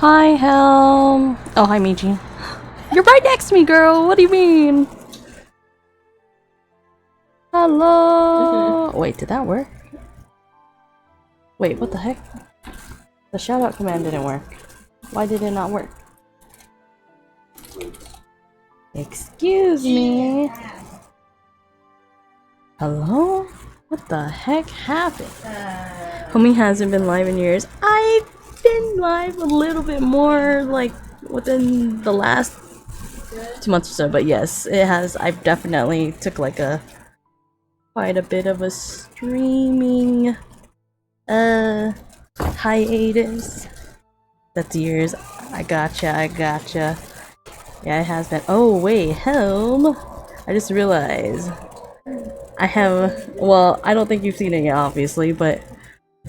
Hi, Helm. Oh, hi, Michi. You're right next to me, girl. What do you mean? Hello. Wait, did that work? Wait, what the heck? The shout out command didn't work. Why did it not work? Excuse me. Hello? What the heck happened? Homie hasn't been live in years. I've been live a little bit more, like, within the last 2 months or so, but yes, it has. I've definitely took like quite a bit of a streaming hiatus. That's years. I gotcha. Yeah, it has been. Oh wait, Helm. I just realized I have. Well, I don't think you've seen it yet, obviously, but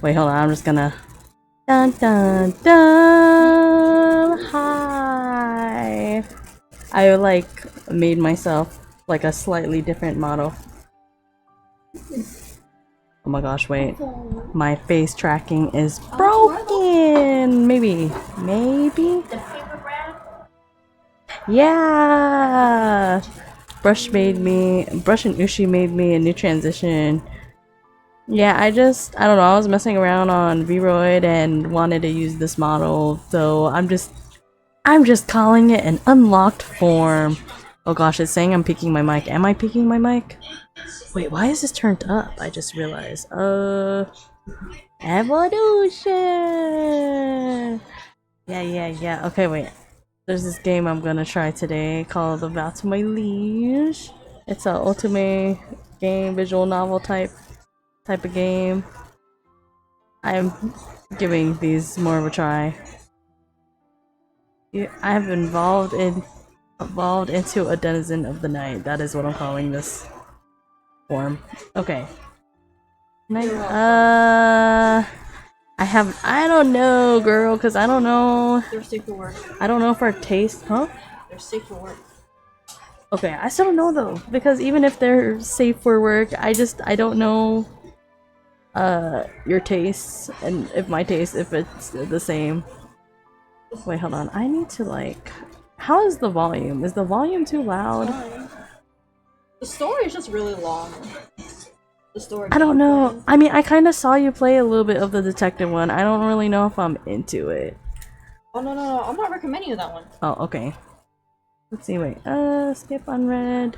wait, hold on. I'm just gonna. Dun dun dun. Hi. I like made myself like a slightly different model. Oh my gosh, wait. My face tracking is broken! Maybe. Yeah! Brush and Ushi made me a new transition. Yeah, I don't know, I was messing around on Vroid and wanted to use this model, so I'm just calling it an unlocked form. Oh gosh, it's saying I'm peeking my mic. Am I peeking my mic? Wait, why is this turned up? I just realized. Evolution! Yeah. Okay, wait. There's this game I'm gonna try today called A Vow, My Liege. It's a ultimate game, visual novel type of game. I'm giving these more of a try. I have evolved into a denizen of the night. That is what I'm calling this form. Okay. I don't know, girl, because I don't know. They're safe for work. I don't know if our taste, huh? They're safe for work. Okay, I still don't know though, because even if they're safe for work, I don't know, your tastes, and if my taste, if it's the same. Wait, hold on, I need to like, how is the volume? Is the volume too loud? The story is just really long. The story. I don't know. I mean, I kind of saw you play a little bit of the detective one. I don't really know if I'm into it. Oh no! I'm not recommending you that one. Oh, okay. Let's see. Wait. Skip unread.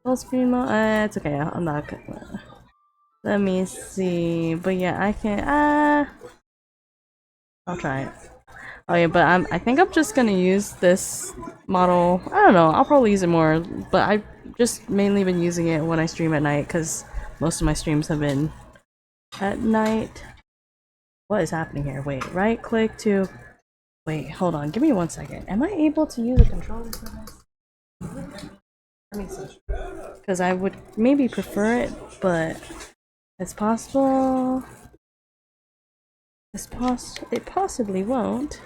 Full screen mode. It's okay. I'm not gonna. Let me see. But yeah, I can. I'll try it. Oh yeah, but I think I'm just gonna use this model. I don't know. I'll probably use it more, but I've just mainly been using it when I stream at night because most of my streams have been at night. What is happening here? Wait, right click to... Wait, hold on. Give me 1 second. Am I able to use a controller for this? Let me see. Because I would maybe prefer it, but it's possible... It possibly won't.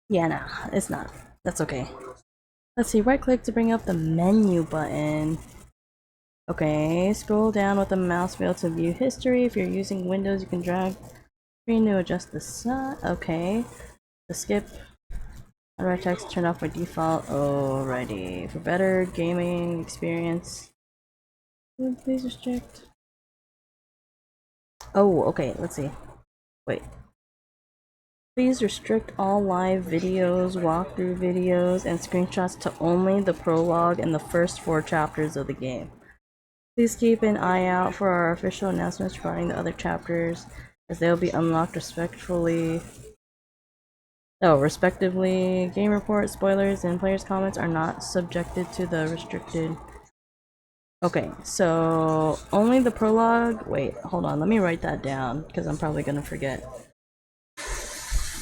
Yeah, nah, it's not. That's okay. Let's see, right click to bring up the menu button. Okay, scroll down with the mouse wheel to view history. If you're using Windows, you can drag screen to adjust the size. Okay. The skip red text turn off by default. Alrighty. For better gaming experience. Please restrict. Oh, okay, let's see. Wait. Please restrict all live videos, walkthrough videos, and screenshots to only the prologue and the first 4 chapters of the game. Please keep an eye out for our official announcements regarding the other chapters, as they will be unlocked respectively. Game report, spoilers, and players' comments are not subjected to the restricted. Okay, so only the prologue. Wait, hold on, let me write that down because I'm probably gonna forget.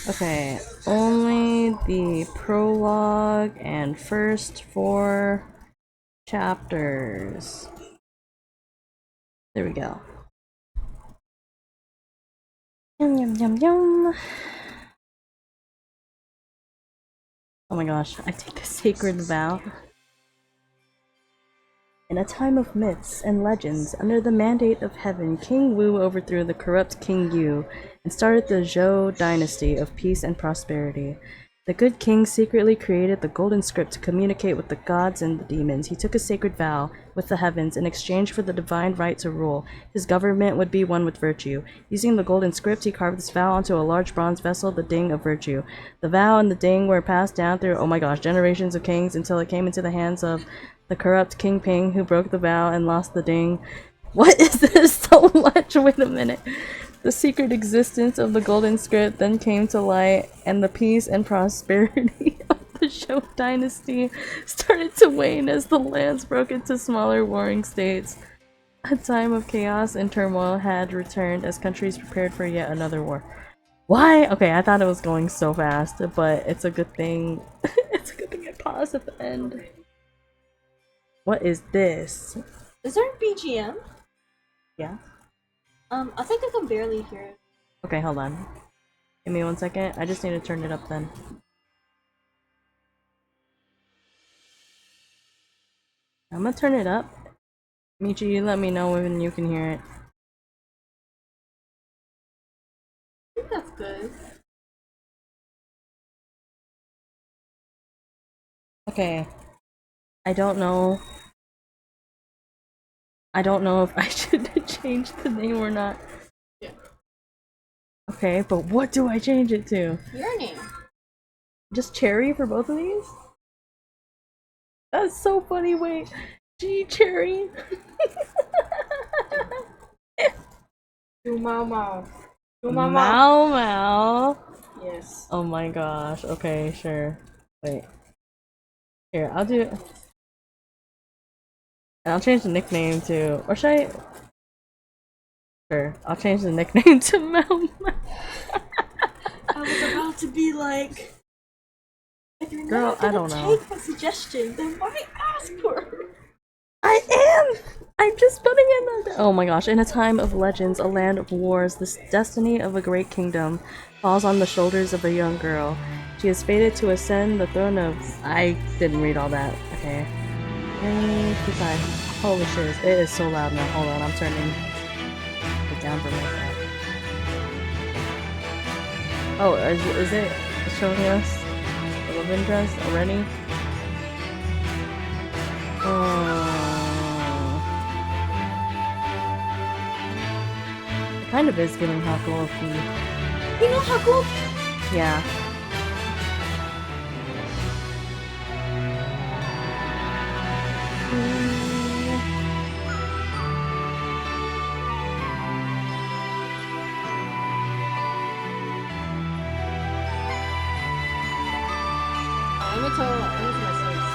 Okay, only the prologue and first 4 chapters. There we go. Yum. Oh my gosh, I take the sacred vow. In a time of myths and legends, under the mandate of heaven, King Wu overthrew the corrupt King Yu and started the Zhou dynasty of peace and prosperity. The good king secretly created the golden script to communicate with the gods and the demons. He took a sacred vow with the heavens in exchange for the divine right to rule. His government would be one with virtue. Using the golden script, he carved this vow onto a large bronze vessel, the Ding of Virtue. The vow and the Ding were passed down through, oh my gosh, generations of kings until it came into the hands of the corrupt King Ping, who broke the vow and lost the Ding. What is this so much? Wait a minute. The secret existence of the golden script then came to light, and the peace and prosperity of the Zhou dynasty started to wane as the lands broke into smaller warring states. A time of chaos and turmoil had returned as countries prepared for yet another war. Why? Okay, I thought it was going so fast, but it's a good thing. It's a good thing I paused at the end. What is this? Is there a BGM? Yeah? I think I can barely hear it. Okay, hold on. Give me 1 second. I just need to turn it up then. I'm gonna turn it up. Michi, you let me know when you can hear it. I think that's good. Okay. I don't know. I don't know if I should change the name or not. Yeah. Okay, but what do I change it to? Your name. Just Cherry for both of these? That's so funny. Wait. G Cherry? Do Mao Mao. Do Mao Mao. Mao. Yes. Oh my gosh. Okay, sure. Wait. Here, I'll do. And I'll change the nickname to. Or should I? Sure, I'll change the nickname to Mao Mao. I was about to be like, if you're Girl, not I gonna don't know. take a suggestion, then why ask for it? I am! I'm just putting in the. Oh my gosh, in a time of legends, a land of wars, the destiny of a great kingdom falls on the shoulders of a young girl. She is fated to ascend the throne of. I didn't read all that. Okay. Goodbye. Holy shit, it is so loud now. Hold on, I'm turning it down for my side. Oh, is it showing us the love interest already? It kind of is giving Hakuoki. You know how Yeah. Let me tell my sis.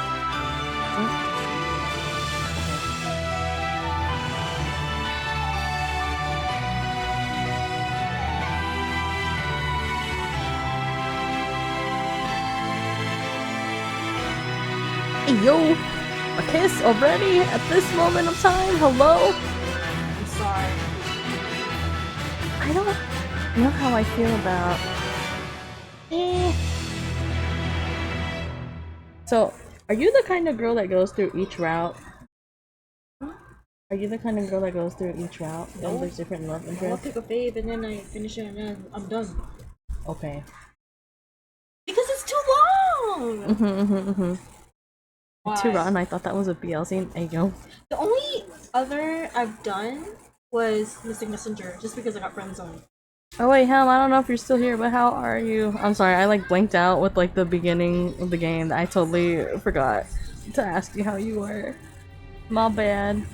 Hey yo! A kiss already at this moment of time? Hello? I'm sorry. I don't know how I feel about. So, are you the kind of girl that goes through each route? Are you the kind of girl that goes through each route? Then No. there's different love I'll interests? pick a fave and then I finish it and then I'm done. Okay. Because it's too long! Too Why? rotten, I thought that was a BLC. Hey yo. The only other I've done was Missing Messenger, just because I got friend zoned. Oh wait, Helm, I don't know if you're still here, but how are you? I'm sorry, I like blanked out with like the beginning of the game. I totally forgot to ask you how you were. My bad.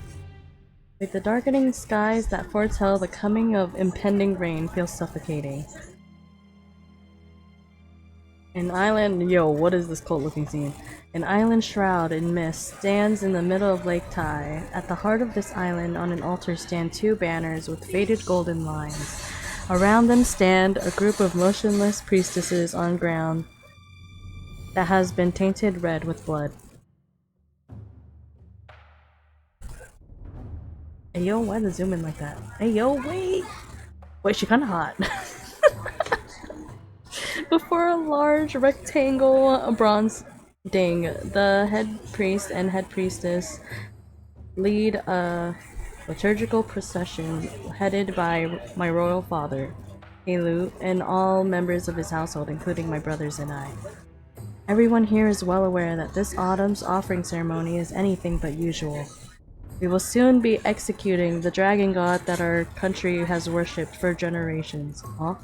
With the darkening skies that foretell the coming of impending rain feel suffocating. An island, yo, what is this cult looking scene? An island shroud in mist stands in the middle of Lake Tai. At the heart of this island, on an altar, stand two banners with faded golden lines. Around them stand a group of motionless priestesses on ground that has been tainted red with blood. Hey yo, why the zoom in like that? Hey yo, wait! Wait, she kinda hot. Before a large rectangle bronze ding, the head priest and head priestess lead a liturgical procession headed by my royal father, Helu, and all members of his household, including my brothers and I. Everyone here is well aware that this autumn's offering ceremony is anything but usual. We will soon be executing the dragon god that our country has worshipped for generations. Huh?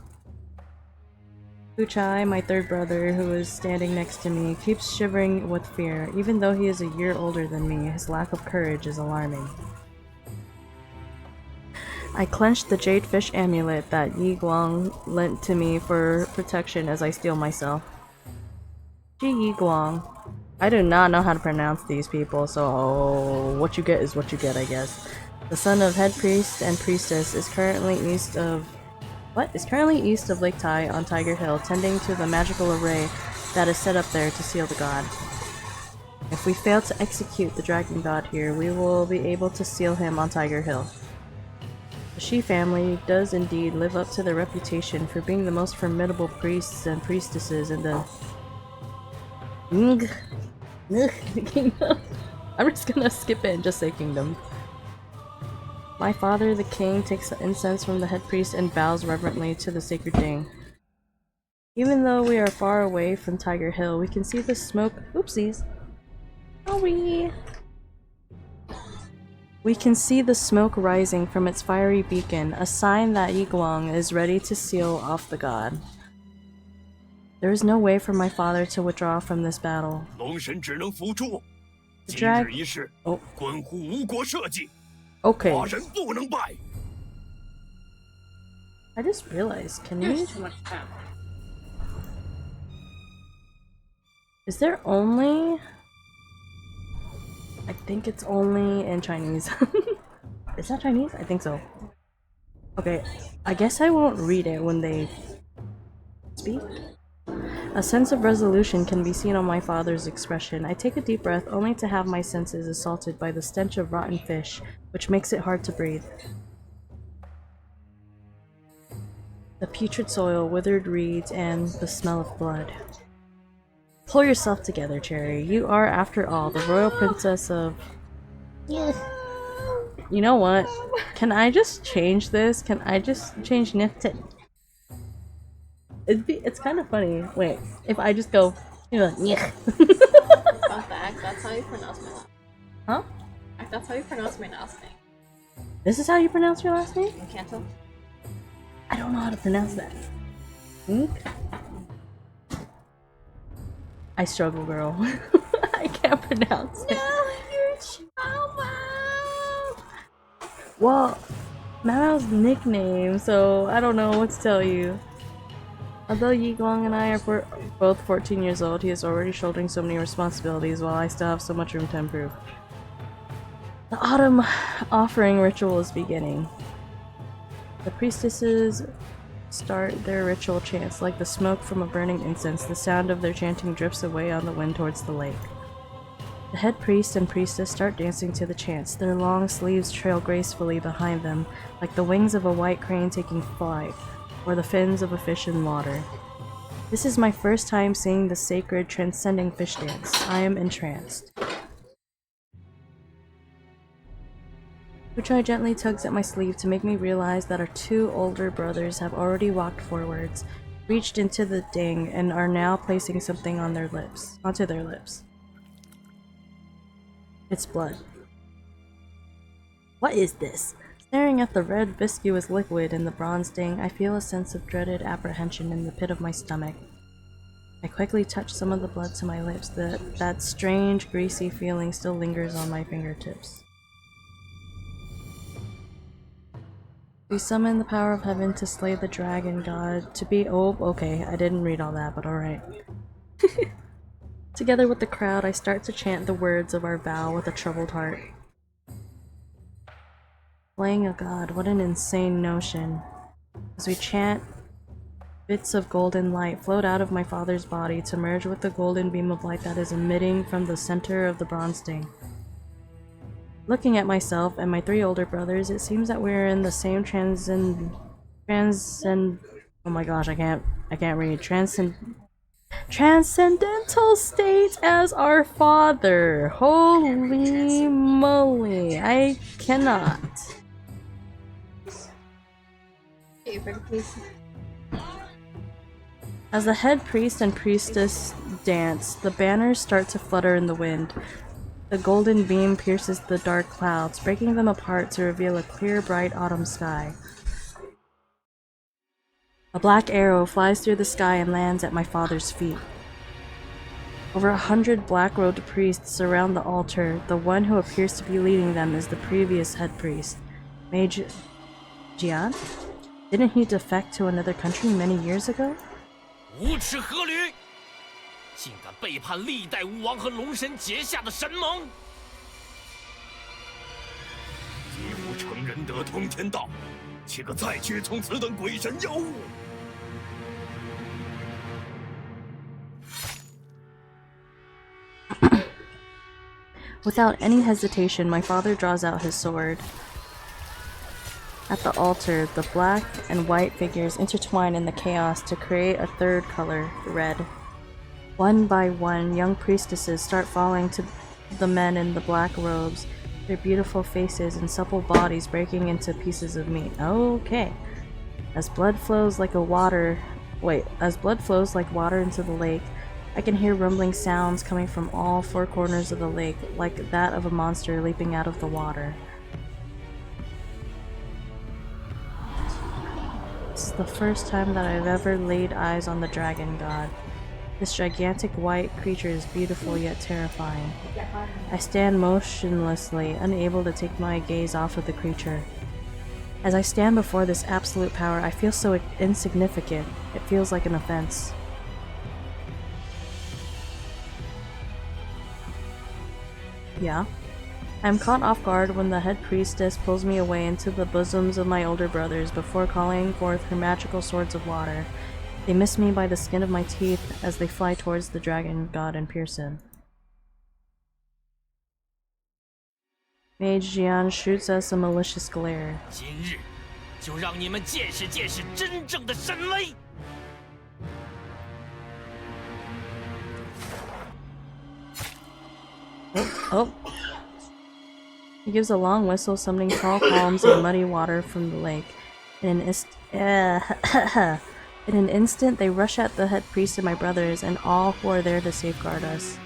Kuchai, my third brother, who is standing next to me, keeps shivering with fear. Even though he is a year older than me, his lack of courage is alarming. I clenched the jadefish amulet that Yi Guang lent to me for protection as I steel myself. Yi Guang. I do not know how to pronounce these people, so what you get is what you get, I guess. The son of head priest and priestess is currently east of Lake Tai on Tiger Hill, tending to the magical array that is set up there to seal the god. If we fail to execute the dragon god here, we will be able to seal him on Tiger Hill. The Shi family does indeed live up to their reputation for being the most formidable priests and priestesses in the kingdom. I'm just gonna skip it and just say kingdom. My father, the king, takes the incense from the head priest and bows reverently to the sacred thing. Even though we are far away from Tiger Hill, we can see the smoke. Oopsies. Sorry. We can see the smoke rising from its fiery beacon, a sign that Yi Guang is ready to seal off the god. There is no way for my father to withdraw from this battle. The oh. Okay. I just realized, can we? Is there only? I think it's only in Chinese. Is that Chinese? I think so. Okay, I guess I won't read it when they speak. A sense of resolution can be seen on my father's expression. I take a deep breath only to have my senses assaulted by the stench of rotten fish, which makes it hard to breathe. The putrid soil, withered reeds, and the smell of blood. Pull yourself together, Cherry. You are, after all, the royal princess of... You know what? Can I just change this? Can I just change Nifted? It's kind of funny. Wait, if I just go... You're like, Fun fact, that's how you pronounce my last name. Huh? That's how you pronounce my last name. This is how you pronounce your last name? In Canto. I don't know how to pronounce that. Hmm? I struggle, girl. I can't pronounce it. No, you're trauma! Well, Mao's nickname, so I don't know what to tell you. Although Yi Guang and I are both 14 years old, he is already shouldering so many responsibilities while I still have so much room to improve. The autumn offering ritual is beginning. The priestesses start their ritual chants. Like the smoke from a burning incense, the sound of their chanting drifts away on the wind towards the lake. The head priest and priestess start dancing to the chants. Their long sleeves trail gracefully behind them, like the wings of a white crane taking flight, or the fins of a fish in water. This is my first time seeing the sacred, transcending fish dance. I am entranced. Uchai gently tugs at my sleeve to make me realize that our two older brothers have already walked forwards, reached into the ding, and are now placing something on their lips, onto their lips. It's blood. What is this? Staring at the red, viscous liquid in the bronze ding, I feel a sense of dreaded apprehension in the pit of my stomach. I quickly touch some of the blood to my lips. That strange, greasy feeling still lingers on my fingertips. We summon the power of heaven to slay the dragon god, to be— oh, okay, I didn't read all that, but alright. Together with the crowd, I start to chant the words of our vow with a troubled heart. Slaying a god, what an insane notion. As we chant, bits of golden light float out of my father's body to merge with the golden beam of light that is emitting from the center of the bronze ding. Looking at myself and my three older brothers, it seems that we're in the same oh my gosh, I can't read. Transcendental state as our father. Holy moly. I cannot. Okay, ready, please. As the head priest and priestess dance, the banners start to flutter in the wind. The golden beam pierces the dark clouds, breaking them apart to reveal a clear, bright autumn sky. A black arrow flies through the sky and lands at my father's feet. Over 100 black-robed priests surround the altar. The one who appears to be leading them is the previous head priest, Mage Jian. Didn't he defect to another country many years ago? 无耻何驴！竟敢背叛历代巫王和龙神结下的神盟！既不成仁德通天道，岂可再屈从此等鬼神妖物？ Without any hesitation, my father draws out his sword. At the altar, the black and white figures intertwine in the chaos to create a third color, red. One by one, young priestesses start falling to the men in the black robes, their beautiful faces and supple bodies breaking into pieces of meat. Okay. As blood flows like water into the lake, I can hear rumbling sounds coming from all four corners of the lake, like that of a monster leaping out of the water. This is the first time that I've ever laid eyes on the dragon god. This gigantic white creature is beautiful yet terrifying. I stand motionlessly, unable to take my gaze off of the creature. As I stand before this absolute power, I feel so insignificant. It feels like an offense. Yeah? I'm caught off guard when the head priestess pulls me away into the bosoms of my older brothers before calling forth her magical swords of water. They miss me by the skin of my teeth as they fly towards the dragon god and pierce him. Mage Jian shoots us a malicious glare. 今日，就让你们见识见识真正的神威！ Oh. He gives a long whistle, summoning tall columns of muddy water from the lake. In an instant, they rush at the head priest and my brothers, and all who are there to safeguard us.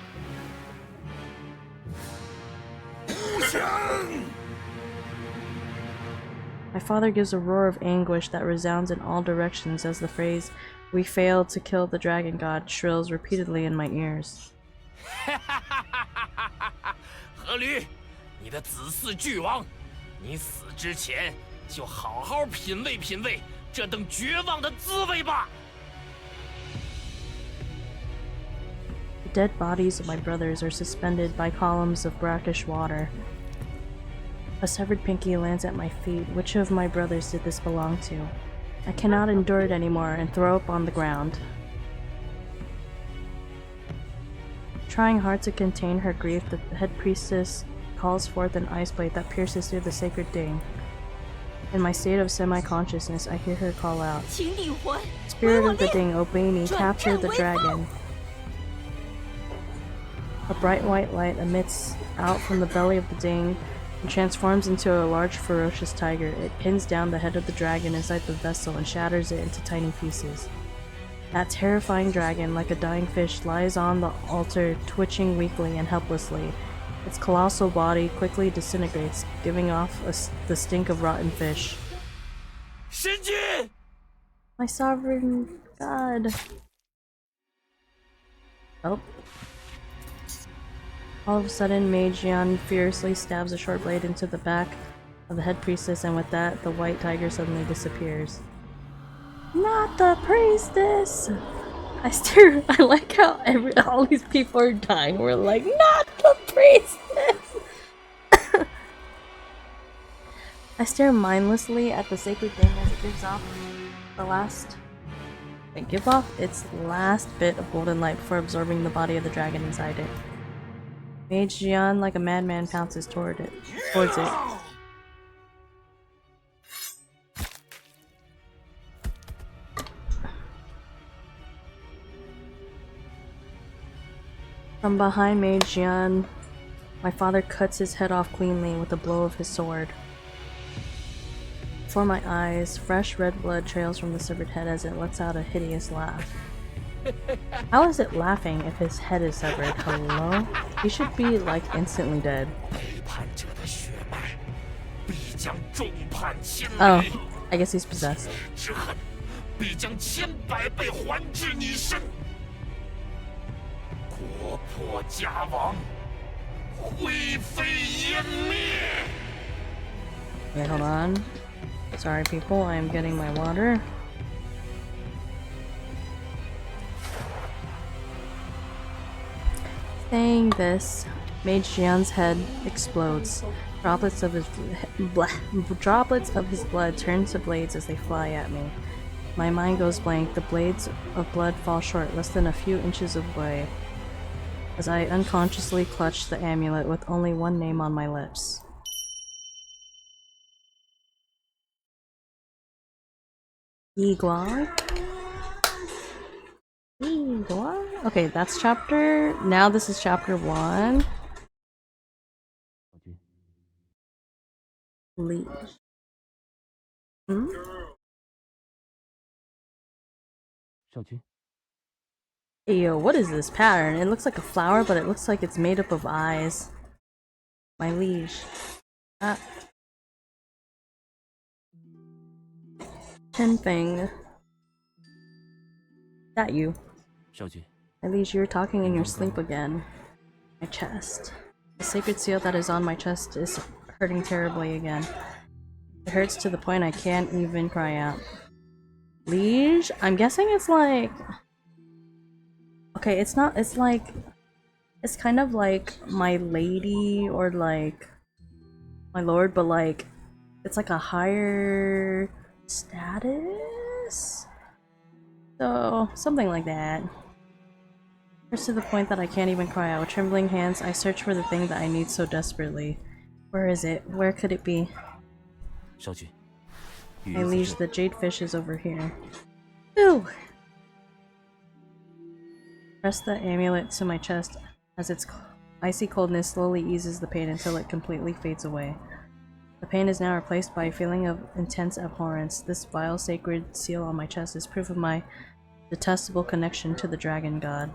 My father gives a roar of anguish that resounds in all directions as the phrase, "We failed to kill the dragon god," shrills repeatedly in my ears. 何驴，你的子嗣巨王，你死之前就好好品味品味这等绝望的滋味吧。 The dead bodies of my brothers are suspended by columns of brackish water. A severed pinky lands at my feet. Which of my brothers did this belong to? I cannot endure it anymore and throw up on the ground. Trying hard to contain her grief, the head priestess calls forth an ice blade that pierces through the sacred ding. In my state of semi-consciousness, I hear her call out, "Spirit of the ding, obey me, capture the dragon." A bright white light emits out from the belly of the ding and transforms into a large ferocious tiger. It pins down the head of the dragon inside the vessel and shatters it into tiny pieces. That terrifying dragon, like a dying fish, lies on the altar, twitching weakly and helplessly. Its colossal body quickly disintegrates, giving off the stink of rotten fish. 神君! My sovereign god. Oh. All of a sudden, Mage Jian fiercely stabs a short blade into the back of the head priestess, and with that, the white tiger suddenly disappears. Not the priestess! I like how all these people are dying. We're like, not the priestess! I stare mindlessly at the sacred thing as it gives off its last bit of golden light before absorbing the body of the dragon inside it. Mage Jian, like a madman, pounces towards it. From behind Mage Jian, my father cuts his head off cleanly with a blow of his sword. Before my eyes, fresh red blood trails from the severed head as it lets out a hideous laugh. How is it laughing if his head is severed? Hello? He should be, like, instantly dead. Oh, I guess he's possessed. Wait, hold on. Sorry people, I am getting my water. Saying this, Mage Jian's head explodes. Droplets of his blood turn to blades as they fly at me. My mind goes blank. The blades of blood fall short, less than a few inches away, as I unconsciously clutch the amulet with only one name on my lips. Yiguang? Yiguang? Okay, that's chapter... Now this is chapter 1. Liege. Hmm? Ew, what is this pattern? It looks like a flower, but it looks like it's made up of eyes. My liege. Ah. Tenfeng. That you. My liege, you're talking in your sleep again. My chest. The sacred seal that is on my chest is hurting terribly again. It hurts to the point I can't even cry out. Liege? I'm guessing it's like... Okay, it's not- it's like... It's kind of like my lady or like... my lord, but like... It's like a higher... status? So, something like that. Hurts to the point that I can't even cry out. With trembling hands, I search for the thing that I need so desperately. Where is it? Where could it be? My liege, the jade fish is over here. Ooh! Press the amulet to my chest as its icy coldness slowly eases the pain until it completely fades away. The pain is now replaced by a feeling of intense abhorrence. This vile sacred seal on my chest is proof of my detestable connection to the dragon god.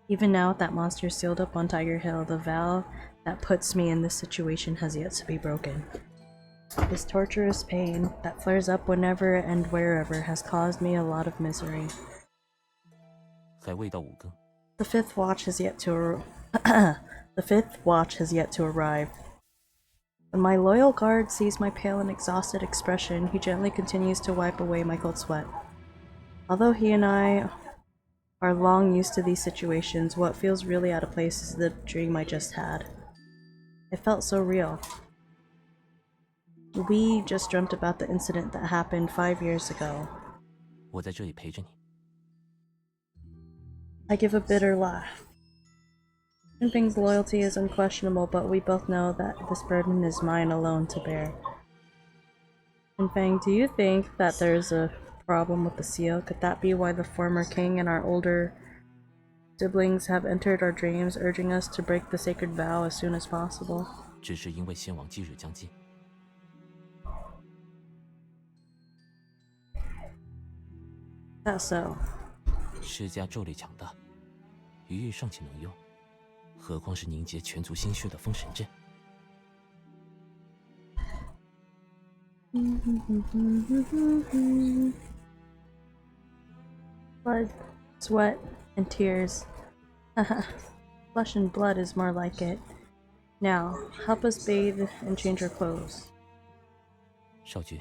Even now, with that monster sealed up on Tiger Hill, the vow that puts me in this situation has yet to be broken. This torturous pain that flares up whenever and wherever has caused me a lot of misery. The fifth watch has yet to arrive. When my loyal guard sees my pale and exhausted expression, he gently continues to wipe away my cold sweat. Although he and I are long used to these situations, what feels really out of place is the dream I just had. It felt so real. We just dreamt about the incident that happened 5 years ago. I give a bitter laugh. Jinping's loyalty is unquestionable, but we both know that this burden is mine alone to bear. Jinping, do you think that there's a problem with the seal? Could that be why the former king and our older siblings have entered our dreams, urging us to break the sacred vow as soon as possible? That's so. 施加咒力强大，余欲尚且能用，何况是凝结全族心血的封神阵？ Blood, sweat, and tears. Flesh and blood is more like it. Now, help us bathe and change our clothes. 少君，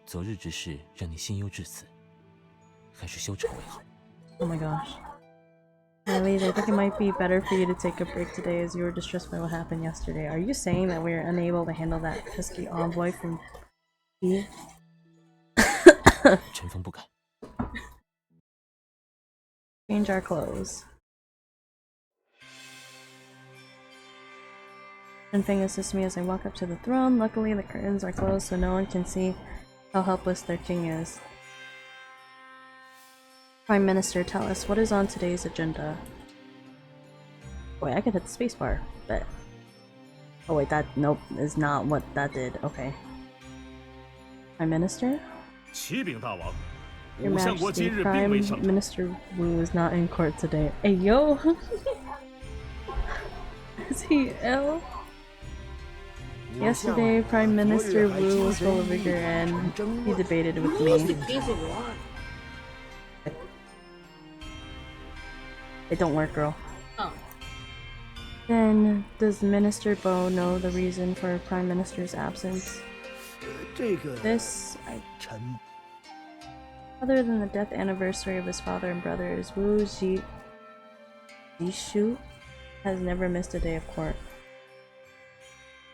昨日之事让你心忧至此，还是修成为好。 Oh my gosh. My liege, I think it might be better for you to take a break today as you were distressed by what happened yesterday. Are you saying that we are unable to handle that pesky envoy from you? 臣封不敢。 Change our clothes. Jinping assists me as I walk up to the throne. Luckily, the curtains are closed so no one can see how helpless their king is. Prime Minister, tell us, what is on today's agenda? Wait, I could hit the spacebar, but oh wait, that nope is not what that did. Okay. Prime Minister? 启禀大王， Your 吾相国 Majesty, 今日并 Prime 未上朝。 Minister Wu is not in court today. Hey yo! Is he ill? Yesterday, Prime Minister Wu was full of vigor and he debated with me. It don't work, girl. Oh. Then, does Minister Bo know the reason for Prime Minister's absence? 这个 This, 臣 other than the death anniversary of his father and brothers, Wu Jishu has never missed a day of court.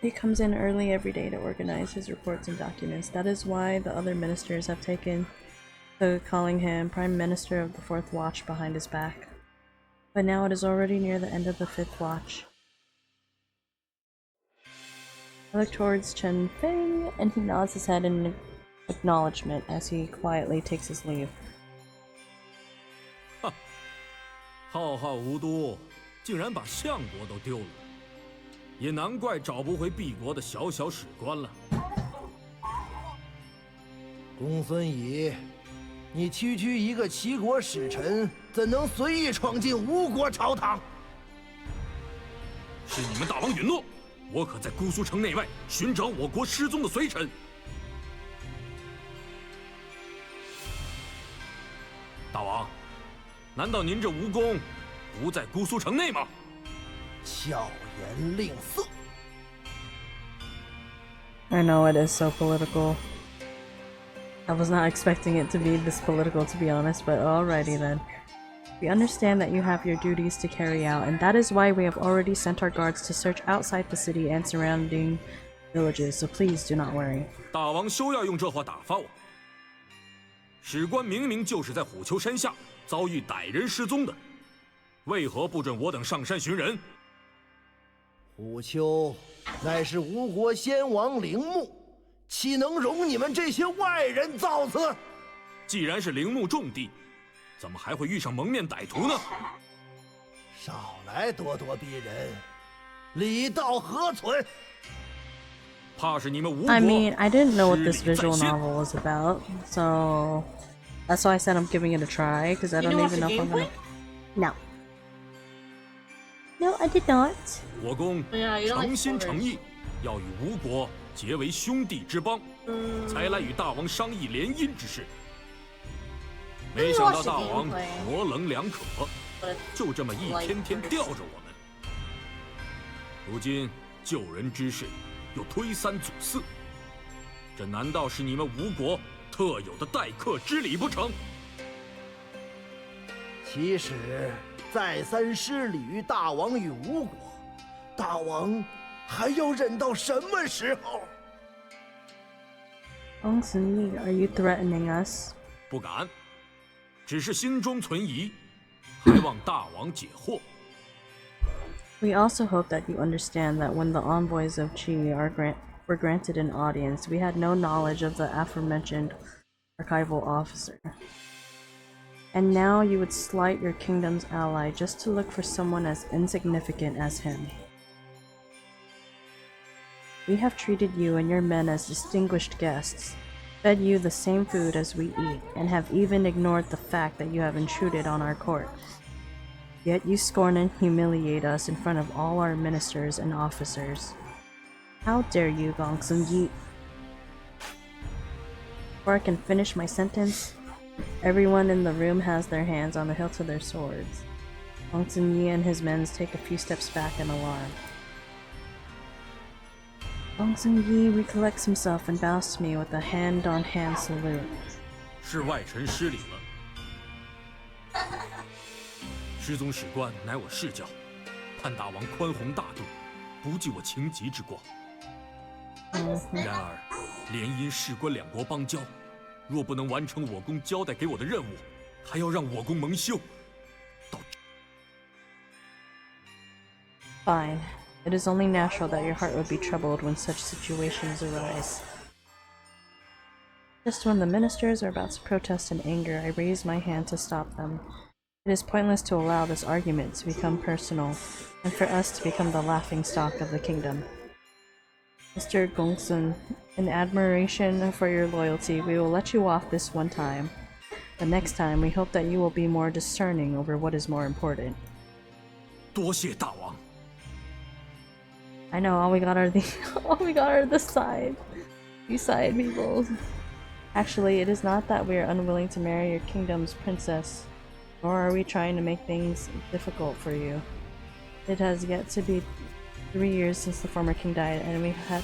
He comes in early every day to organize his reports and documents. That is why the other ministers have taken to calling him Prime Minister of the Fourth Watch behind his back. But now it is already near the end of the Fifth Watch. I look towards Chen Feng, and he nods his head in acknowledgement as he quietly takes his leave. 浩浩无都，竟然把相国都丢了，也难怪找不回敝国的小小史官了。公孙乙，你区区一个齐国使臣，怎能随意闯进吴国朝堂？是你们大王允诺，我可在姑苏城内外寻找我国失踪的随臣。大王，难道您这吴公不在姑苏城内吗？巧言令色。 I know it is so political. I was not expecting it to be this political, to be honest, but alrighty then. We understand that you have your duties to carry out, and that is why we have already sent our guards to search outside the city and surrounding villages, so please do not worry. 大王休要用这话打发我。史官明明就是在虎丘山下遭遇歹人失踪的，为何不准我等上山寻人？ 虎丘乃是吴国先王陵墓，岂能容你们这些外人造次？既然是陵墓重地，怎么还会遇上蒙面歹徒呢？少来咄咄逼人，礼道何存？ 怕是你们吴国 I mean, I didn't know what this 失礼在 visual 先。 novel was about, so that's why I said I'm giving it a try, because I You don't didn't watch even know the if I'm gonna... gameplay? No. No, I did not. 我公 Yeah, you don't like 诚心 spoilers. 诚意要与吴国结为兄弟之邦，才来与大王商议联姻之事。没想到大王模棱两可， But 就这么一天天吊着我们。如今救人之事又推三阻四，这难道是你们吴国特有的待客之礼不成？ 其实再三施礼于大王与吴国，大王还要忍到什么时候？ Gong Sun, are you threatening us? 不敢，只是心中存疑，还望大王解惑。 We also hope that you understand that when the envoys of Qi were granted an audience, we had no knowledge of the aforementioned archival officer. And now you would slight your kingdom's ally just to look for someone as insignificant as him. We have treated you and your men as distinguished guests, fed you the same food as we eat, and have even ignored the fact that you have intruded on our court. Yet you scorn and humiliate us in front of all our ministers and officers. How dare you, Gong Sun Yi? Before I can finish my sentence, everyone in the room has their hands on the hilts of their swords. Gong Sun Yi and his men take a few steps back in alarm. Gong Sun Yi recollects himself and bows to me with a hand-on-hand salute. 是外臣失礼了。失踪史官乃我世教，盼大王宽宏大度，不计我情急之过。然而，联姻事关两国邦交，若不能完成我公交代给我的任务，还要让我公蒙羞。 Fine. It is only natural that your heart would be troubled when such situations arise. Just when the ministers are about to protest in anger, I raise my hand to stop them. It is pointless to allow this argument to become personal, and for us to become the laughingstock of the kingdom. Mr. Gongsun, in admiration for your loyalty, we will let you off this one time. But next time, we hope that you will be more discerning over what is more important. 多谢大王。 I know, all we got are the side people. Actually, it is not that we are unwilling to marry your kingdom's princess, nor are we trying to make things difficult for you. It has yet to be 3 years since the former king died, and we had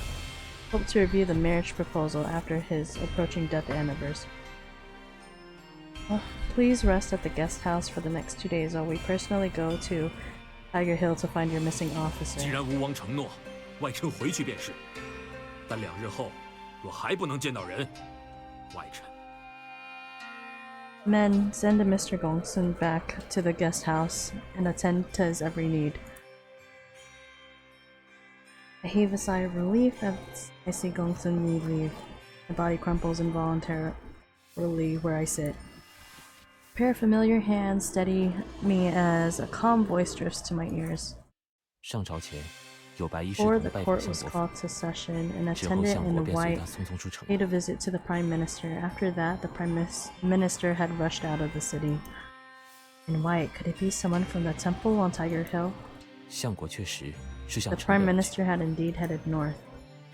hoped to review the marriage proposal after his approaching death anniversary. Please rest at the guest house for the next 2 days while we personally go to Tiger Hill to find your missing officer. 既然吴王承诺，外臣回去便是。但2日后若还不能见到人，外臣 Men, send Mr. Gongsun back to the guest house and attend to his every need. I heave a sigh of relief as I see Gongsun need leave. My body crumples involuntarily where I sit. A pair of familiar hands steady me as a calm voice drifts to my ears. 上朝前，有白衣使 Before 团 the 拜访 court 相 was 国府， called to session, an 之后 attendant 相国 in 便随 white 他匆匆出城。 paid a visit to the Prime Minister. After that, the Prime Minister had rushed out of the city. In white, could it be someone from the temple on Tiger Hill? 相国确实是向 The 城 Prime 北而去。 Minister had indeed headed north.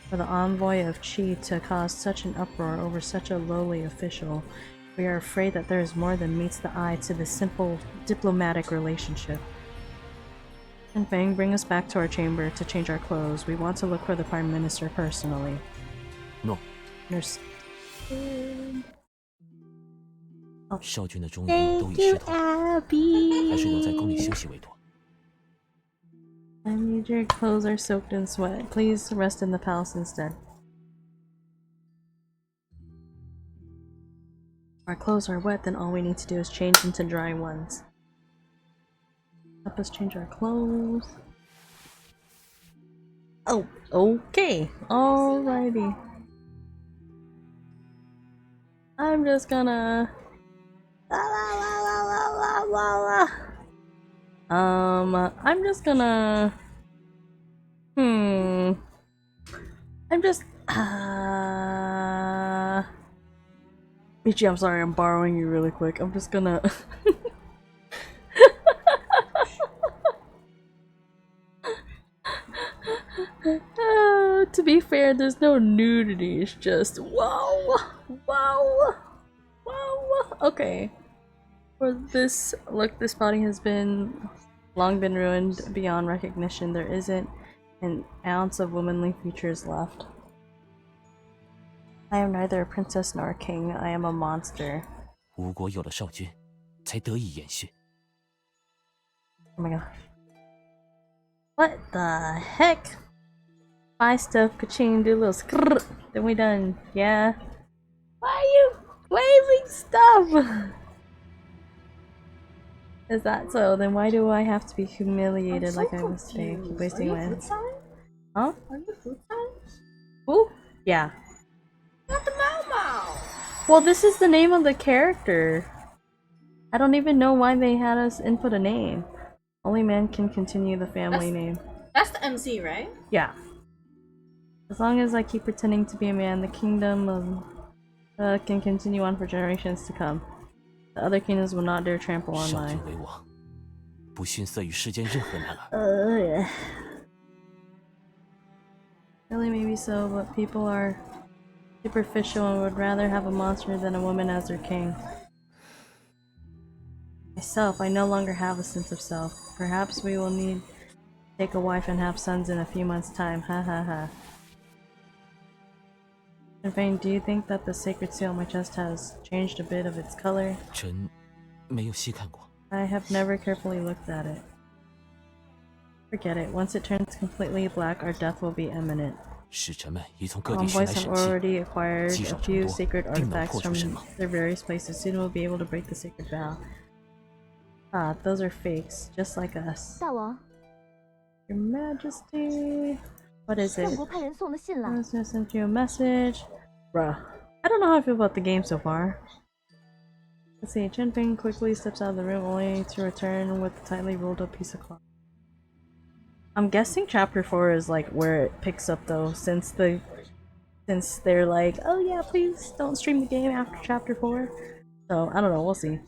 For the envoy of Qi to cause such an uproar over such a lowly official, we are afraid that there is more than meets the eye to this simple diplomatic relationship. And Fang, bring us back to our chamber to change our clothes. We want to look for the Prime Minister personally. No， Nurse. 少君的中衣都已湿透，还是留在宫里休息为妥。 I need your clothes are soaked in sweat. Please rest in the palace instead. If our clothes are wet, then all we need to do is change into dry ones. Help us change our clothes. Oh, okay. Alrighty. I'm just gonna... I'm just gonna... I'm just... Michi, I'm sorry, I'm borrowing you really quick. I'm just gonna... to be fair, there's no nudity, it's just... Wow! Wow! Wow! Okay. For this look, this body has long been ruined beyond recognition. There isn't an ounce of womanly features left. I am neither a princess nor a king. I am a monster. 吴国有了少君，才得以延续。 Oh my gosh. What the heck? Buy stuff, ka-ching, do a little skrrr, then we done. Yeah. Why are you waving stuff? Is that so? Then why do I have to be humiliated like I was today? Keep wasting my... Huh? Are you food sign? Who? Yeah. Not the Mau. Well, this is the name of the character. I don't even know why they had us input a name. Only man can continue the family name. That's the MC, right? Yeah. As long as I keep pretending to be a man, the kingdom can continue on for generations to come. The other kingdoms will not dare trample on 少 mine. 君为王，不逊色于世间任何男儿。 Yeah. Really, maybe so, but people are superficial and would rather have a monster than a woman as their king. Myself, I no longer have a sense of self. Perhaps we will need to take a wife and have sons in a few months' time. Ha ha ha. In vain, do you think that the sacred seal on my chest has changed a bit of its color? 臣没有细看过。 I have never carefully looked at it. Forget it. Once it turns completely black, our death will be imminent. 使臣们已从各地寻 Envoys 来 have 神器， already acquired 积 a 少成 few 多， sacred 定能 artifacts 破除 from 神盲。 their various places. Soon we'll be able to break the sacred vow. Ah, those are fakes, just like us. 大王， Your Majesty. What is 相 it? 国派人送了信 I 来， was gonna send you a message. Bruh. I don't know how I feel about the game so far. Let's see. Chen Ping quickly steps out of the room only to return with a tightly rolled up piece of cloth. I'm guessing chapter 4 is like where it picks up though, since they're like, oh yeah, please don't stream the game after chapter 4. So I don't know, we'll see.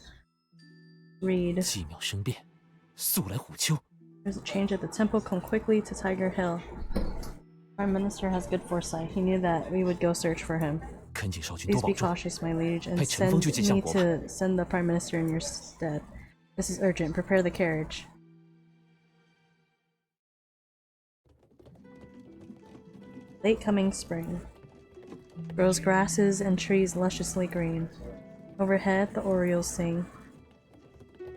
Read. 寂渺生变，速来虎丘。 There's a change at the temple. Come quickly to Tiger Hill. Prime Minister has good foresight. He knew that we would go search for him. 恳请少君 Please 多保 be 重。 cautious, my liege, and 派陈锋去见 send 相 me 国吧。 to send the Prime Minister in your stead. This is urgent. Prepare the carriage. Late coming spring. Grows grasses and trees lusciously green. Overhead, the orioles sing.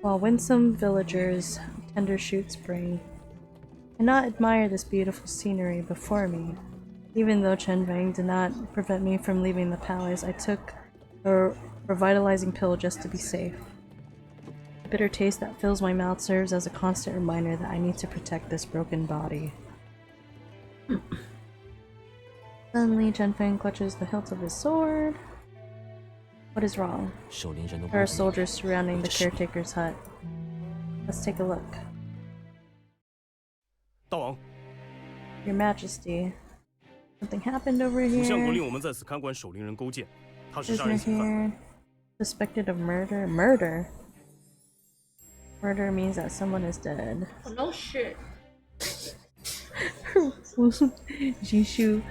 While winsome villagers tender shoots bring. I cannot admire this beautiful scenery before me. Even though Chen Wang did not prevent me from leaving the palace, I took a revitalizing pill just to be safe. The bitter taste that fills my mouth serves as a constant reminder that I need to protect this broken body. Suddenly, Chen Feng clutches the hilt of his sword. What is wrong? 守灵人的 There are 屋子里 soldiers surrounding 有 the 着士兵。 caretaker's hut. Let's take a look. 大王， Your Majesty. Something happened over 武相国 here. 令我们在此看管守灵人勾践，他是杀 Prisoner 人嫌犯。 here. Suspected of murder. Murder? Murder means that someone is dead. Oh, no shit. Jishu.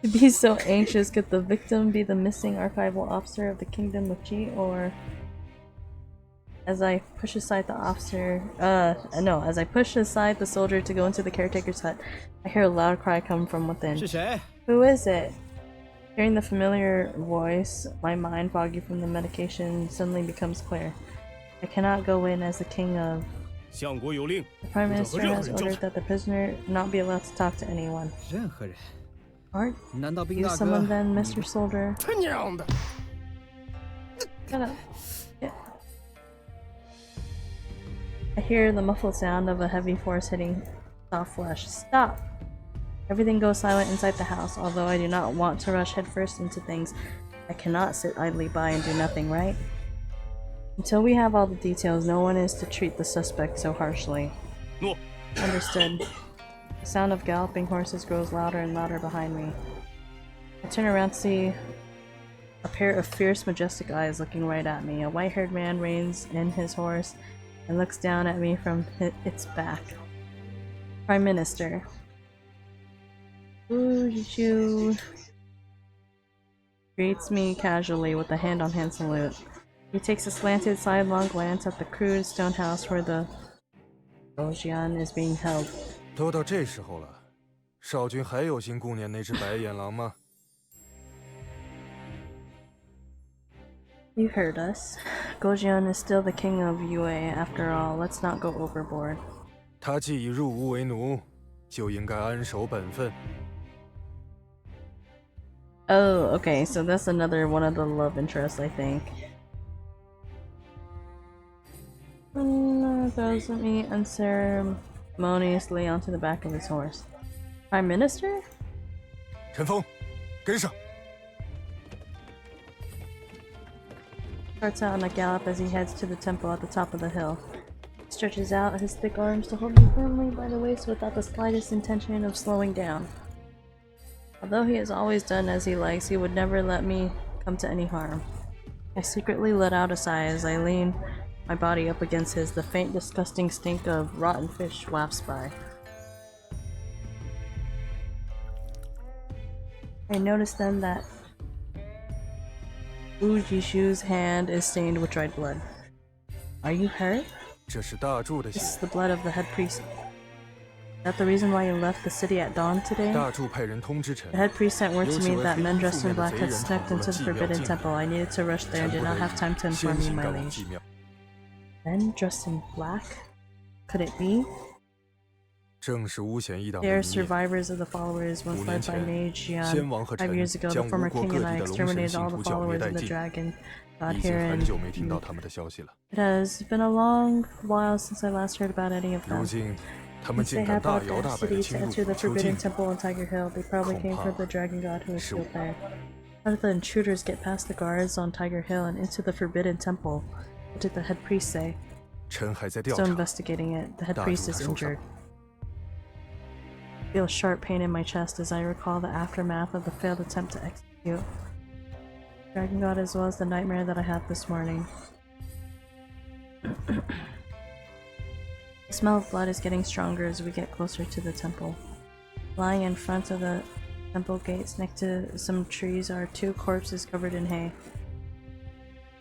To be so anxious, could the victim be the missing archival officer of the Kingdom of Qi, or... As I push aside the officer, as I push aside the soldier to go into the caretaker's hut, I hear a loud cry come from within. 是谁？ Who is it? Hearing the familiar voice, my mind, foggy from the medication, suddenly becomes clear. I cannot go in as the king of... 相国有令， The Prime 不准 Minister 和任何 has 人交 ordered 谈。 that the prisoner not be allowed to talk to anyone. 任何人？ Aren't 难道兵 you 大哥 someone then, Mr. Soldier? 他娘的！ Shut up. Yeah. I hear the muffled sound of a heavy force hitting soft flesh. Stop! Everything goes silent inside the house. Although I do not want to rush headfirst into things, I cannot sit idly by and do nothing, right? Until we have all the details, no one is to treat the suspect so harshly. 诺， Understood. The sound of galloping horses grows louder and louder behind me. I turn around to see a pair of fierce, majestic eyes looking right at me. A white-haired man reins in his horse and looks down at me from its back. Prime Minister. Ooh, greets me casually with a hand-on-hand salute. He takes a slanted, sidelong glance at the crude stone house where the Ojian is being held. 都到这时候了，少君还有心顾念那只白眼狼吗？ You heard us. Gojian is still the king of Yue after all. Let's not go overboard. 他既已入吾为奴，就应该安守本分。 Oh, okay, so that's another one of the love interests, I think. Throws me unceremoniously onto the back of his horse. Prime Minister? 陈峰，跟上！ Starts out on a gallop as he heads to the temple at the top of the hill. He stretches out his thick arms to hold me firmly by the waist without the slightest intention of slowing down. Although he has always done as he likes, he would never let me come to any harm. I secretly let out a sigh as I lean my body up against his. The faint, disgusting stink of rotten fish wafts by. I notice then that Wu Jishu's hand is stained with dried blood. Are you hurt? 这是大柱的 This is 血。 the blood of the head priest. Is that the reason why you left the city at dawn today? 大柱派人通知臣 The，head priest sent word to me that men dressed in black had snuck into the forbidden temple. I needed to rush there and did not have time to inform 先 you, 行 my 赶往 liege. 祭庙。 Men dressed in black? Could it be? 正是诬陷一党 They 的 are 一面。 survivors of the followers once 5 led 年 by 前， Mage 先 Jian. 王和 5 臣 years ago, 将 the former 吴国 king 各 and 地 I 的龙神 exterminated 信 all the 徒剿 followers 灭殆 of the 尽。 dragon god 已经 here 很 in 久没听到他们的消息了。 It has been a long while since I last heard about any of 如 them. 今，他们 Since 竟 they 敢 had 大 the 摇大摆地 audacity 侵 to 入 enter the 虎丘 forbidden 境， temple on Tiger Hill, they probably came for 恐怕 the dragon god who is 是 still there. How did the intruders get past the guards on Tiger Hill and into the Forbidden Temple? What did the head priest say? 臣还在调 Still 查， investigating it. The head 大 priest 柱 is 他受伤 injured. I feel a sharp pain in my chest as I recall the aftermath of the failed attempt to execute Dragon God as well as the nightmare that I had this morning. The smell of blood is getting stronger as we get closer to the temple. Lying in front of the temple gates next to some trees are two corpses covered in hay.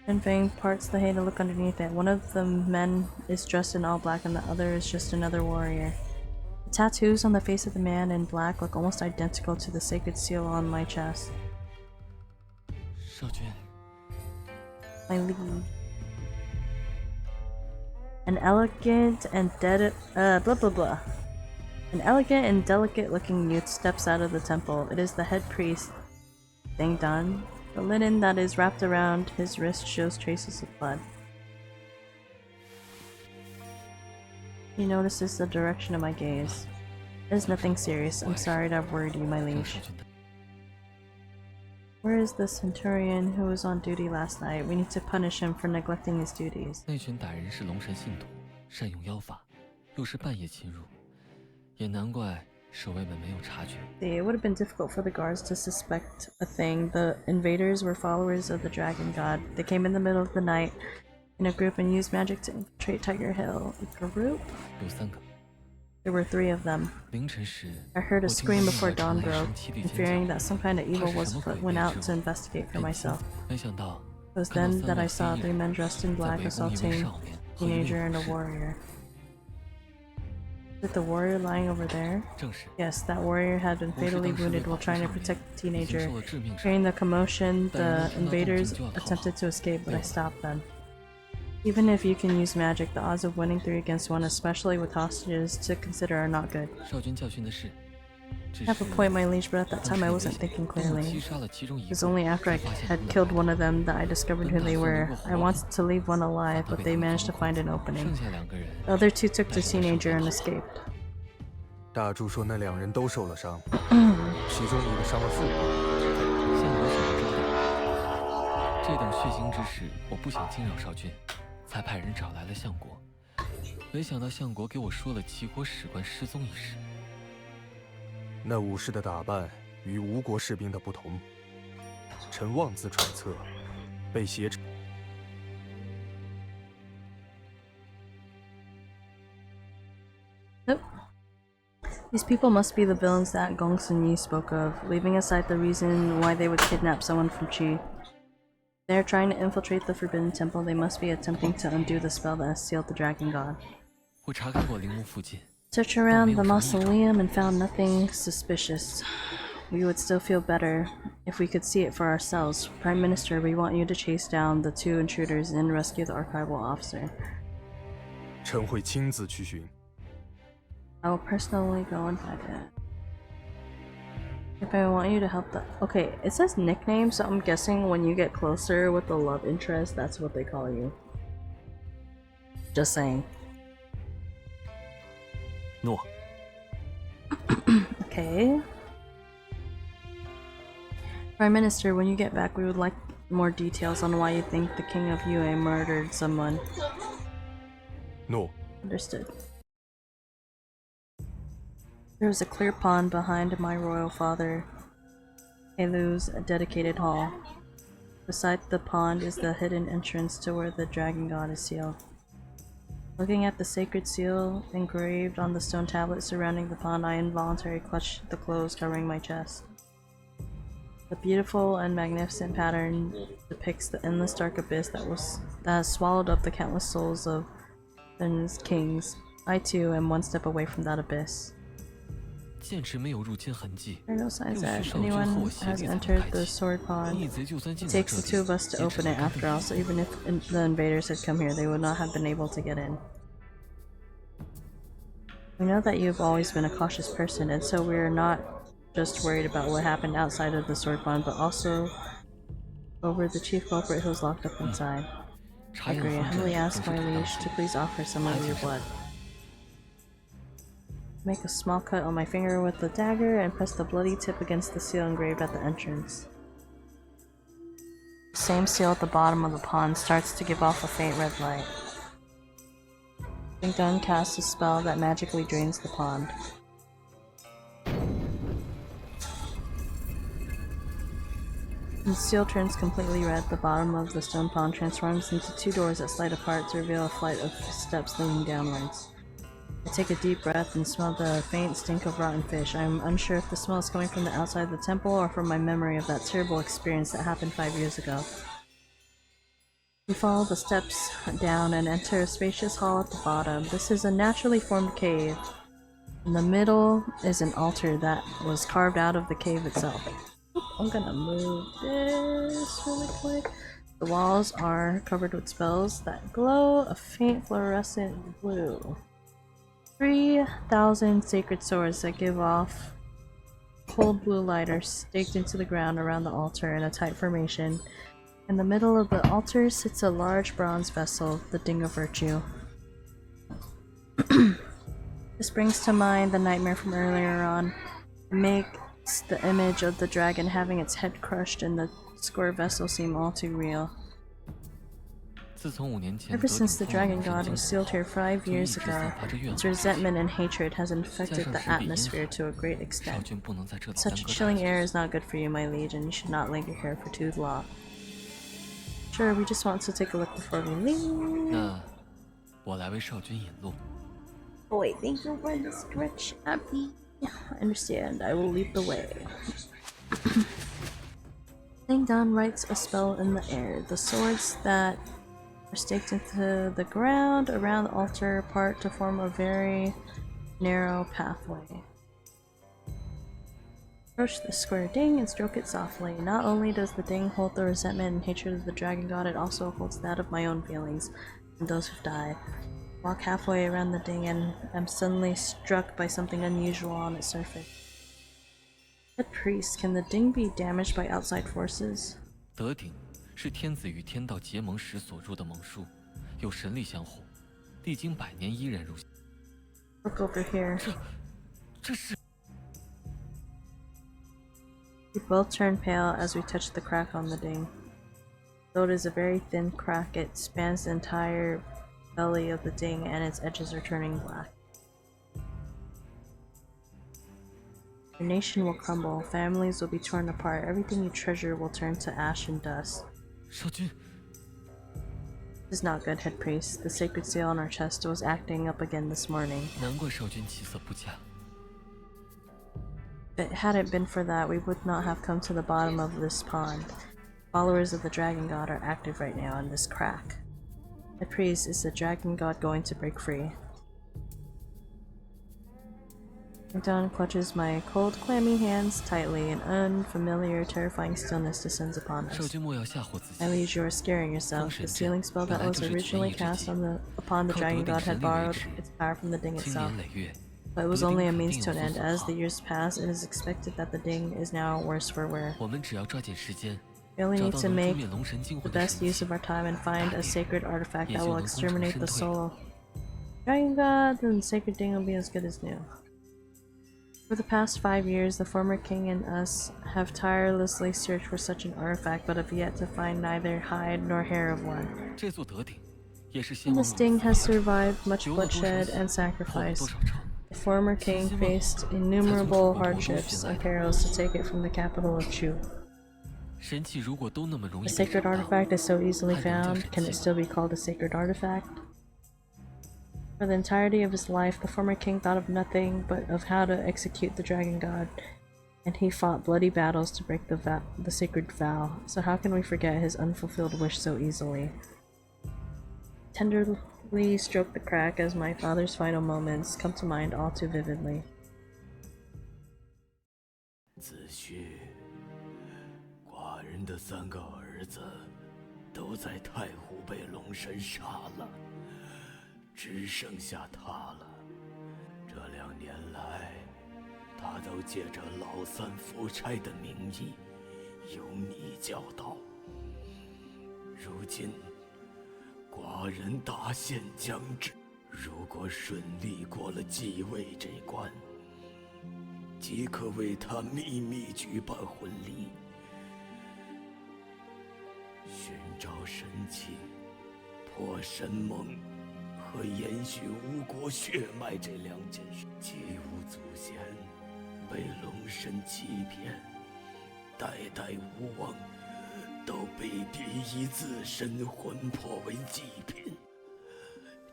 Sinn Fang parts the hay to look underneath it. One of the men is dressed in all black and the other is just another warrior. The tattoos on the face of the man in black look almost identical to the sacred seal on my chest. 少君， My Liege. An elegant and An elegant and delicate-looking youth steps out of the temple. It is the head priest, Dang Dan. The linen that is wrapped around his wrist shows traces of blood. He notices the direction of my gaze. It is nothing serious. I'm sorry to have worried you, my 让 liege. 少君的 Where is the centurion who was on duty last night? We need to punish him for neglecting his duties. 那群歹人是龙神信徒，善用妖法，又是半夜侵入，也难怪守卫们没有察觉。 See, it would have been difficult for the guards to suspect a thing. The invaders were followers of the dragon god. They came in the middle of the night in a group and used magic to infiltrate Tiger Hill. A group? 有3个。 There were 3 of them. 凌晨时， I heard a 我听 scream 到 before 另外传 dawn 来一 broke, 声凄厉 and 尖 fearing 叫。 that some kind of evil 它 was 是什么鬼 afoot, went 未 out 知 to 物 investigate for 被 myself. 没想到 It was 看到 then 3 that 位 I 黑 saw 衣 3 men dressed in 在 black 围攻一位 assaulting 少年 a 和一名 teenager 武 and a 士。 warrior. Is it the warrior lying over there? 正是， Yes, that warrior had been 我是 fatally 当时为 wounded 保 while 护 trying to 少 protect 年， the 已经 teenager. 受了致命伤。 Hearing the commotion, 歹人 the 们听到动静 invaders 就要逃 attempted 跑， to escape, but I 被我 stopped them. Even if you can use magic, the odds of winning 3 against 1, especially with hostages to consider, are not good. 少君教训的是，只 I 是 have a point, my liege, but at that 当 time 时 I 你 wasn't 危险， thinking 当我击 clearly. 杀了其中一 It was 个， only after I 才发现 had 他们 killed 来 one 了。 of them that I discovered who they were. I wanted to leave one alive, but they managed to find an opening. 剩下2个人， The other 2 took the teenager and escaped. 大柱说那2人都受了伤，其中一个伤了腹部。相国想要招待，这等血腥之事，我不想惊扰少君，才派人找来了相国。没想到相国给我说了齐国史官失踪一事。那武士的打扮与吴国士兵的不同，臣妄自揣测，被挟持。 Nope. These people must be the villains that Gong Sun Yi spoke of, leaving aside the reason why they would kidnap someone from Qi. They are trying to infiltrate the Forbidden Temple. They must be attempting to undo the spell that has sealed the Dragon God. 我查看过陵墓附近， Search around the mausoleum and found nothing suspicious. We would still feel better if we could see it for ourselves. Prime Minister, we want you to chase down the 2 intruders and rescue the archival officer. 臣会亲自去寻。 I will personally go and find it. If I want you to help the— okay, it says nickname, so I'm guessing when you get closer with the love interest, that's what they call you. Just saying. 诺。 Okay. Prime Minister, when you get back, we would like more details on why you think the King of Yue murdered someone. 诺。 Understood. There was a clear pond behind my royal father, Helu's dedicated hall. Beside the pond is the hidden entrance to where the dragon god is sealed. Looking at the sacred seal engraved on the stone tablet surrounding the pond, I involuntarily clutched the clothes covering my chest. The beautiful and magnificent pattern depicts the endless dark abyss that has swallowed up the countless souls of Fin's kings. I too am one step away from that abyss. 剑池没有入侵痕迹， There are no signs 又 that 许少君和 anyone 我协 has 力才能 entered 开 the 启。 sword pond. 逆贼就算 It 进到 takes 这 the 2 of 里， us to 也只 open 能 it 跟 after 着 all, 你。 so even if the invaders had come here, they would not have been able to get in. We know that you've always been a cautious person, and so we're not just worried about what happened outside of the sword pond, but also over the chief culprit who's locked up inside. I 察验 agree. I 方 humbly 阵 ask 总 my 是妥当 liege 些 to。please offer some of your blood. Make a small cut on my finger with the dagger and press the bloody tip against the seal engraved at the entrance. same seal at the bottom of the pond starts to give off a faint red light. Dun casts a spell that magically drains the pond. When the seal turns completely red, the bottom of the stone pond transforms into two doors that slide apart to reveal a flight of steps leading downwards. I take a deep breath and smell the faint stink of rotten fish. I am unsure if the smell is coming from the outside of the temple or from my memory of that terrible experience that happened 5 years ago. We follow the steps down and enter a spacious hall at the bottom. This is a naturally formed cave. In the middle is an altar that was carved out of the cave itself. I'm gonna move this really quick. The walls are covered with spells that glow a faint fluorescent blue. 3,000 sacred swords that give off cold blue light are staked into the ground around the altar in a tight formation. In the middle of the altar sits a large bronze vessel, the Ding of Virtue. This brings to mind the nightmare from earlier on. It makes the image of the dragon having its head crushed and the square vessel seem all too real. Ever since the dragon god was sealed here 5 years ago, its resentment and hatred has infected the atmosphere to a great extent. Such a chilling air is not good for you, my liege, and you should not linger here for too long. Sure, we just want to take a look before we leave. Oh wait, thank you for the stretch, Abby. I understand, I will lead the way. Langdon writes a spell in the air. The swords that are staked into the ground around the altar part to form a very narrow pathway. Approach the square ding and stroke it softly. Not only does the ding hold the resentment and hatred of the dragon god, it also holds that of my own feelings and those who've died. Walk halfway around the ding and am suddenly struck by something unusual on its surface. Head priest, can the ding be damaged by outside forces? 德鼎是天子与天道结盟时所入的盟书，有神力相护，历经100年依然如新。Look over here. 这是。 We both turn pale as we touch the crack on the ding. Though it is a very thin crack, it spans the entire belly of the ding and its edges are turning black. Your nation will crumble, families will be torn apart, everything you treasure will turn to ash and dust. 少君， This is not good, head priest. The sacred seal on our chest was acting up again this morning. 难怪少君气色不佳。 If it hadn't been for that, we would not have come to the bottom of this pond. Followers of the dragon god are active right now in this crack. The priest, is the dragon god going to break free? Dawn clutches my cold, clammy hands tightly. An unfamiliar, terrifying stillness descends upon us. 少君莫要吓唬自己。 My liege, you are scaring yourself. The sealing spell that was originally cast upon the dragon god had borrowed its power from the ding 经 itself. 年累月， But it was only a means to an end. As the years pass, it is expected that the ding is now worse for wear. 我们只要抓紧时间， We only 找 need 到 to 能诛 make 灭龙神惊 the 魂的 best 神 use 器 of our time and find a sacred artifact that will 也就能功成 exterminate 身 the 退。 soul. Dragon god, then the sacred ding will be as good as new. For the past 5 years, the former king and us have tirelessly searched for such an artifact, but have yet to find neither hide nor hair of one. 这座德鼎也是先 And 王 this 鲁 ding 夫 has 所 survived much 流了多少 bloodshed 血， and 破了 sacrifice. 多少城。 The former king faced innumerable hardships and perils to take it from the capital of Chu. 神器如果都那么容易 A 被 sacred 找到， artifact is so easily 还能叫 found, 神 can it 器 still 吗？ be called a sacred artifact? For the entirety of his life, the former king thought of nothing but of how to execute the dragon god, and he fought bloody battles to break the sacred vow, so how can we forget his unfulfilled wish so easily? Tenderly stroke the crack as my father's final moments come to mind all too vividly. 子胥，寡人的3个儿子都在太湖被龙神杀了，只剩下他了。这2年来，他都借着老三夫差的名义，由你教导。如今，寡人大限将至，如果顺利过了继位这关，即可为他秘密举办婚礼。寻找神器、破神盟和延续吴国血脉这2件事，姬无祖先被龙神欺骗，代代吴王都被逼以自身魂魄为祭品，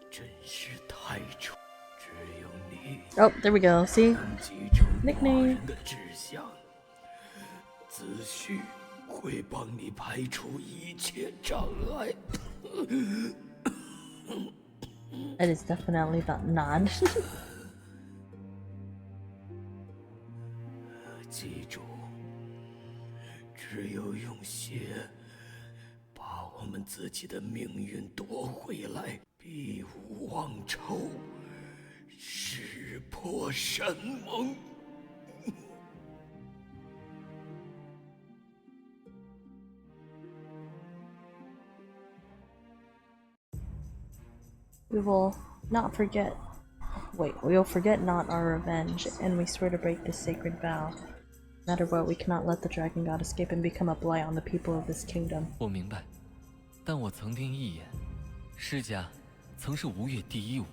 真是太丑。只有你 Oh, there we go. See? 能继承华 Nickname. 人的志向，子胥会帮你排除一切障碍。That is definitely not nod. 记住，只有用血把我们自己的命运夺回来，必无忘仇，识破神盟。We will not forget. Wait, we will forget not our revenge, and we swear to break this sacred vow. No matter what, we cannot let the dragon god escape and become a blight on the people of this kingdom. 我明白，但我曾听一言，施家曾是吴越第1武，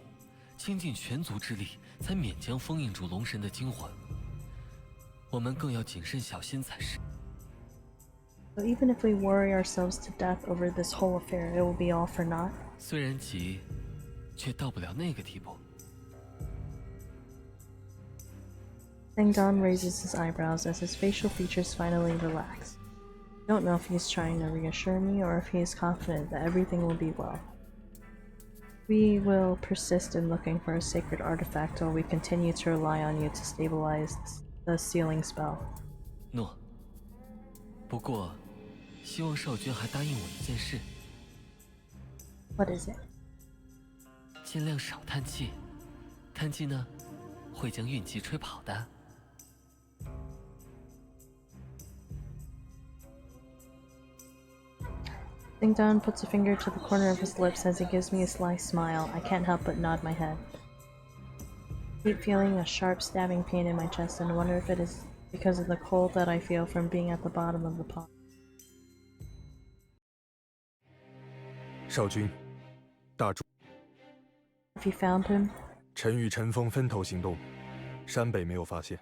倾尽全族之力才勉强封印住龙神的精魂。我们更要谨慎小心才是。 So even if we worry ourselves to death over this whole affair, it will be all for naught. 虽然急，却到不了那个地步。 Sangdon raises his eyebrows as his facial features finally relax. I don't know if he is trying to reassure me or if he is confident that everything will be well. We will persist in looking for a sacred artifact while we continue to rely on you to stabilize the sealing spell. 诺。不过，希望少君还答应我一件事。 What is it? 尽量少叹气，叹气呢，会将运气吹跑的。 Singdon puts a finger to the corner of his lips as he gives me a sly smile. I can't help but nod my head. I keep feeling a sharp stabbing pain in my chest and wonder if it is because of the cold that I feel from being at the bottom of the pond. 少君，大主， Have you found him? 臣与陈封分头行动，山北没有发现。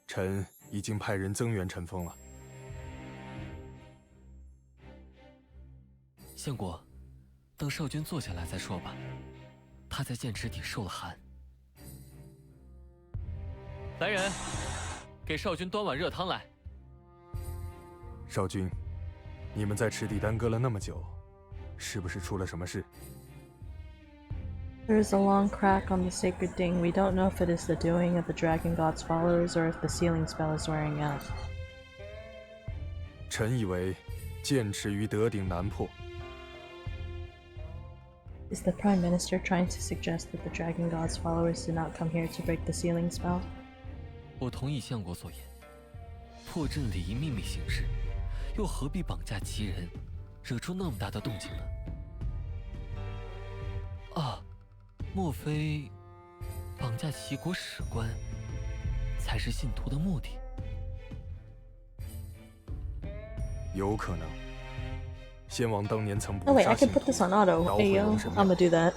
臣已经派人增援陈封了。 相国，等少君坐下来再说吧。他在剑池底受了寒。来人，给少君端碗热汤来。少君，你们在池底耽搁了那么久，是不是出了什么事？ There is a long crack on the sacred ding. We don't know if it is the doing of the dragon god's followers or if the sealing spell is wearing out. 臣以为，剑池于德鼎难破。 Is the Prime Minister trying to suggest that the dragon god's followers did not come here to break the sealing spell? 我同意相国所言，破阵礼仪秘密行事，又何必绑架其人，惹出那么大的动静呢？啊，莫非绑架齐国史官才是信徒的目的？有可能。先王当年曾 Oh 捕 wait, I 杀 can 信 put 徒， this on auto. 捣 Hey 毁 yo, 龙神 I'm 庙， gonna do that.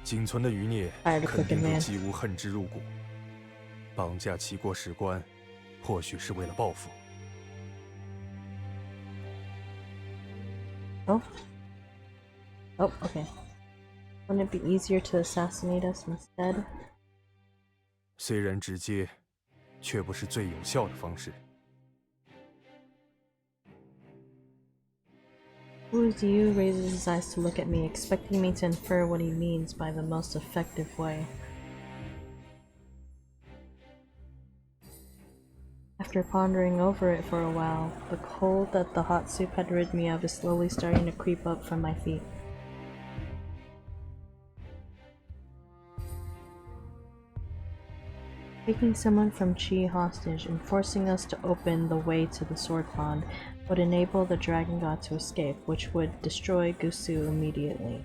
仅存的余孽 Tired of 肯定 cooking, 都 man. 既无恨之入骨。绑架齐国史官，或许是为了报复。 Oh? Oh, okay. Wouldn't it be easier to assassinate us instead? 虽然直接，却不是最有效的方式。 Yu raises his eyes to look at me, expecting me to infer what he means by the most effective way. After pondering over it for a while, the cold that the hot soup had rid me of is slowly starting to creep up from my feet. Taking someone from Qi hostage and forcing us to open the way to the sword pond would enable the dragon god to escape, which would destroy Gusu immediately.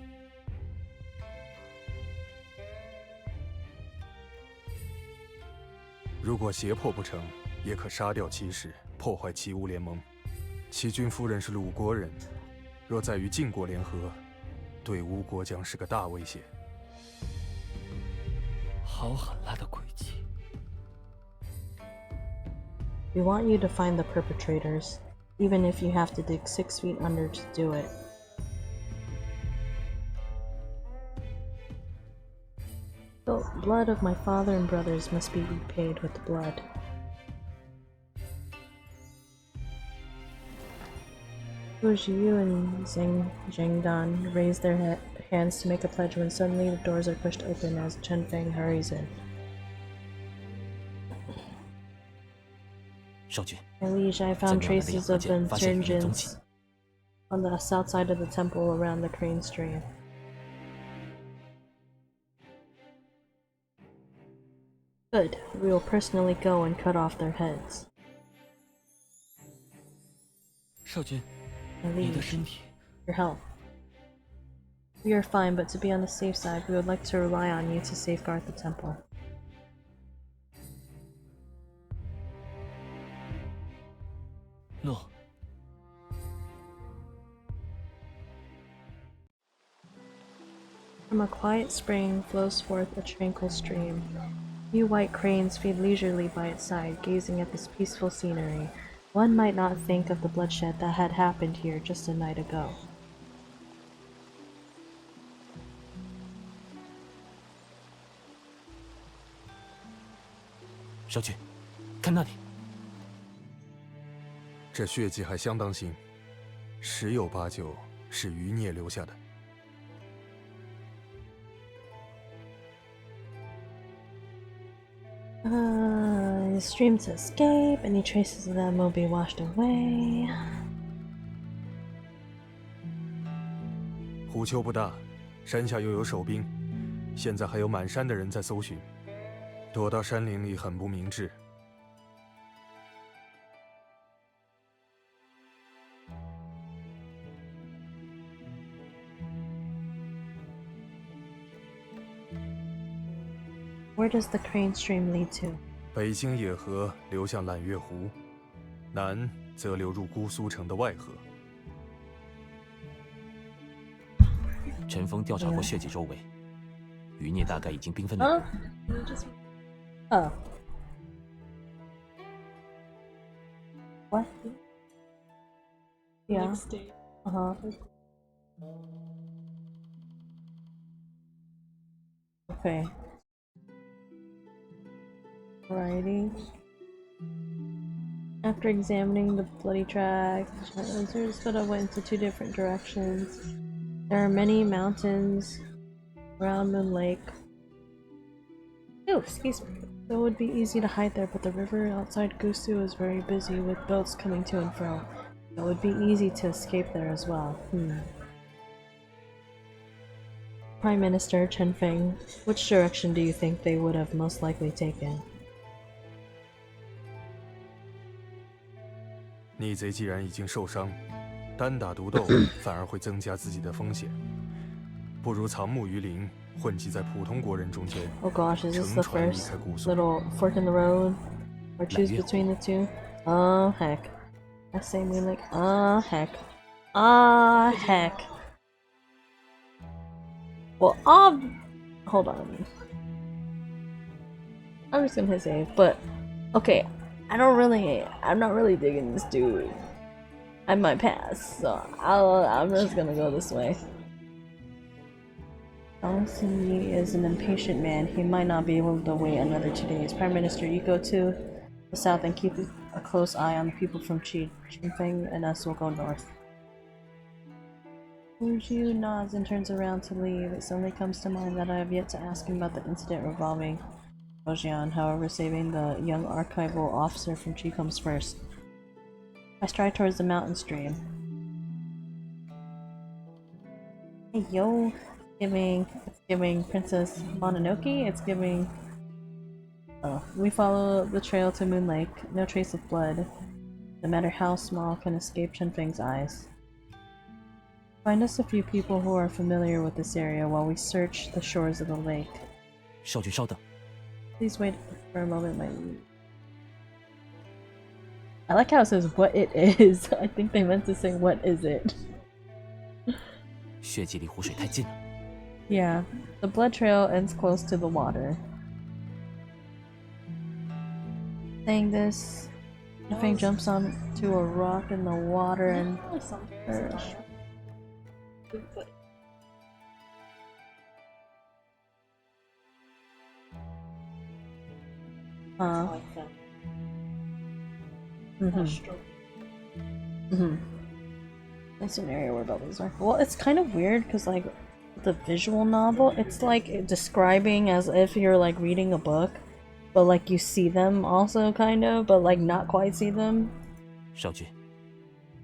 如果胁迫不成，也可杀掉齐氏，破坏齐吴联盟。齐君夫人是鲁国人，若再与晋国联合，对吴国将是个大威胁。好狠辣的诡计！ We want you to find the perpetrators, even if you have to dig 6 feet under to do it. The blood of my father and brothers must be repaid with blood. Yu and Zhengdan raise their hands to make a pledge when suddenly the doors are pushed open as Chen Feng hurries in. 少君， My liege, I found traces of insurgents on the south side of the temple around the Crane Stream. Good. We will personally go and cut off their heads. 少君， My 你的 liege, 身体 your health. We are fine, but to be on the safe side, we would like to rely on you to safeguard the temple. No. From a quiet spring flows forth a tranquil stream. Few white cranes feed leisurely by its side, gazing at this peaceful scenery. One might not think of the bloodshed that had happened here just a night ago. 少君，看那里，这血迹还相当新，十有八九是余孽留下的。 The stream to escape. Any traces of them will be washed away. 虎丘不大，山下又有守兵，现在还有满山的人在搜寻，躲到山林里很不明智。 Where does the Crane Stream lead to? 北经野河流向揽月湖，南则流入姑苏城的外河。陈峰调查过血迹周围，余孽大概已经兵分两路。Oh. What? Yeah. Next day. Uh-huh. Okay. Alrighty. After examining the bloody tracks, the hunters could have went into 2 different directions. There are many mountains around Moon Lake. Oh, excuse me. So it would be easy to hide there, but the river outside Gusu is very busy with boats coming to and fro. It would be easy to escape there as well. Prime Minister Chen Feng, which direction do you think they would have most likely taken? 逆贼既然已经受伤，单打独斗反而会增加自己的风险，不如藏木于林，混迹在普通国人中间。 Oh gosh, is this 乘 the 船离 first 开姑苏。 little fork in the road? Or choose between the two? Oh heck. I say me like, heck. Heck. Well, hold on. I'm just gonna hit save, but okay. I'm not really digging this dude. I might pass, so I'm just gonna go this way. He is an impatient man. He might not be able to wait another 2 days. Prime Minister, you go to the south and keep a close eye on the people from Qinfeng, and us will go north. Wu nods and turns around to leave. It suddenly comes to mind that I have yet to ask him about the incident revolving Ojian. However, saving the young archival officer from Qi comes first. I stride towards the mountain stream. Hey yo, it's giving Princess Mononoke. It's giving. Oh, we follow the trail to Moon Lake. No trace of blood, no matter how small, can escape Chen Feng's eyes. Find us a few people who are familiar with this area while we search the shores of the lake. 少君稍等， Please wait for a moment, my liege. I like how it says what it is. I think they meant to say what is it. 血迹离湖水太近了。 Yeah, the blood trail ends close to the water. Saying this, Fang jumps onto a rock in the water and It's an area where bubbles are. Well, it's kind of weird because, like, the visual novel, it's like describing as if you're like reading a book, but like you see them also, kind of, but like not quite see them. 少君，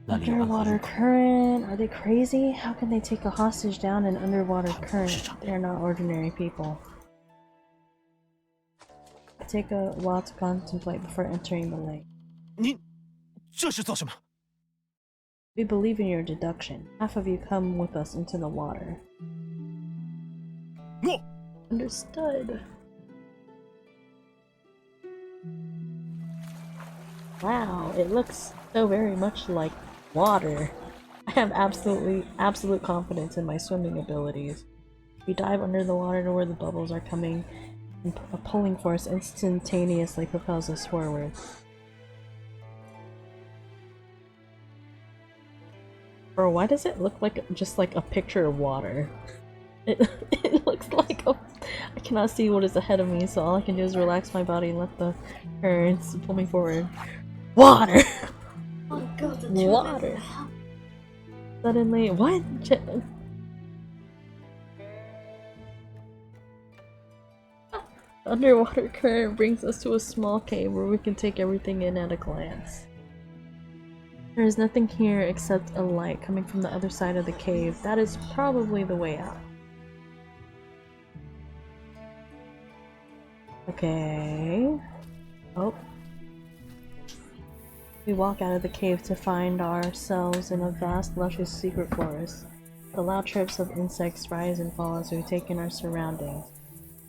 那里有暗河 Underwater 入口。 current? Are they crazy? How can they take a hostage down an underwater current? They're not ordinary people. I take a while to contemplate before entering the lake. 您这是做什么？ We believe in your deduction. Half of you come with us into the water. 诺。 Understood. Wow, it looks so very much like water. I have absolute confidence in my swimming abilities. We dive under the water to where the bubbles are coming, and a pulling force instantaneously propels us forward. Bro, why does it look like just like a picture of water? It looks like a... I cannot see what is ahead of me, so all I can do is relax my body and let the currents pull me forward. Water! Oh god, the Water! Suddenly, what? Underwater current brings us to a small cave where we can take everything in at a glance. There is nothing here except a light coming from the other side of the cave. That is probably the way out. Okay. Oh. We walk out of the cave to find ourselves in a vast, luscious secret forest. The loud chirps of insects rise and fall as we take in our surroundings.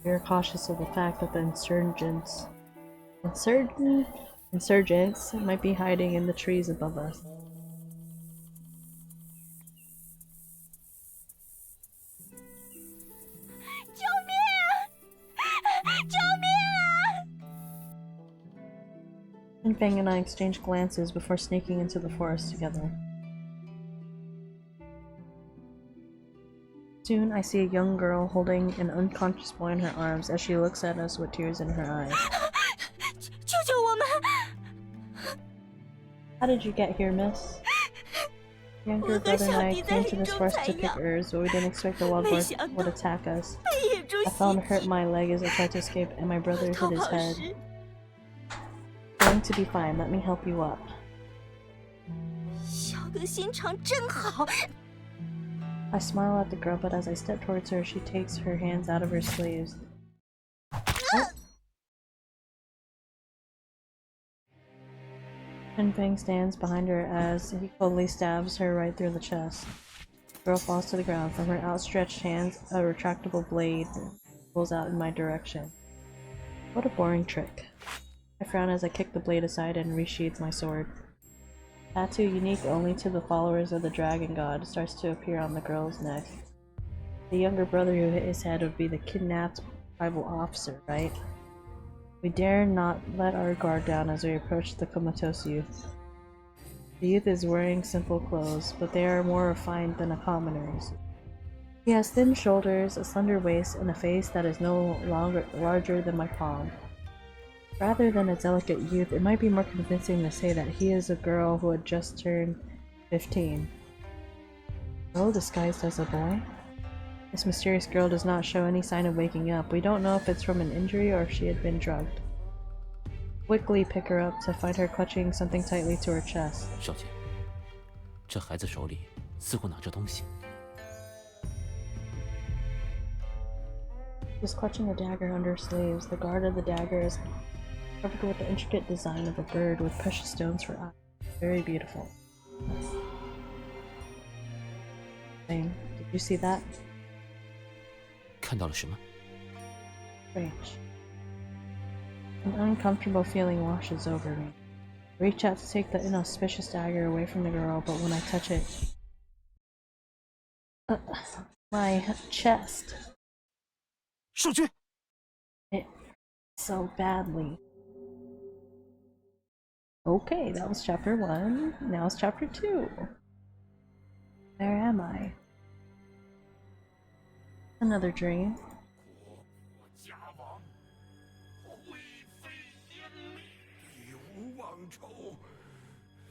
We are cautious of the fact that the insurgents might be hiding in the trees above us. And Fang and I exchange glances before sneaking into the forest together. Soon, I see a young girl holding an unconscious boy in her arms as she looks at us with tears in her eyes. How did you get here, miss? Younger brother and I came to this forest to pick herbs, but we didn't expect the wild boar would attack us. I fell and hurt my leg as I tried to escape, and my brother hit his head. Going to be fine. Let me help you up. I smile at the girl, but as I step towards her, she takes her hands out of her sleeves. Oh. Shin Fang stands behind her as he coldly stabs her right through the chest. The girl falls to the ground. From her outstretched hands, a retractable blade pulls out in my direction. What a boring trick. I frown as I kick the blade aside and resheath my sword. A tattoo unique only to the followers of the Dragon God starts to appear on the girl's neck. The younger brother who hit his head would be the kidnapped tribal officer, right? We dare not let our guard down as we approach the comatose youth. The youth is wearing simple clothes, but they are more refined than a commoner's. He has thin shoulders, a slender waist, and a face that is no longer larger than my palm. Rather than a delicate youth, it might be more convincing to say that he is a girl who had just turned 15. Girl disguised as a boy? This mysterious girl does not show any sign of waking up. We don't know if it's from an injury or if she had been drugged. Quickly pick her up to find her clutching something tightly to her chest. 少卿，这孩子手里似乎拿着东西。 She's clutching a dagger under her sleeves. The guard of the dagger is covered with the intricate design of a bird with precious stones for eyes. Very beautiful. Dang, did you see that? 看到了什么？ Strange. An uncomfortable feeling washes over me. I reach out to take the inauspicious dagger away from the girl, but when I touch it, My chest. 少君， It so badly. Okay, that was chapter 1. Now it's chapter 2. Where am I? Another dream. 家王灰飞烟灭，一无妄仇，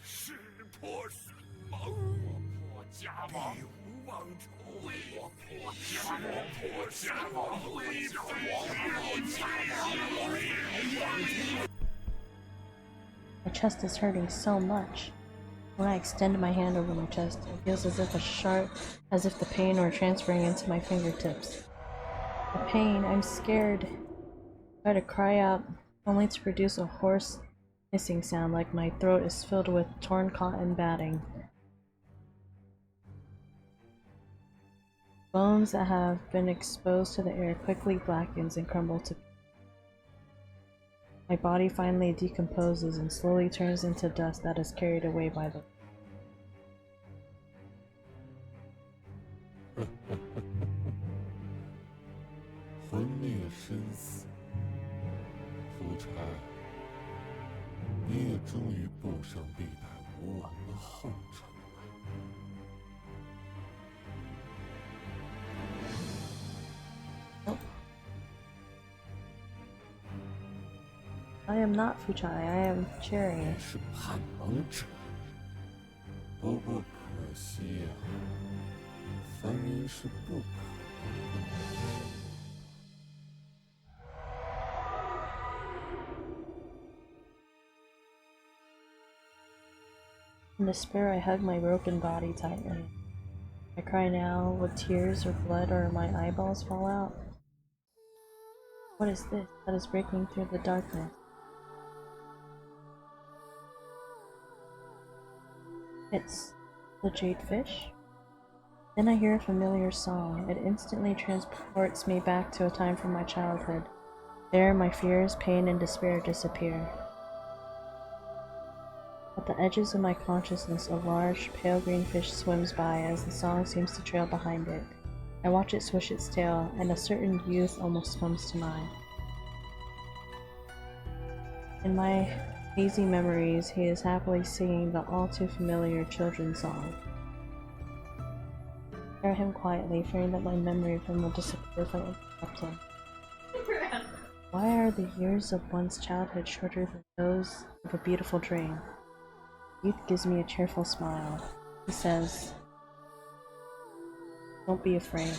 誓破神盟。我破家王，一无妄仇，我破家王，破家王，灰飞烟灭。 My chest is hurting so much. When I extend my hand over my chest, it feels as if the pain were transferring into my fingertips. The pain, I'm scared. I try to cry out, only to produce a hoarse, hissing sound like my throat is filled with torn cotton batting. Bones that have been exposed to the air quickly blackens and crumble to pieces. My body finally decomposes and slowly turns into dust that is carried away by the... 魂灭生死，夫差，你也终于步上历代无往的后尘了。 I am not Fuchai, I am Cherry. 是叛盟者，不过可惜啊，凡人是不可能的。 In despair, I hug my broken body tightly. I cry now, would tears or blood or my eyeballs fall out? What is this that is breaking through the darkness? It's the jade fish? Then I hear a familiar song. It instantly transports me back to a time from my childhood. There, my fears, pain, and despair disappear. At the edges of my consciousness, a large, pale green fish swims by as the song seems to trail behind it. I watch it swish its tail, and a certain youth almost comes to mind. In my hazy memories, he is happily singing the all-too-familiar children's song. I stare at him quietly, fearing that my memory of him will disappear if I interrupt him. Why are the years of one's childhood shorter than those of a beautiful dream? Youth gives me a cheerful smile. He says, "Don't be afraid."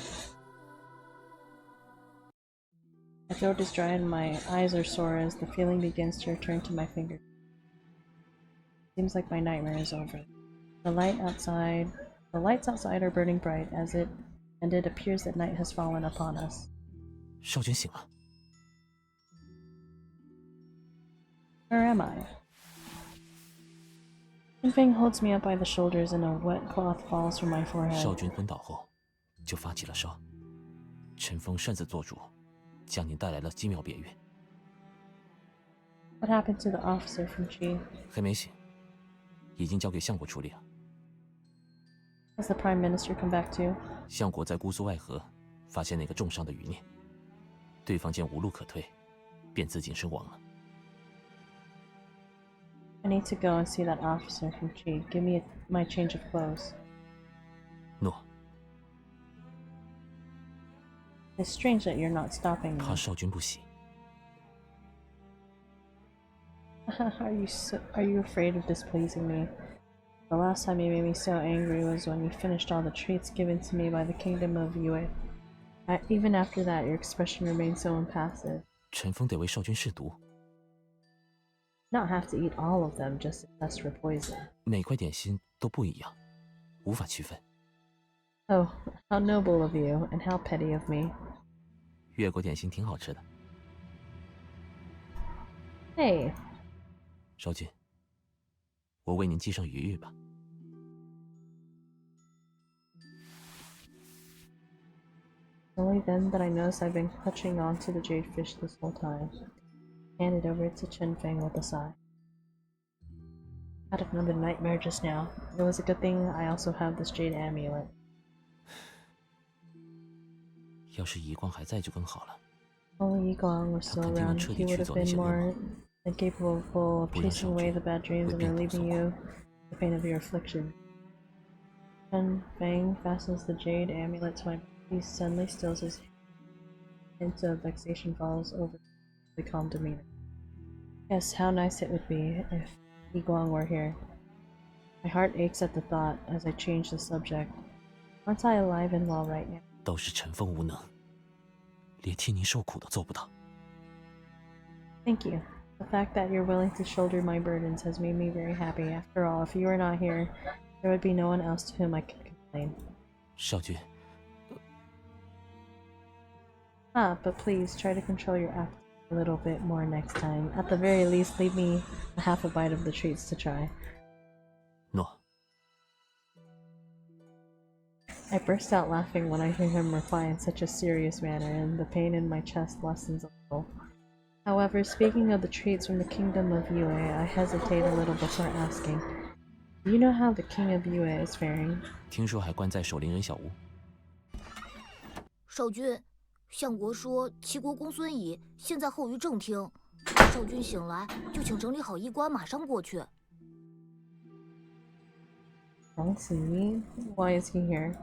My throat is dry and my eyes are sore as the feeling begins to return to my fingers. Seems like my nightmare is over. The lights outside are burning bright and it appears that night has fallen upon us. 少君醒了。 Where am I? Feng holds me up by the shoulders and a wet cloth falls from my forehead. 少君昏倒后，就发起了烧。陈峰擅自做主，将您带来了机妙别院。 What happened to the officer from Qi? 还没醒，已经交给相国处理了。 Has the Prime Minister come back too? 相国在姑苏外河发现那个重伤的余孽，对方见无路可退，便自尽身亡了。 I need to go and see that officer from Qi. Give me my change of clothes. 诺， It's strange that you're not stopping me. 怕少君不喜。 Are you afraid of displeasing me? The last time you made me so angry was when you finished all the treats given to me by the kingdom of Yue. Even after that, your expression remained so impassive. 陈峰得为少君试毒， Not have to eat all of them just to test for poison. 每块点心都不一样，无法区分。 Oh, how noble of you, and how petty of me. 越国点心挺好吃的。 Hey, 少君，我为您系上鱼玉吧。 only then that I notice I've been clutching onto the jade fish this whole time. Handed over to Chen Feng with a sigh. Had another nightmare just now. It was a good thing I also have this jade amulet. 要是遗光还在就更好了。 Only Yiguang were still around, he would have been more than capable of chasing away the bad dreams and relieving you the pain of your affliction. Chen Fang fastens the jade amulet to my body. He suddenly stills his hand. A hint of vexation falls over the calm demeanor. Yes, how nice it would be if Yiguang were here. My heart aches at the thought as I change the subject. Aren't I alive and well right now? 都是陈凤无能，连替您受苦都做不到。 Thank you. The fact that you're willing to shoulder my burdens has made me very happy. After all, if you were not here, there would be no one else to whom I could complain. 少君， But please try to control your appetite a little bit more next time. At the very least, leave me a half a bite of the treats to try. 诺。 I burst out laughing when I hear him reply in such a serious manner, and the pain in my chest lessens a little. However, speaking of the treats from the kingdom of Yue, I hesitate a little before asking. Do you know how the king of Yue is faring? 听说还关在守灵人小屋。少君，相国说齐国公孙乙现在候于正厅，少君醒来就请整理好衣冠，马上过去。 Gongsi? Why is he here?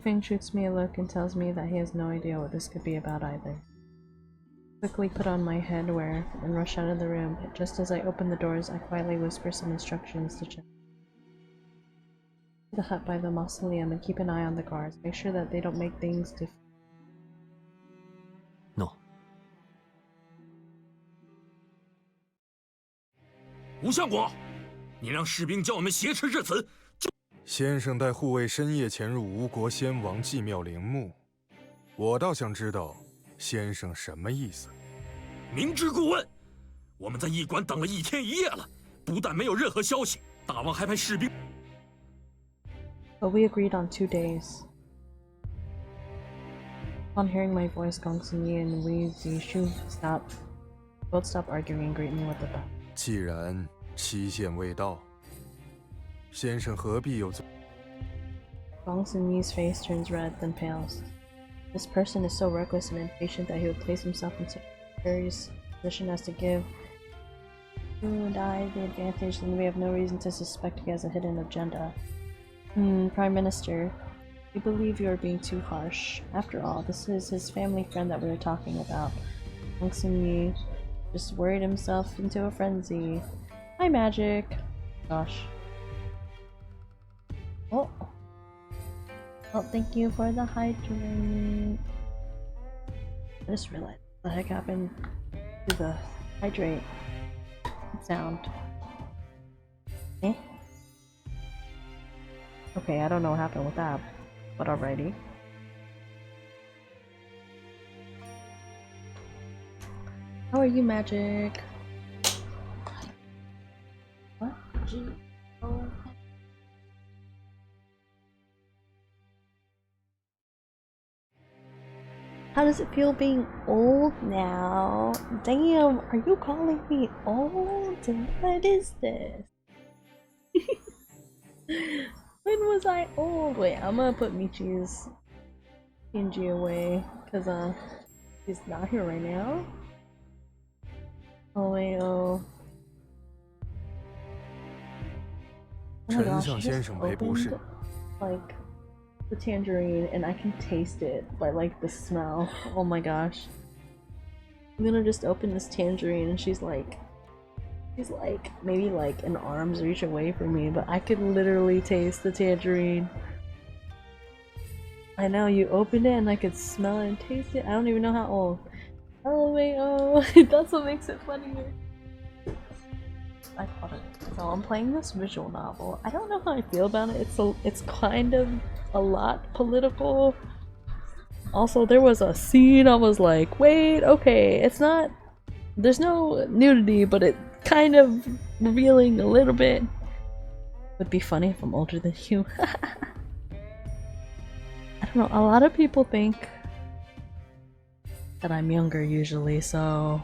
Feng shoots me a look and tells me that he has no idea what this could be about either. Quickly put on my headwear and rush out of the room. Just as I open the doors, I quietly whisper some instructions to Chen. The hut by the mausoleum and keep an eye on the guards. Make sure that they don't make things different. 诺。吴相国，你让士兵将我们挟持至此。 先生带护卫深夜潜入吴国先王祭庙陵墓，我倒想知道先生什么意思。明知故问，我们在驿馆等了1天1夜了，不但没有任何消息，大王还派士兵。 But we agreed on 2 days. Upon hearing my voice, Gong Xinyi and Wei Zishu both stop arguing and greet me with a bow. 既然期限未到，先生何必有？ Gong Xinyi's face turns red, then pales. This person is so reckless and impatient that he would place himself in such a precarious position as to give you and I the advantage, then we have no reason to suspect he has a hidden agenda. Prime Minister, we believe you are being too harsh. After all, this is his family friend that we were talking about. Gong Xinyi just worried himself into a frenzy. Hi, magic. Gosh. Oh. Well, thank you for the hydrate. I just realized what the heck happened to the hydrate sound. Eh? Okay, I don't know what happened with that, but alrighty. How are you, magic? What? How does it feel being old now? Damn, are you calling me old? What is this? When was I old? Wait, I'm gonna put Michi's Shinji away, cause he's not here right now. Oh wait, oh. Oh my gosh, I just opened, like, the tangerine and I can taste it by like the smell. Oh my gosh. I'm gonna just open this tangerine and she's like maybe like an arm's reach away from me, but I could literally taste the tangerine. I know, you opened it and I could smell it and taste it. I don't even know how old. Oh wait, oh, that's what makes it funnier. I thought it. So I'm playing this visual novel. I don't know how I feel about it. It's kind of a lot political. Also, there was a scene I was like, wait, okay, it's not. There's no nudity, but it kind of revealing a little bit. Would be funny if I'm older than you. I don't know. A lot of people think that I'm younger usually, so.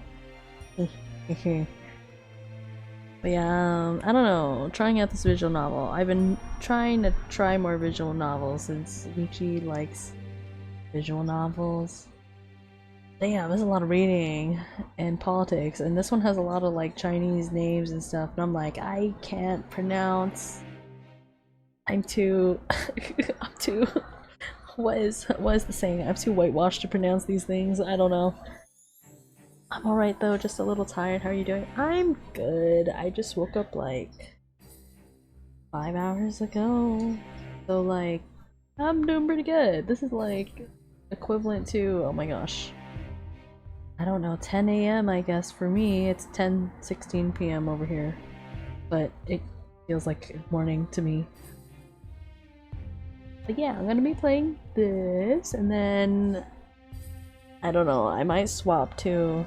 But yeah, I don't know, trying out this visual novel. I've been trying to try more visual novels since Michi likes visual novels. Damn, there's a lot of reading and politics, and this one has a lot of like Chinese names and stuff, and I'm like, I can't pronounce. I'm too I'm too what is the saying? I'm too whitewashed to pronounce these things. I don't know. I'm alright though, just a little tired. How are you doing? I'm good. I just woke up like 5 hours ago. So like I'm doing pretty good. This is like equivalent to, oh my gosh, I don't know, 10 a.m. I guess for me. It's 10:16 p.m. over here, but it feels like morning to me. But yeah, I'm gonna be playing this, and then I don't know, I might swap to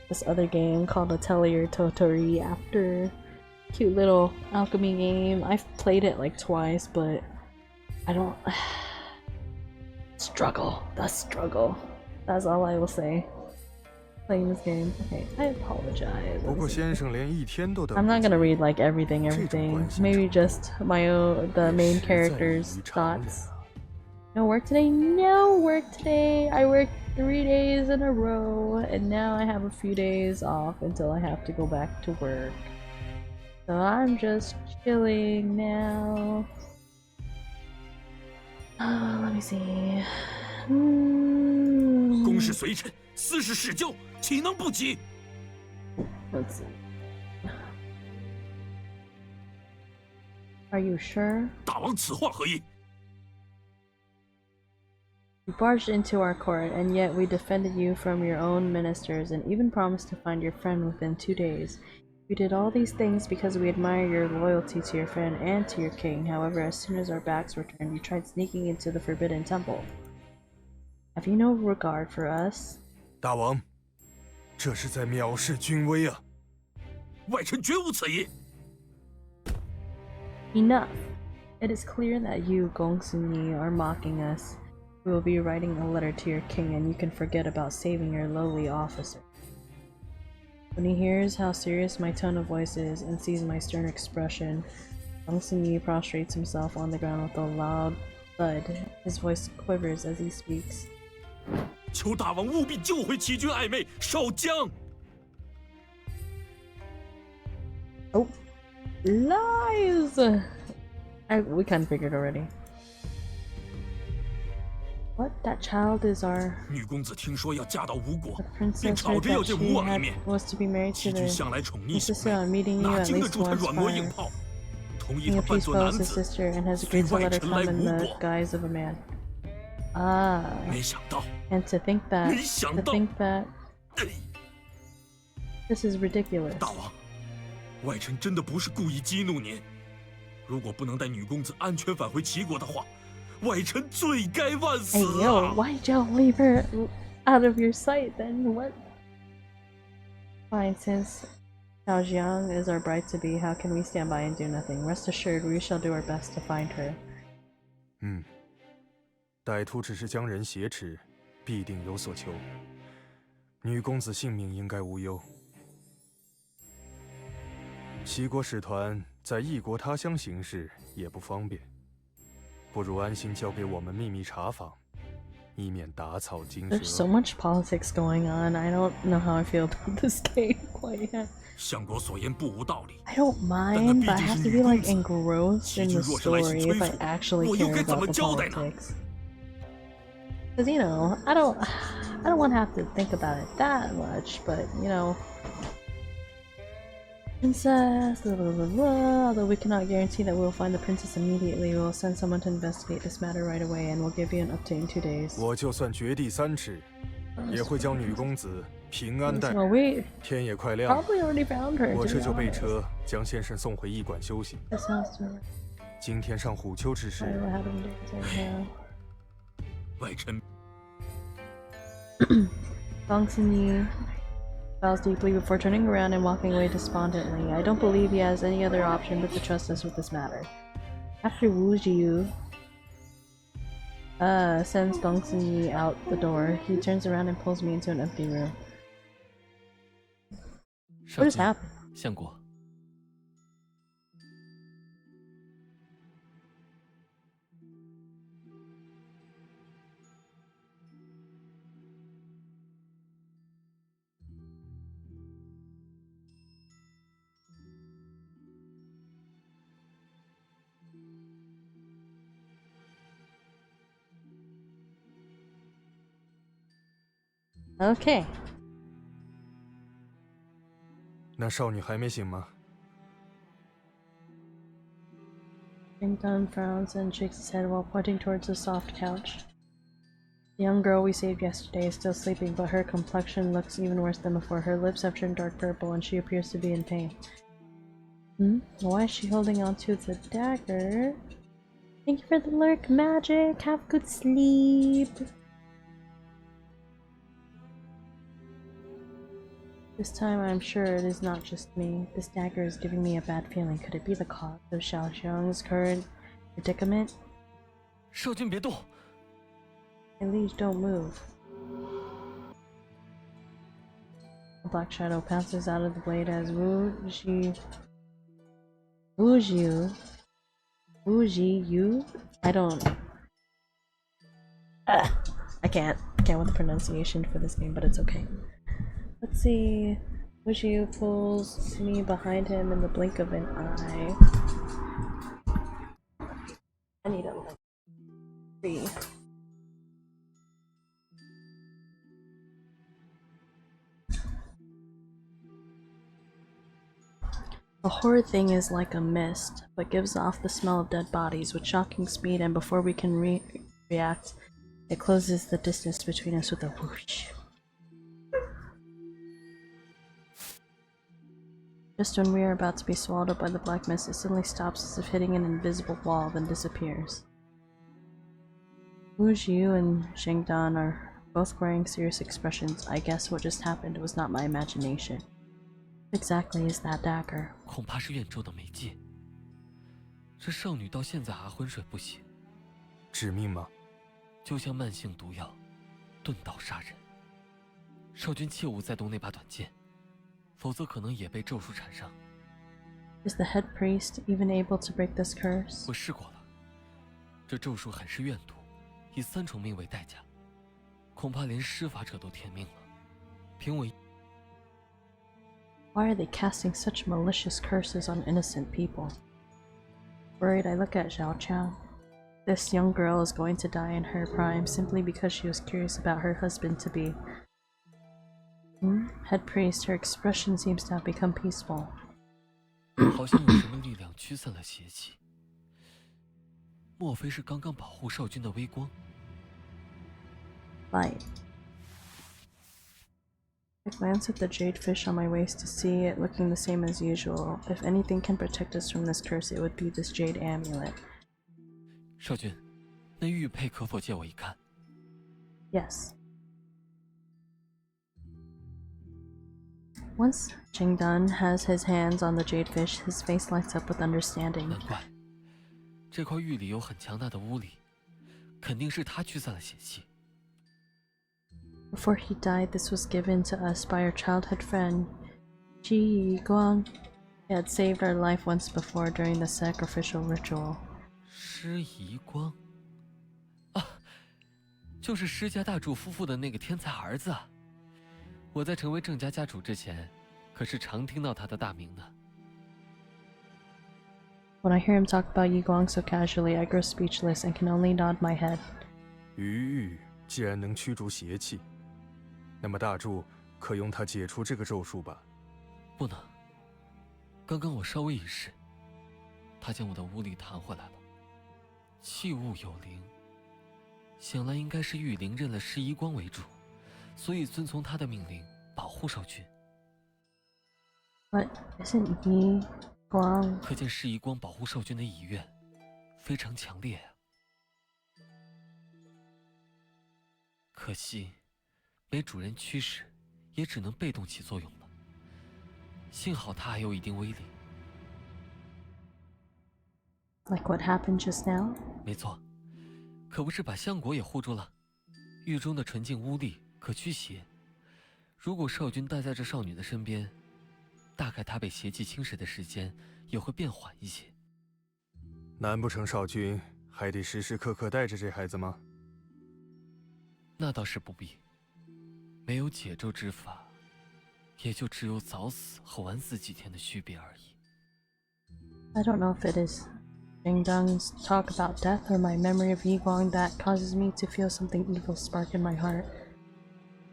this other game called Atelier Totori after. Cute little alchemy game. I've played it like twice, but I don't struggle. The struggle. That's all I will say. Playing this game. Okay, I apologize. 不过先生连一天都等 I'm 不 not 及 gonna read like everything. 这种关心 Maybe 程度 just my own, the 也 main 实在异 character's 于常人 thoughts. 啊。 No work today? No work today. I worked 3 days in a row, and now I have a few days off until I have to go back to work. So I'm just chilling now. Let me see. 公事随臣，私事事交，岂能不急？ Let's see. Are you sure? 大王此话何意？ You barged into our court, and yet we defended you from your own ministers and even promised to find your friend within 2 days. We did all these things because we admire your loyalty to your friend and to your king. However, as soon as our backs were turned, you tried sneaking into the Forbidden Temple. Have you no regard for us? 大王，这是在藐视君威啊！ 外臣绝无此意。 Enough! It is clear that you, Gong Sunyi, are mocking us. We will be writing a letter to your king, and you can forget about saving your lowly officer. When he hears how serious my tone of voice is and sees my stern expression, Gong Sunyi prostrates himself on the ground with a loud thud. His voice quivers as he speaks. 求大王务必救回齐军暧昧，少将。 Oh, lies! We kind of figured already. What? That child is our... 女公子听说要嫁到吴国， The 便 princess 吵 heard 着要 that 见 she 吴王一面。 was to be married to 齐军 the 向来宠溺小 insisted on 妹， meeting you 哪 at 经得 least 住他 once 软磨硬 prior. 泡？同意 Being 他 a 扮 peace 作 fellow 男 is his 子， sister and has 随 agreed to 外 let her 臣来 come in 吴 the 国。 guise of a man. Ah. 没想到， And to think that... 没想到， This is ridiculous. 大王，外臣真的不是故意激怒您。如果不能带女公子安全返回齐国的话，外臣罪该万死 Hey yo, why'd y'all leave her out of your sight then? What? Fine, since Xiao Jiang is our bride to be, how can we stand by and do nothing? Rest assured, we shall do our best to find her. 歹徒只是将人挟持，必定有所求。女公子性命应该无忧。齐国使团在异国他乡行事也不方便，不如安心交给我们秘密查访，以免打草惊蛇。 There's so much politics going on. I don't know how I feel about this game quite yet. 相国所言不无道理。 I don't mind, but I have to be like engrossed in the story if I actually care about the politics. Cause you know, I don't want to have to think about it that much, but you know, princess, blah, blah, blah, blah. Although we cannot guarantee that we'll find the princess immediately, we'll send someone to investigate this matter right away, and we'll give you an update in 2 days. 我就算掘地3尺，也会将女公子平安带 Well, 回。 we 天也快亮了， probably already found her. 我 To 这 be 就备 honest. 车将先生送回驿馆休息。 That sounds right. 今天上虎丘之 I 事， don't know how to do it right now. 外臣 Gong Sunyi bows deeply before turning around and walking away despondently. I don't believe he has any other option but to trust us with this matter. After Wu Jiu sends Gong Sunyi out the door, he turns around and pulls me into an empty room. 少 What just 君， happened? 相国， Okay. 那少女还没醒吗？ Jingdun frowns and shakes his head while pointing towards the soft couch. The young girl we saved yesterday is still sleeping, but her complexion looks even worse than before. Her lips have turned dark purple and she appears to be in pain. Why is she holding on to the dagger? Thank you for the lurk, Magic! Have good sleep! This time I'm sure it is not just me. This dagger is giving me a bad feeling. Could it be the cause of Xiao Xiong's current predicament? 少君别动！ My liege, don't move. A black shadow passes out of the blade as Wu-Ji-Yu? I don't... I can't with the pronunciation for this name, but it's okay. Let's see. Wu-Ji-Yu pulls me behind him in the blink of an eye. I need a breathe. The horrid thing is like a mist, but gives off the smell of dead bodies with shocking speed, and before we can react, it closes the distance between us with a whoosh. Just when we are about to be swallowed up by the black mist, it suddenly stops as if hitting an invisible wall, then disappears. Wu Jiu and Shengdan are both wearing serious expressions. I guess what just happened was not my imagination. What exactly is that dagger? 恐怕是怨咒的媒介。这少女到现在还昏睡不醒，致命吗？就像慢性毒药，钝刀杀人。少君切勿再动那把短剑，否则可能也被咒术缠上。Is the head priest even able to break this curse? 我试过了，这咒术很是怨毒，以3重命为代价，恐怕连施法者都天命了。凭我。 Why are they casting such malicious curses on innocent people? Worried, I look at Xiao Qiao. This young girl is going to die in her prime simply because she was curious about her husband-to-be. Head priest, her expression seems to have become peaceful. 好像有什么力量驱散了邪气。莫非是刚刚保护少君的微光？ Light. I glance at the jade fish on my waist to see it looking the same as usual. If anything can protect us from this curse, it would be this jade amulet. 少君，那玉佩可否借我一看？ Yes. Once Jingdun has his hands on the jade fish, his face lights up with understanding. 难怪，这块玉里有很强大的巫力，肯定是他驱散了邪气。 Before he died, this was given to us by our childhood friend, Ji Guang. He had saved our life once before during the sacrificial ritual. 施遗光，啊，就是施家大主夫妇的那个天才儿子啊！我在成为郑家家主之前，可是常听到他的大名呢。When I hear him talk about Yi Guang so casually, I grow speechless and can only nod my head. 余玉既然能驱逐邪气，那么大柱可用它解除这个咒术吧？不能。刚刚我稍微一试，他将我的巫力弹回来了。器物有灵，想来应该是玉灵认了施遗光为主，所以遵从他的命令保护少君。But isn't Yi Guang? 可见施遗光保护少君的意愿非常强烈啊。可惜，没主人驱使，也只能被动起作用了。幸好他还有一定威力。Like what happened just now? 没错，可不是把相国也护住了。狱中的纯净巫力可驱邪，如果少君待在这少女的身边，大概她被邪气侵蚀的时间也会变缓一些。难不成少君还得时时刻刻带着这孩子吗？那倒是不必，没有解咒之法，也就只有早死和晚死几天的区别而已。I don't know if it is Jingdung's talk about death or my memory of Yi Guang that causes me to feel something evil spark in my heart.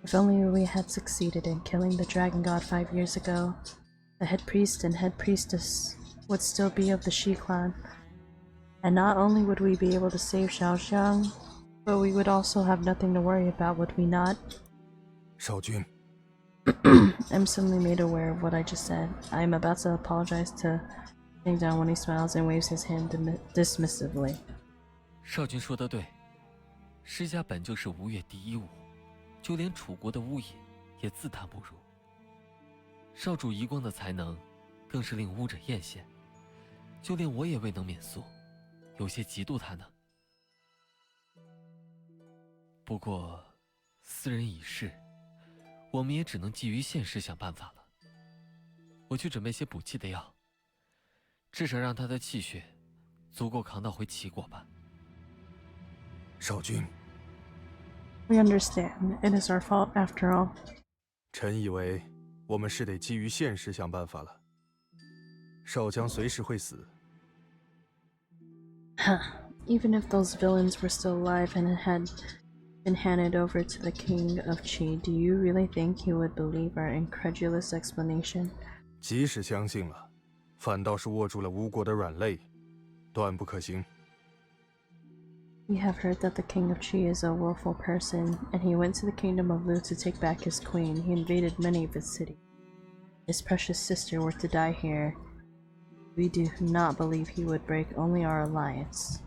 If only we had succeeded in killing the dragon god 5 years ago, the head priest and head priestess would still be of the Shi clan. And not only would we be able to save Xiaoxiang, but we would also have nothing to worry about, would we not? 少君， I'm suddenly made aware of what I just said. I am about to apologize to Jing Down when he smiles and waves his hand dismissively. 少君说得对，施家本就是吴越第一武，就连楚国的巫野也自叹不如。少主遗光的才能，更是令巫者艳羡，就连我也未能免俗，有些嫉妒他呢。不过，斯人已逝，我们也只能基于现实想办法了。我去准备些补气的药，至少让他的气血足够扛到回齐国吧。少君， We understand. It is our fault after all. 臣以为我们是得基于现实想办法了。少将随时会死。 Even if those villains were still alive and had been handed over to the king of Qi, do you really think he would believe our incredulous explanation? 即使相信了，反倒是握住了吴国的软肋，断不可行。 We have heard that the king of Qi is a willful person, and he went to the kingdom of Lu to take back his queen. He invaded many of its cities. His precious sister were to die here. We do not believe he would break only our alliance.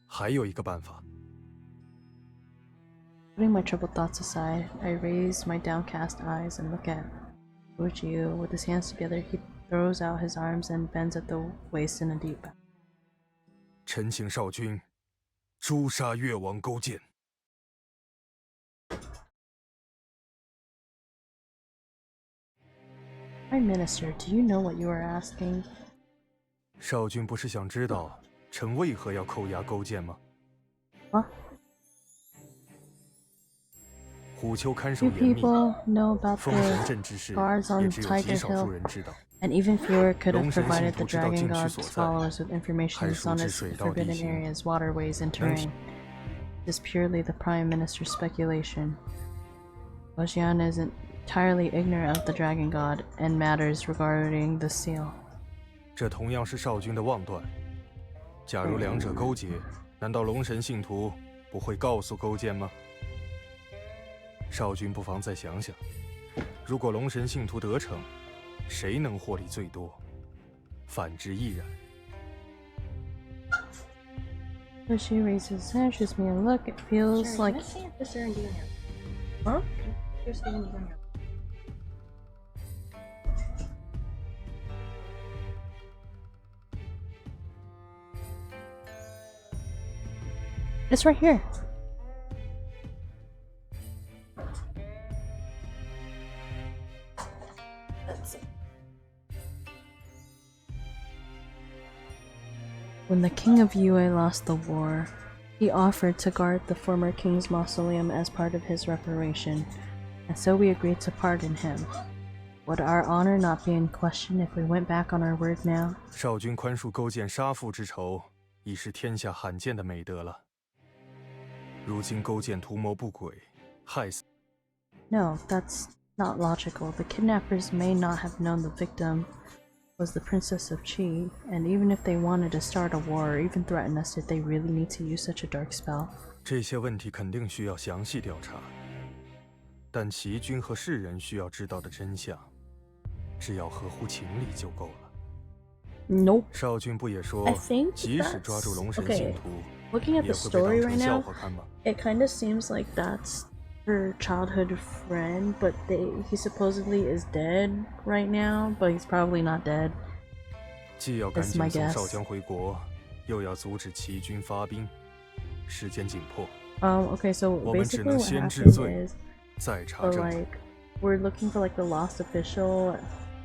还有一个办法。 Putting my troubled thoughts aside, I raise my downcast eyes and look at Wu Jiu. With his hands together, he throws out his arms and bends at the waist in a deep bow. 臣请少君诛杀越王勾践。 Prime Minister, do you know what you are asking? 少君不是想知道臣为何要扣押勾践吗？ What? 虎丘看守 Few 严密， people know about 封神 the 阵之事 guards 也 on 只有 Tiger 极少数 Hill, 人知道。 and even fewer could have 龙神信 provided 徒 the 知道 Dragon 禁区 God's 所在， followers with information 还 on 熟 its 知水道地 forbidden 形， areas, waterways, and 能 terrain. It is purely the Prime Minister's speculation. Ocean is entirely ignorant of the Dragon God and matters regarding the seal. 这同样是少君的妄断。假如两者勾结，难道龙神信徒不会告诉勾践吗？少君不妨再想想，如果龙神信徒得逞，谁能获利最多？反之亦然。 So she raises his head, shoots me a look. It feels like Huh? You're staying in here. it's right here. Let's see. When the king of Yue lost the war, he offered to guard the former king's mausoleum as part of his reparation, and so we agreed to pardon him. Would our honor not be in question if we went back on our word now? 少君宽恕勾践杀父之仇，已是天下罕见的美德了。如今勾践图谋不轨，害死。 No, that's not logical. The kidnappers may not have known the victim was the Princess of Qi, and even if they wanted to start a war or even threaten us, did they really need to use such a dark spell? 这些问题肯定需要详细调查，但齐军和世人需要知道的真相，只要合乎情理就够了。 Nope. 少君不也说 I think， 即使抓住龙神 that's- 信徒， Looking at 也 the 会被 story 当 right 成笑 now, 话看吗？ it kind of seems like that's her childhood friend, but he supposedly is dead right now, but he's probably not dead. 既要赶 That's 紧 my 送 guess. 少将回国，又要阻止齐军发兵，时间紧迫， Okay, so 我们只 basically 能 what 先治 happened 罪， is 再查 so 证。 like we're looking for like the lost official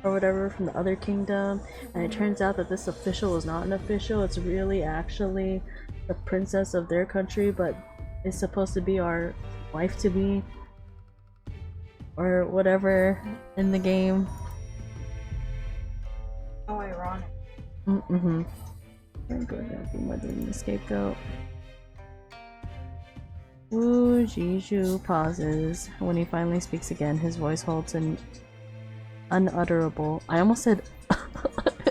or whatever from the other kingdom, and it turns out that this official is not an official. It's really actually the princess of their country, but it's supposed to be our wife to be or whatever in the game. How ironic. Mm-hmm. I'm going to be more than the scapegoat. Wu Jishu pauses. When he finally speaks again, his voice holds an unutterable. I almost said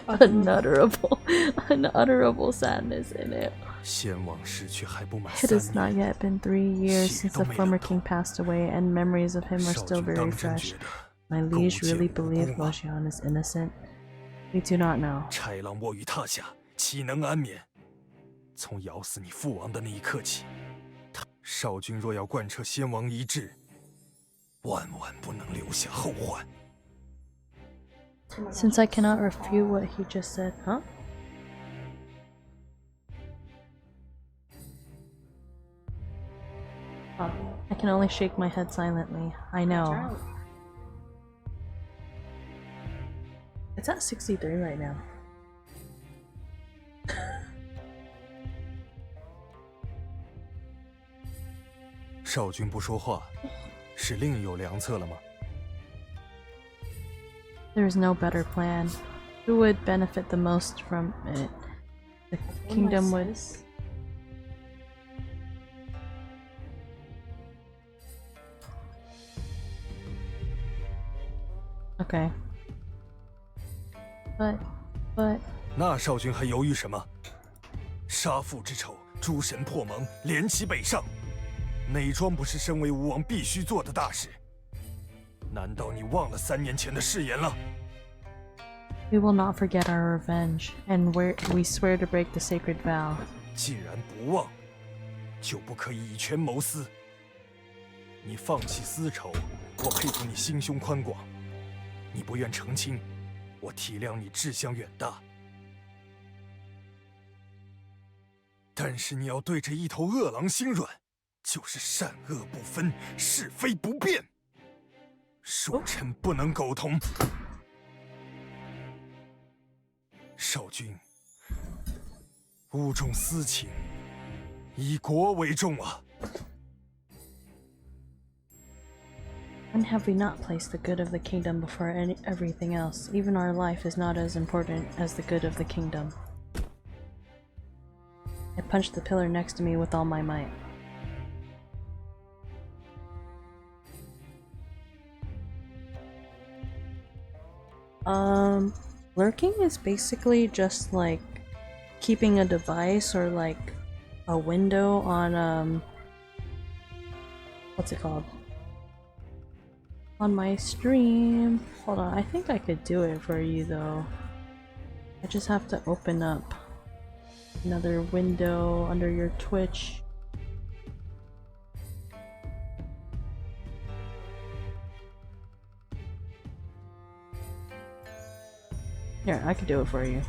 unutterable sadness in it. It has not yet been 3 years since the former king passed away, and memories of him are still very fresh. My liege really believe Luoxian is innocent? We do not know. 豺狼卧于榻下，岂能安眠？从咬死你父王的那一刻起，少君若要贯彻先王遗志，万万不能留下后患。 Since I cannot refute what he just said, huh? Oh, I can only shake my head silently. I know. It's at 63 right now. 少君不说话，是另有良策了吗？ There is no better plan. Who would benefit the most from it? The kingdom would. Okay. But. 那少君还犹豫什么？杀父之仇，诸神破盟，连其北上，哪桩不是身为吴王必须做的大事？ 难道你忘了3年前的誓言了？ We will not forget our revenge, and we swear to break the sacred vow. 既然不忘，就不可以以权谋私。你放弃私仇，我佩服你心胸宽广；你不愿成亲，我体谅你志向远大。但是你要对着一头恶狼心软，就是善恶不分，是非不辨。 恕臣不能苟同。少君，勿重私情，以国为重啊！ When have we not placed the good of the kingdom before everything else? Even our life is not as important as the good of the kingdom. I punched the pillar next to me with all my might. Lurking is basically just like keeping a device or like a window on what's it called? On my stream. Hold on, I think I could do it for you though. I just have to open up another window under your Twitch. Here, I could do it for you.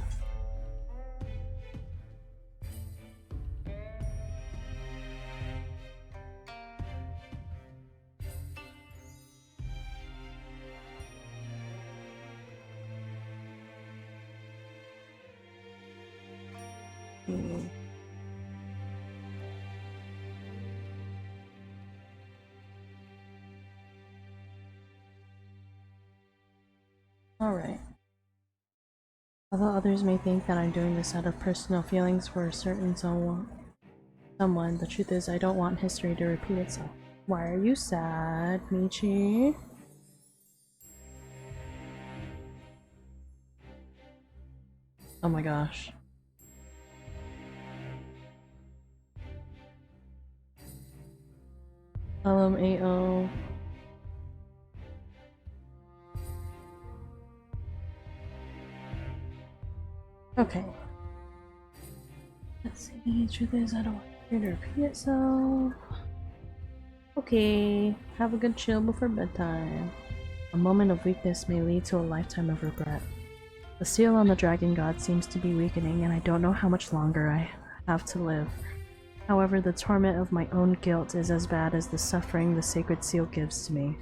Alright. Although others may think that I'm doing this out of personal feelings for a certain someone, the truth is I don't want history to repeat itself. Why are you sad, Michi? Oh my gosh. AO. Okay. Let's see. Truth is, I don't want it to repeat itself. Okay. Have a good chill before bedtime. A moment of weakness may lead to a lifetime of regret. The seal on the dragon god seems to be weakening, and I don't know how much longer I have to live. However, the torment of my own guilt is as bad as the suffering the sacred seal gives to me.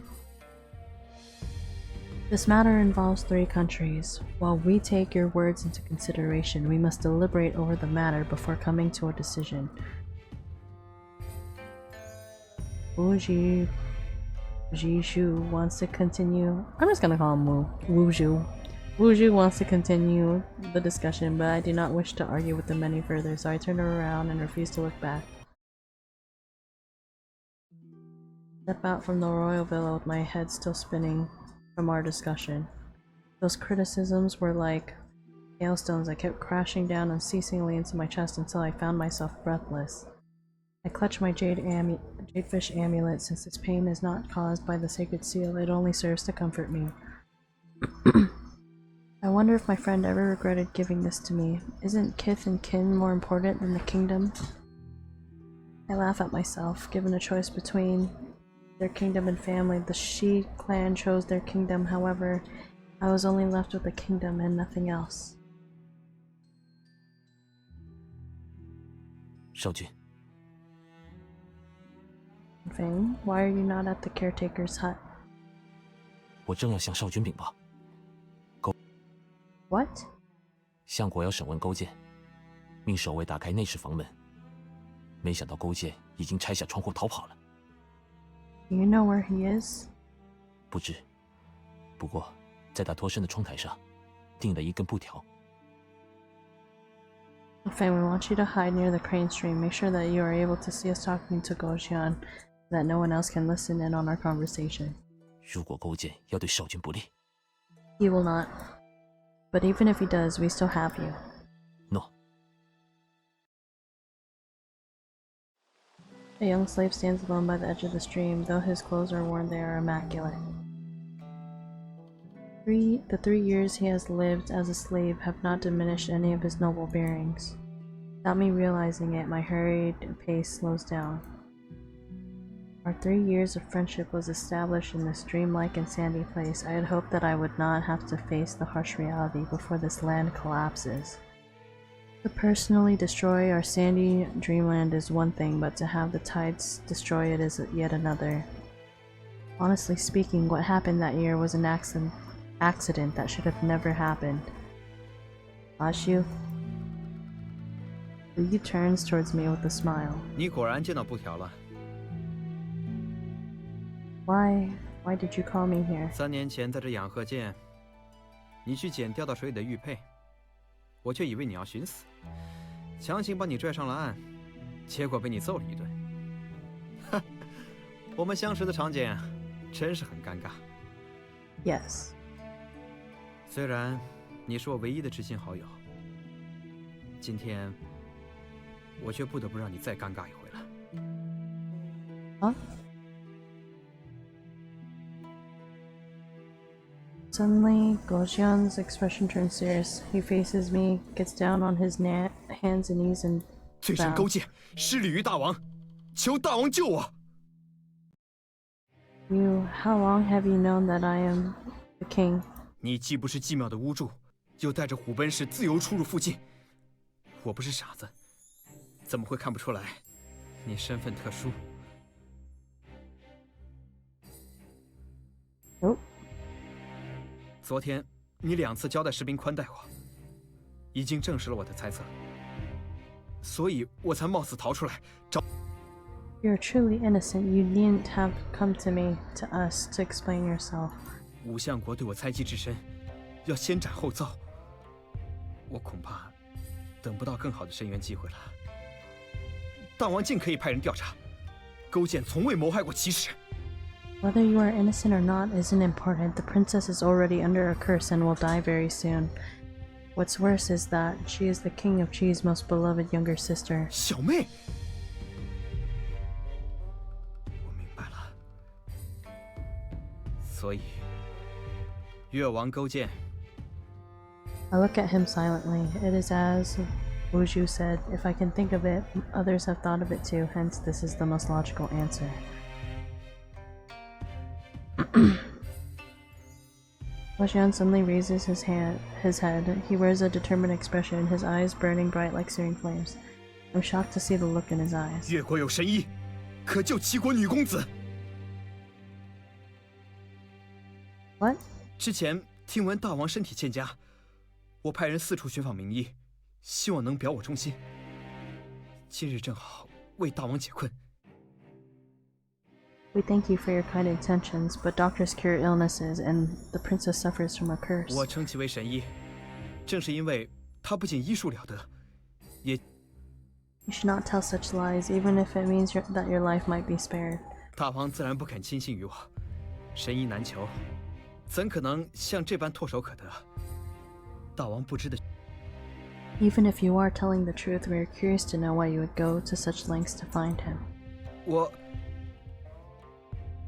This matter involves 3 countries. While we take your words into consideration, we must deliberate over the matter before coming to a decision. Wu Jishu wants to continue. I'm just gonna call him Wu Zhu. Wu Zhu wants to continue the discussion, but I do not wish to argue with them any further, so I turn around and refuse to look back. Step out from the royal villa with my head still spinning from our discussion. Those criticisms were like hailstones that kept crashing down unceasingly into my chest until I found myself breathless. I clutch my jadefish amulet. Since this pain is not caused by the sacred seal, it only serves to comfort me. I wonder if my friend ever regretted giving this to me. Isn't kith and kin more important than the kingdom? I laugh at myself. Given a choice between their kingdom and family, the Shi clan chose their kingdom. However, I was only left with the kingdom and nothing else. 少君， Fang, why are you not at the caretaker's hut? 我正要向少君禀报。 What? 相国要审问勾践，命守卫打开内室房门，没想到勾践已经拆下窗户逃跑了。 Do you know where he is? 不知，不过在他脱身的窗台上钉了一根布条。 Fang, we want you to hide near the crane stream. Make sure that you are able to see us talking to Gojian, so that no one else can listen in on our conversation. 如果勾践要对少君不利， He will not. But even if he does, we still have you. No. A young slave stands alone by the edge of the stream. Though his clothes are worn, they are immaculate. The 3 years he has lived as a slave have not diminished any of his noble bearings. Without me realizing it, my hurried pace slows down. Our 3 years of friendship was established in this dreamlike and sandy place. I had hoped that I would not have to face the harsh reality before this land collapses. To personally destroy our sandy dreamland is one thing, but to have the tides destroy it is yet another. Honestly speaking, what happened that year was an accident that should have never happened. Ashu? Yu turns towards me with a smile. 你果然见到布条了。 Why did you call me here? 3年前在这养鹤涧，你去捡掉到水里的玉佩，我却以为你要寻死，强行把你拽上了岸，结果被你揍了一顿。哈，我们相识的场景真是很尴尬。Yes. 虽然你是我唯一的知心好友，今天我却不得不让你再尴尬一回了。Huh? Suddenly, Gojian's expression turns serious. He faces me, gets down on his hands and knees, and 罪臣勾践失礼于大王，求大王救我！ How long have you known that I am the king? 你既不是寂渺的巫祝，又带着虎贲氏自由出入附近。我不是傻子，怎么会看不出来你身份特殊？ Oh. 昨天你2次交代士兵宽待我，已经证实了我的猜测，所以我才冒死逃出来找。 You're truly innocent. You needn't have come to me, to us, to explain yourself. 武相国对我猜忌至深，要先斩后奏。我恐怕等不到更好的伸冤机会了。大王尽可以派人调查，勾践从未谋害过骑士。 Whether you are innocent or not isn't important. The princess is already under a curse and will die very soon. What's worse is that she is the king of Chi's most beloved younger sister. 小妹，我明白了。所以，越王勾践。 I look at him silently. It is as Wuju said, if I can think of it, others have thought of it too, hence this is the most logical answer. Gojian suddenly raises his head. He wears a determined expression, his eyes burning bright like searing flames. I'm shocked to see the look in his eyes. 越国有神医，可救齐国女公子。 What? 之前听闻大王身体欠佳，我派人四处寻访名医，希望能表我忠心。今日正好为大王解困。 We thank you for your kind intentions, but doctors cure illnesses, and the princess suffers from a curse. 我称其为神医，正是因为他不仅医术了得，也 You should not tell such lies, even if it means that your life might be spared. 大王自然不肯倾信于我，神医难求，怎可能像这般唾手可得？大王不知的。Even if you are telling the truth, we are curious to know why you would go to such lengths to find him. 我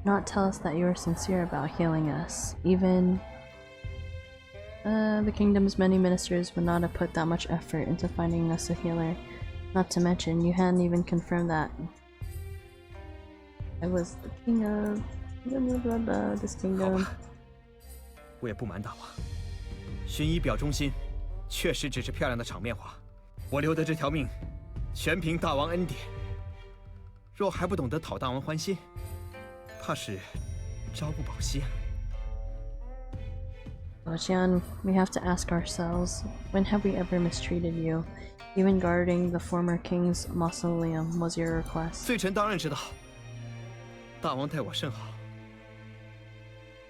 Not tell us that you are sincere about healing us. Even the kingdom's many ministers would not have put that much effort into finding us a healer. Not to mention, you hadn't even confirmed that I was the king of this kingdom. 我也不瞒大王，薰衣表忠心，确实只是漂亮的场面话。我留得这条命，全凭大王恩典。若还不懂得讨大王欢心，怕是朝不保夕啊。Jian, we have to ask ourselves, when have we ever mistreated you? Even guarding the former king's mausoleum was your request. 罪臣当然知道，大王待我甚好。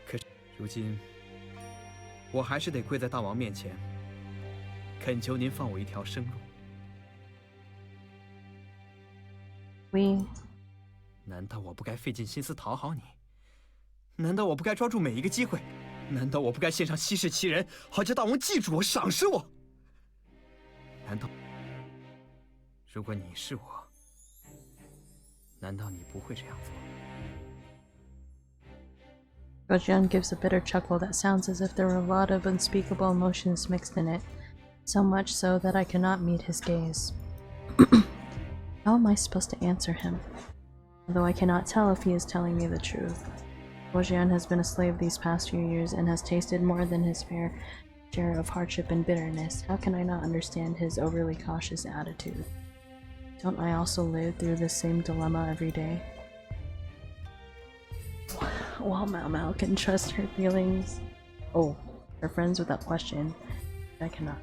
可是如今，我还是得跪在大王面前，恳求您放我一条生路。We 难道我不该费尽心思讨好你？难道我不该抓住每一个机会？难道我不该献上稀世奇人，好叫大王记住我、赏识我？难道，如果你是我，难道你不会这样做Jian gives a bitter chuckle that sounds as if there were a lot of unspeakable emotions mixed in it, so much so that I cannot meet his gaze. How am I supposed to answer him? Although I cannot tell if he is telling me the truth. Jian has been a slave these past few years and has tasted more than his fair share of hardship and bitterness. How can I not understand his overly cautious attitude? Don't I also live through this same dilemma every day? While Mao Mao can trust her feelings, her friends without question, I cannot.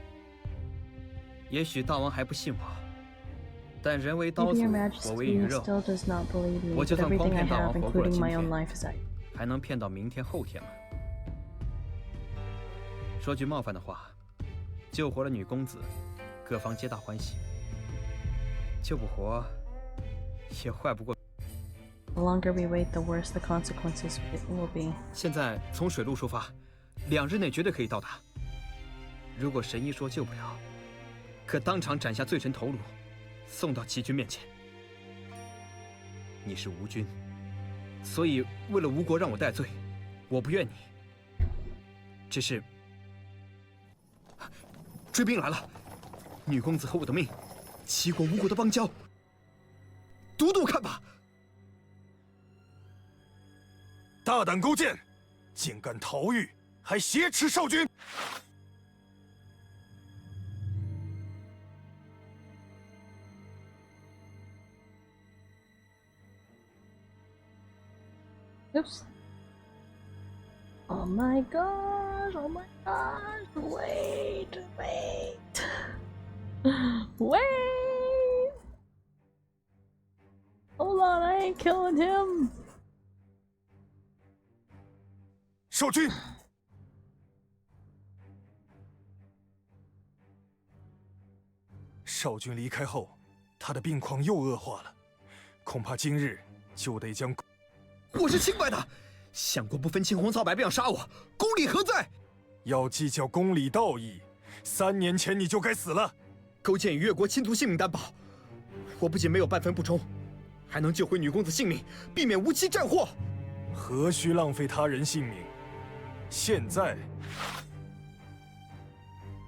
也许大王还不信我，但人为刀 Maybe 俎， your 我为 Majesty 鱼肉。 still does not believe me, 我 but 就算诓 everything I 骗大王 have, 活过了 including 今 my own 天， life, is I. 还能骗到明天后天吗？说句冒犯的话，救活了女公子，各方皆大欢喜；救不活，也坏不过。 The longer we wait, the worse the consequences will be. 现在从水路出发，2日内绝对可以到达。如果神医说救不了，可当场斩下罪臣头颅，送到齐军面前。你是吴军，所以为了吴国让我戴罪，我不怨你。只是追兵来了，女公子和我的命，齐国吴国的邦交，赌赌看吧。 大胆勾践，竟敢逃狱，还挟持少君！ Oops. Oh my gosh, oh my gosh, wait. Wait! Hold on, I ain't killing him. 少君，少君离开后，他的病况又恶化了，恐怕今日就得将。 我是清白的，相国不分青红皂白便要杀我，公理何在？要计较公理道义，3年前你就该死了。勾践以越国亲族性命担保，我不仅没有半分不忠，还能救回女公子性命，避免无期战祸。何须浪费他人性命？现在。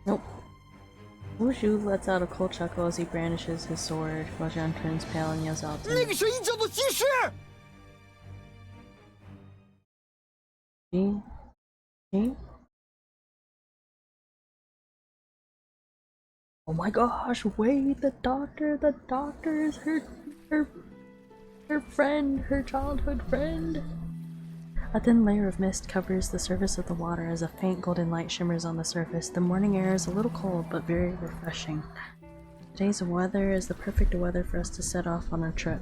Nope. Wu Shu lets out a cold chuckle as he brandishes his sword. Jian turns pale and yells out to him. 那个神医叫做西施。 Oh my gosh, wait, the doctor is her friend, her childhood friend. A thin layer of mist covers the surface of the water as a faint golden light shimmers on the surface. The morning air is a little cold, but very refreshing. Today's weather is the perfect weather for us to set off on our trip.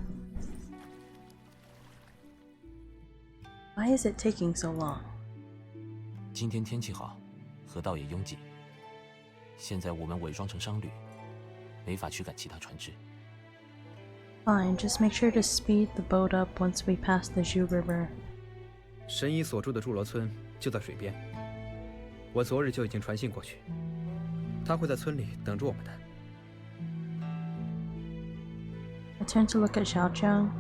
Why is it taking so long? 今天天气好，河道也拥挤。现在我们伪装成商旅，没法驱赶其他船只。Fine, just make sure to speed the boat up once we pass the Zhu River. 神医所住的祝罗村就在水边，我昨日就已经传信过去，他会在村里等着我们的。I turn to look at Xiaoqiang.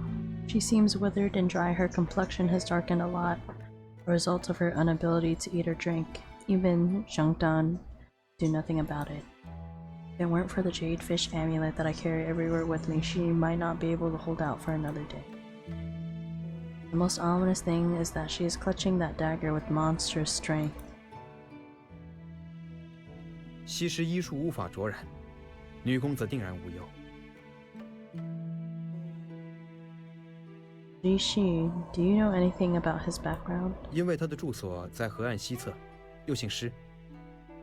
She seems withered and dry. Her complexion has darkened a lot, a result of her inability to eat or drink. Even Zhangdan do nothing about it. If it weren't for the jade fish amulet that I carry everywhere with me, she might not be able to hold out for another day. The most ominous thing is that she is clutching that dagger with monstrous strength. 西施医术无法卓然，女公子定然无忧。 Rishi, do you know anything about his background? 因为他的住所在河岸西侧，又姓施，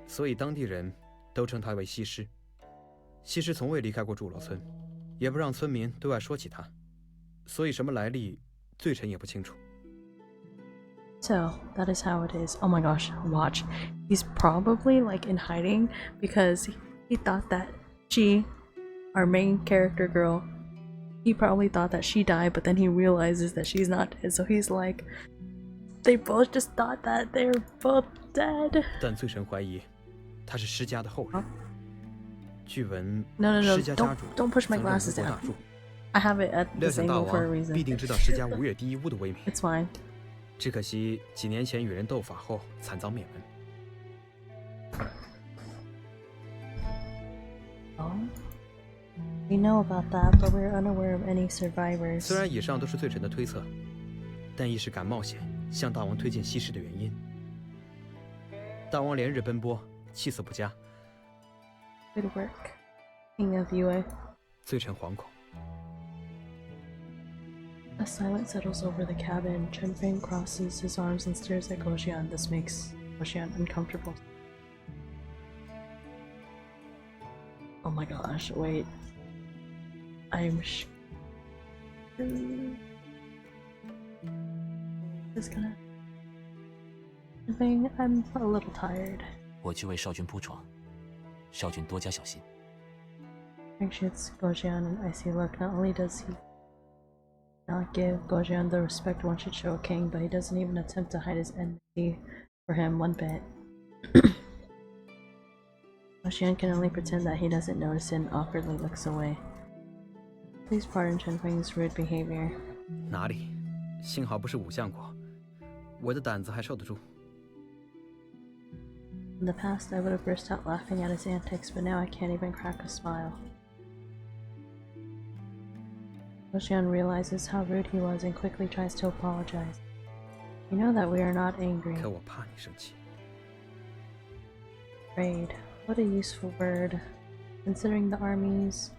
所以当地人都称他为西施。西施从未离开过祝罗村，也不让村民对外说起他，所以什么来历，罪臣也不清楚。 So, that is how it is. Oh my gosh, watch. He's probably like in hiding because he thought that she, our main character girl, he probably thought that she died, but then he realizes that she's not dead. So he's like, they both just thought that they're both dead. 但罪臣怀疑他是施家的后人。据闻， No, 施家家主 don't push my 曾任 glasses 吴国 down. 大柱。 I have it at 料 this 想大 angle for a 王 reason. 必定知道施家吴越第一巫的威名。 It's fine. 只可惜几年前与人斗法后惨遭灭门。 Oh? We know about that, but we're unaware of any survivors. 虽然以上都是罪臣的推测，但亦是敢冒险向大王推荐西施的原因。大王连日奔波，气色不佳。 Good work, King of Yue. 罪臣惶恐。 A silence settles over the cabin. Chen Feng crosses his arms and stares at Gojian. This makes Gojian uncomfortable. Oh my gosh, wait. I'm This gonna... Chen Feng, I'm a little tired. 我去为少君铺床，少君多加小心。 Feng shoots Gojian an icy look. Not only does he not give Gojian the respect one should show a king, but he doesn't even attempt to hide his enmity for him one bit. Gojian can only pretend that he doesn't notice it and awkwardly looks away. Please pardon Chen Feng's rude behavior. 哪里？幸好不是武相国，我的胆子还受得住。 In the past, I would have burst out laughing at his antics, but now I can't even crack a smile. Gojian realizes how rude he was and quickly tries to apologize. You know that we are not angry. 可我怕你生气。 Afraid. What a useful word. Considering the armies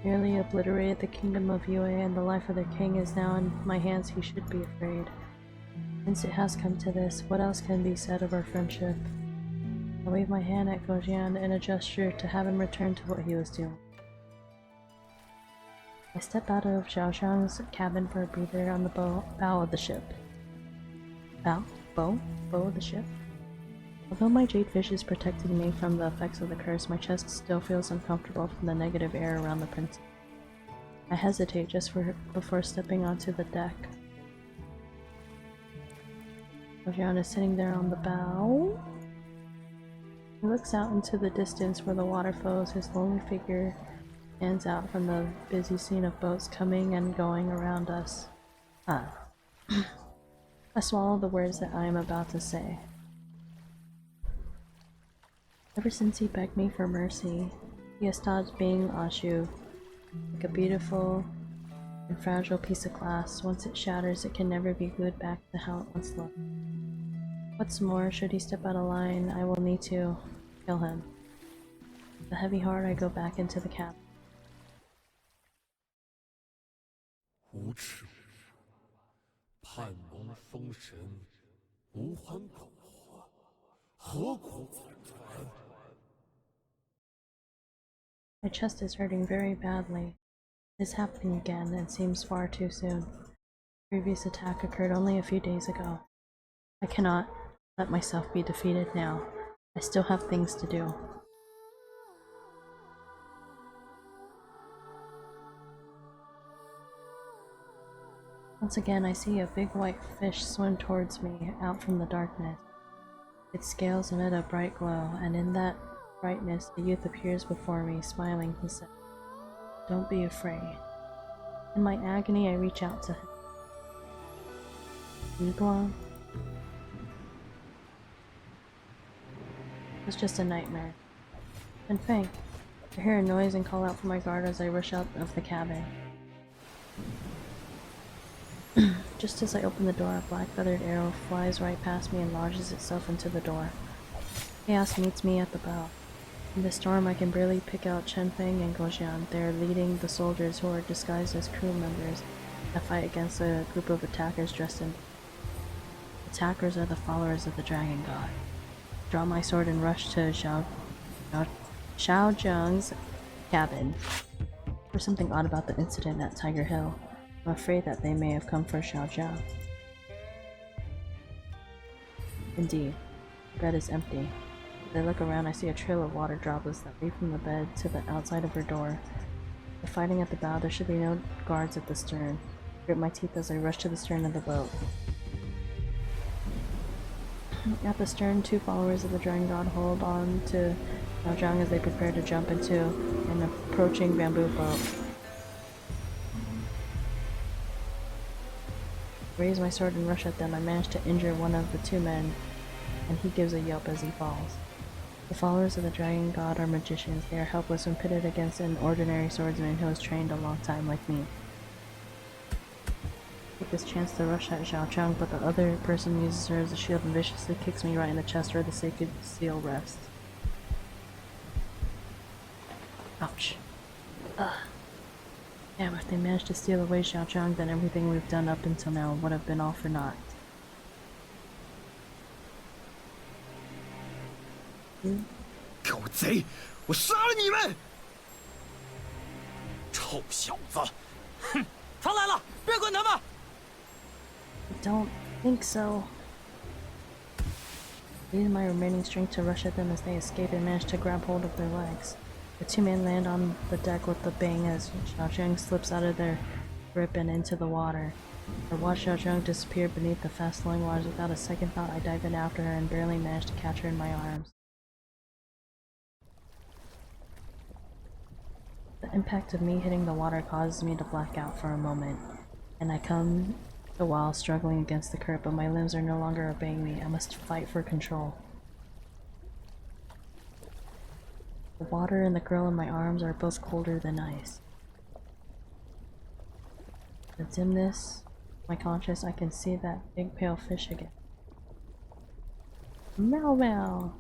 nearly obliterated the kingdom of Yue and the life of their king is now in my hands, he should be afraid. Since it has come to this, what else can be said of our friendship? I wave my hand at Gojian in a gesture to have him return to what he was doing. I step out of Xiaoxiang's cabin for a breather on the bow of the ship. Bow of the ship? Although my jade fish is protecting me from the effects of the curse, my chest still feels uncomfortable from the negative air around the princess. I hesitate just before stepping onto the deck. Gojian is sitting there on the bow. He looks out into the distance where the water flows. His lonely figure stands out from the busy scene of boats coming and going around us. I swallow the words that I am about to say. Ever since he begged me for mercy, he has stopped being Ashu, like a beautiful and fragile piece of glass. Once it shatters, it can never be glued back to how it once looked. What's more, should he step out of line, I will need to kill him. With a heavy heart, I go back into the cabin. 无耻！叛蒙封神，无还苟活，何苦反传？ My chest is hurting very badly. It is happening again and seems far too soon. The previous attack occurred only a few days ago. I cannot let myself be defeated now. I still have things to do. Once again, I see a big white fish swim towards me out from the darkness. Its scales emit a bright glow, and in that brightness, a youth appears before me, smiling. He said, "Don't be afraid." In my agony, I reach out to him. Wigwam? It was just a nightmare. And Fang. I hear a noise and call out for my guard as I rush out of the cabin. Just as I open the door, a black feathered arrow flies right past me and lodges itself into the door. Chaos meets me at the bow. In the storm, I can barely pick out Chen Feng and Gojian. They are leading the soldiers who are disguised as crew members in a fight against a group of attackers dressed in. Attackers are the followers of the Dragon God. I draw my sword and rush to Xiao Zhang's cabin. There's something odd about the incident at Tiger Hill. I'm afraid that they may have come for Xiao Zhang. Indeed, the bed is empty. As I look around, I see a trail of water droplets that lead from the bed to the outside of her door. We're fighting at the bow. There should be no guards at the stern. I grit my teeth as I rush to the stern of the boat. At the stern, two followers of the Dragon God hold on to Xiao Zhang as they prepare to jump into an approaching bamboo boat. I raise my sword and rush at them. I manage to injure one of the two men, and he gives a yelp as he falls. The followers of the Dragon God are magicians. They are helpless when pitted against an ordinary swordsman who has trained a long time like me. I take this chance to rush at Xiao Zhang, but the other person uses her as a shield and viciously kicks me right in the chest where the sacred seal rests. Ouch. Ugh. Damn, if they managed to steal away Xiao Zhang, then everything we've done up until now would have been all for naught. 狗贼！我杀了你们！臭小子！哼，他来了，别管他们！ I don't think so. I use my remaining strength to rush at them as they escape and manage to grab hold of their legs. The two men land on the deck with a bang as Xiao Zhang slips out of their grip and into the water. I watch Xiao Zhang disappear beneath the fast-flowing waters. Without a second thought, I dive in after her and barely manage to catch her in my arms. The impact of me hitting the water causes me to black out for a moment, and I come to while struggling against the current, but my limbs are no longer obeying me. I must fight for control. The water and the girl in my arms are both colder than ice. In the dimness of my conscience, I can see that big pale fish again. Meow meow!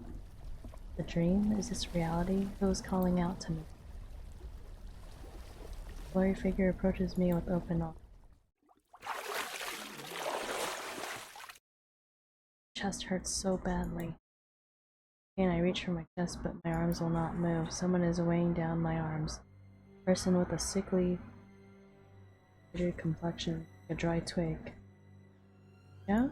The dream? Is this reality? Who is calling out to me? The blurry figure approaches me with open arms. My chest hurts so badly. And I reach for my chest, but my arms will not move. Someone is weighing down my arms. A person with a sickly, injured complexion, like a dry twig. Yeah?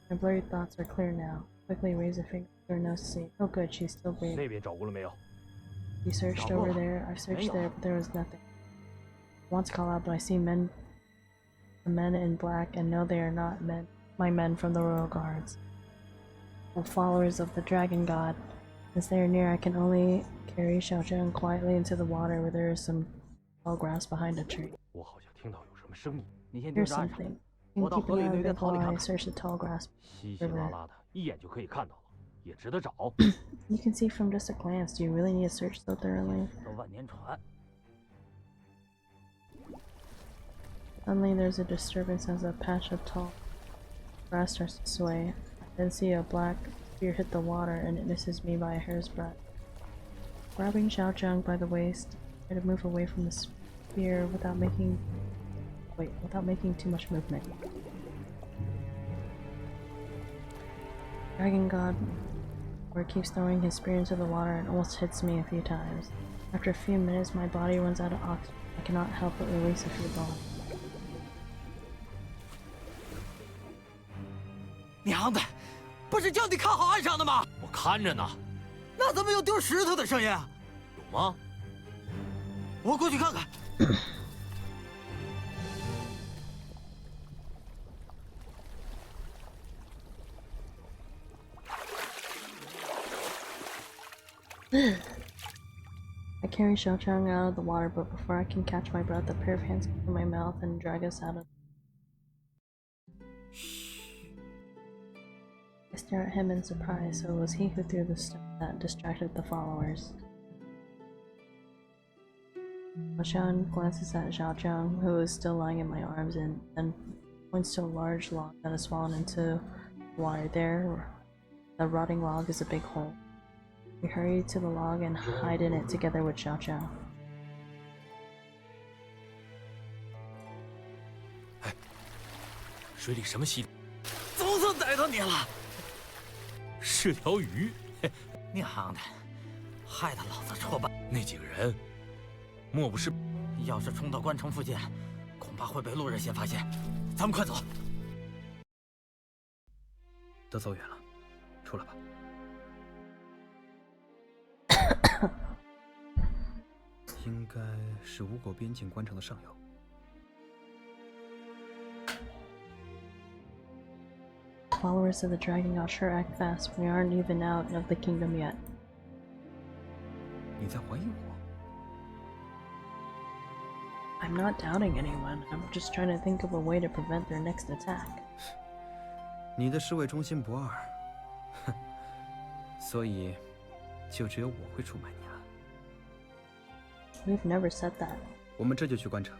My blurry thoughts are clear now. Quickly raise a finger to her nose to see. Oh good, she's still breathing. 那边找过了没有？ We searched over there. I searched there, but there was nothing. I want to call out, but I see the men in black, and no, they are not my men from the Royal Guards. The followers of the Dragon God. As they are near, I can only carry Xiao Zhang quietly into the water where there is some tall grass behind a tree. 我好像听到有什么声音。你先 Here's something. You can keep an eye on the while I search the tall grass 稀稀拉拉的，一眼就可以看到了，也值得找。 You can see from just a glance. Do you really need to search so thoroughly? 到万年船。 Suddenly there's a disturbance as a patch of tall grass starts to sway. I then see a black spear hit the water and it misses me by a hair's breadth. Grabbing Xiao Zhang by the waist, I try to move away from the spear without making too much movement. Dragon God keeps throwing his spear into the water and almost hits me a few times. After a few minutes, my body runs out of oxygen. I cannot help but release a few bones. 娘的，不是叫你看好岸上的吗？我看着呢。那怎么有丢石头的声音啊？有吗？我过去看看。I carry Xiaochang out of the water, but before I can catch my breath, a pair of hands come from my mouth and drag us out of. I stare at him in surprise, so it was he who threw the stone that distracted the followers. Xiaoxiang glances at Xiaochang, who is still lying in my arms, and then points to a large log that has fallen into the water. There, the rotting log is a big hole. We hurry to the log and hide in it together with Xiaochang. 哎，水里什么稀？总算逮到你了！是条鱼。娘的，害得老子挫败。那几个人，莫不是？要是冲到关城附近，恐怕会被路人先发现。咱们快走！都走远了，出来吧。应该是吴国边境关城的上游。 Followers of the dragon god sure act fast. We aren't even out of the kingdom yet. 你在怀疑我？ I'm not doubting anyone. I'm just trying to think of a way to prevent their next attack. 你的侍卫忠心不二，哼，所以就只有我会出卖你了。 We've never said that. 我们这就去关城，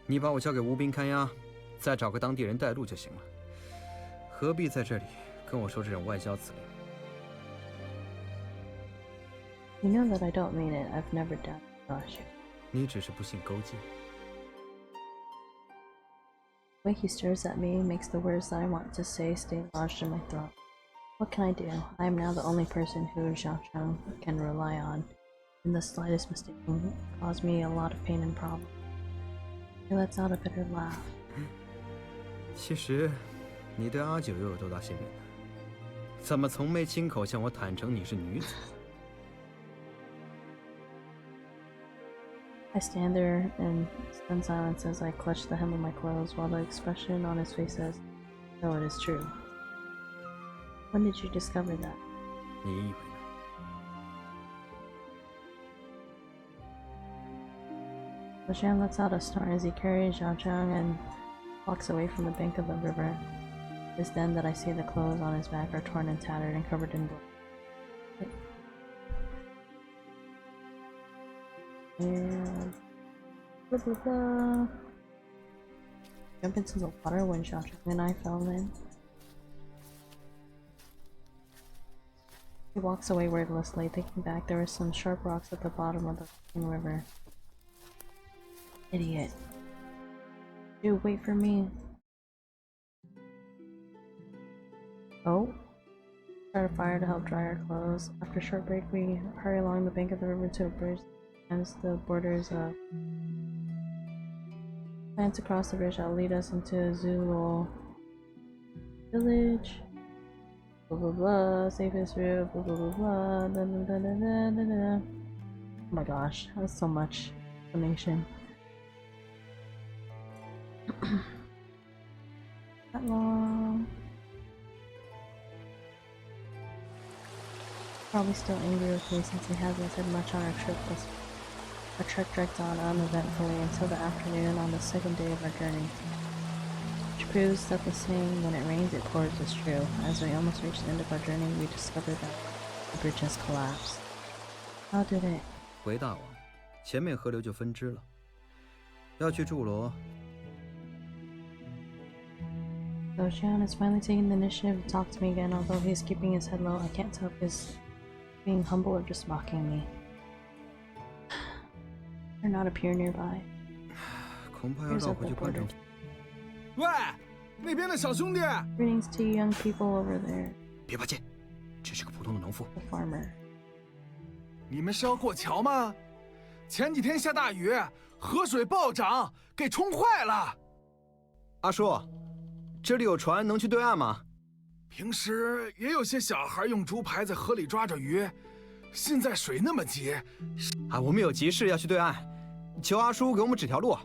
你把我交给吴兵看押，再找个当地人带路就行了。 何必在这里跟我说这种外交辞You 令？ know that I don't mean it. I've never doubted you. 你只是不信勾践。The way he stares at me makes the words that I want to say stay lodged in my throat. What can I do? I am now the only person who Xiaochang can rely on, and the slightest mistake can cause me a lot of pain and problems. He lets out a bitter laugh. 其实。 你对阿九又有多大信任呢？怎么从没亲口向我坦诚你是女子？ I stand there in stunned silence as I clutch the hem of my clothes, while the expression on his face says, "No, it is true." When did you discover that? 你以为呢？ Xiang lets out a snort as he carries Xiaochang and walks away from the bank of the river. It's then that I see the clothes on his back are torn and tattered and covered in blood. And blah blah blah. Jump into the water when Xiaochang and I fell in. He walks away wordlessly, thinking back there were some sharp rocks at the bottom of the river. Idiot. Dude, wait for me. Oh? Start a fire to help dry our clothes. After a short break, we hurry along the bank of the river to a bridge that spans the borders of plans to cross the bridge that will lead us into Zulu village. Blah blah blah, safest route, blah blah blah blah, da, da, da, da, da, da, da. Oh my gosh, that was so much information. That long. Probably still angry with me since he hasn't said much on our trip. Our trek dragged on uneventfully until the afternoon on the second day of our journey. Which proves that the saying, when it rains it pours, is true. As we almost reached the end of our journey, we discovered that the bridge has collapsed. How did it? 回大王，前面河流就分支了。要去筑罗。 So Xian is finally taking the initiative to talk to me again, although he's keeping his head low. I can't tell if he's being humble or just mocking me. They're not appear nearby. 恐怕要绕回去关城。喂，那边的小兄弟。Greetings to you young people over there. 别怕见，只是个普通的农妇。The farmer. 你们是要过桥吗？前几天下大雨，河水暴涨，给冲坏了。阿叔，这里有船能去对岸吗？平时也有些小孩用竹排在河里抓着鱼，现在水那么急，啊，我们有急事要去对岸，求阿叔给我们指条路。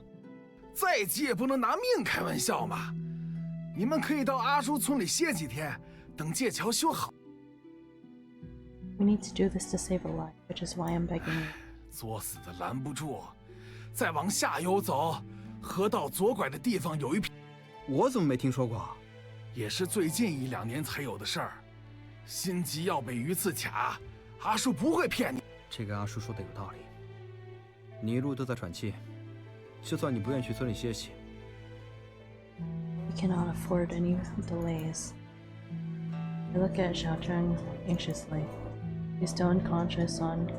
再急也不能拿命开玩笑嘛！你们可以到阿叔村里歇几天，等界桥修好。We need to do this to save a life, which is why I'm begging you. 作死的拦不住，再往下游走，河道左拐的地方有一片。我怎么没听说过？也是最近1、2年才有的事儿。心急要被鱼刺卡，阿叔不会骗你。这个阿叔说的有道理。你一路都在喘气，就算你不愿去村里歇息。We cannot afford any delays. I look at Xiaozheng anxiously. She's still unconscious on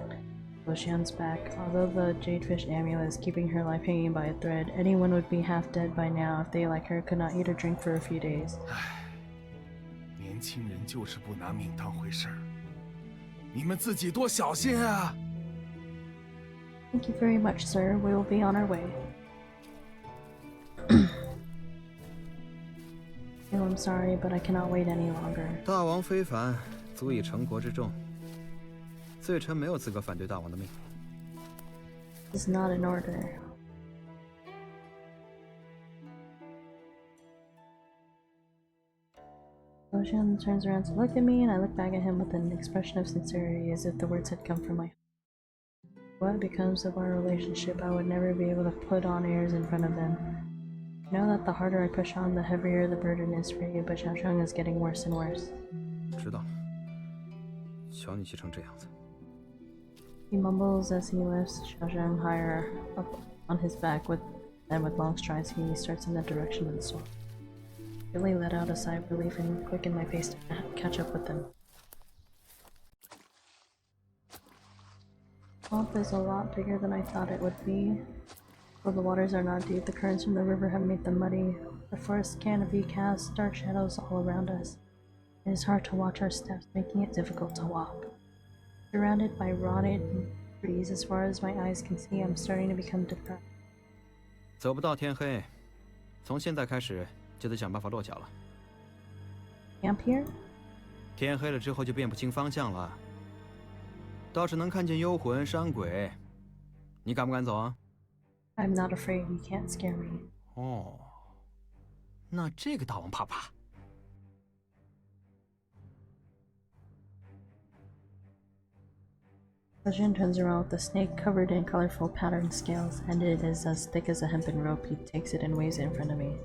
Luxian's back. Although the jadefish amulet is keeping her life hanging by a thread, anyone would be half dead by now if they, like her, could not eat or drink for a few days. 年轻人就是不拿命当回事儿，你们自己多小心啊！ Thank you very much, sir. We will be on our way. I'm sorry, but I cannot wait any longer. 大王非凡，足以成国之重。罪臣没有资格反对大王的命令。This is not an order. Ocean turns around to look at me, and I look back at him with an expression of sincerity, as if the words had come from my heart. What becomes of our relationship? I would never be able to put on airs in front of them. I know that the harder I push on, the heavier the burden is for you, but Xiaozheng is getting worse and worse. 知道。瞧你气成这样子。He mumbles as he lifts Xiaozheng higher up on his back, and with long strides he starts in the direction of the swamp. I really let out a sigh of relief and quicken my pace to catch up with them. The swamp is a lot bigger than I thought it would be. Though the waters are not deep, the currents from the river have made them muddy. The forest canopy casts dark shadows all around us. It is hard to watch our steps, making it difficult to walk. Surrounded by rotted trees as far as my eyes can see, I'm starting to become depressed. 走不到天黑，从现在开始就得想办法落脚了。Camp here? 天黑了之后就辨不清方向了。倒是能看见幽魂、山鬼，你敢不敢走啊？ I'm not afraid. You can't scare me. 哦，那这个大王怕不怕？ Luxian turns around with the snake covered in colorful patterned scales, and it is as thick as a hempen rope. He takes it and waves it in front of me.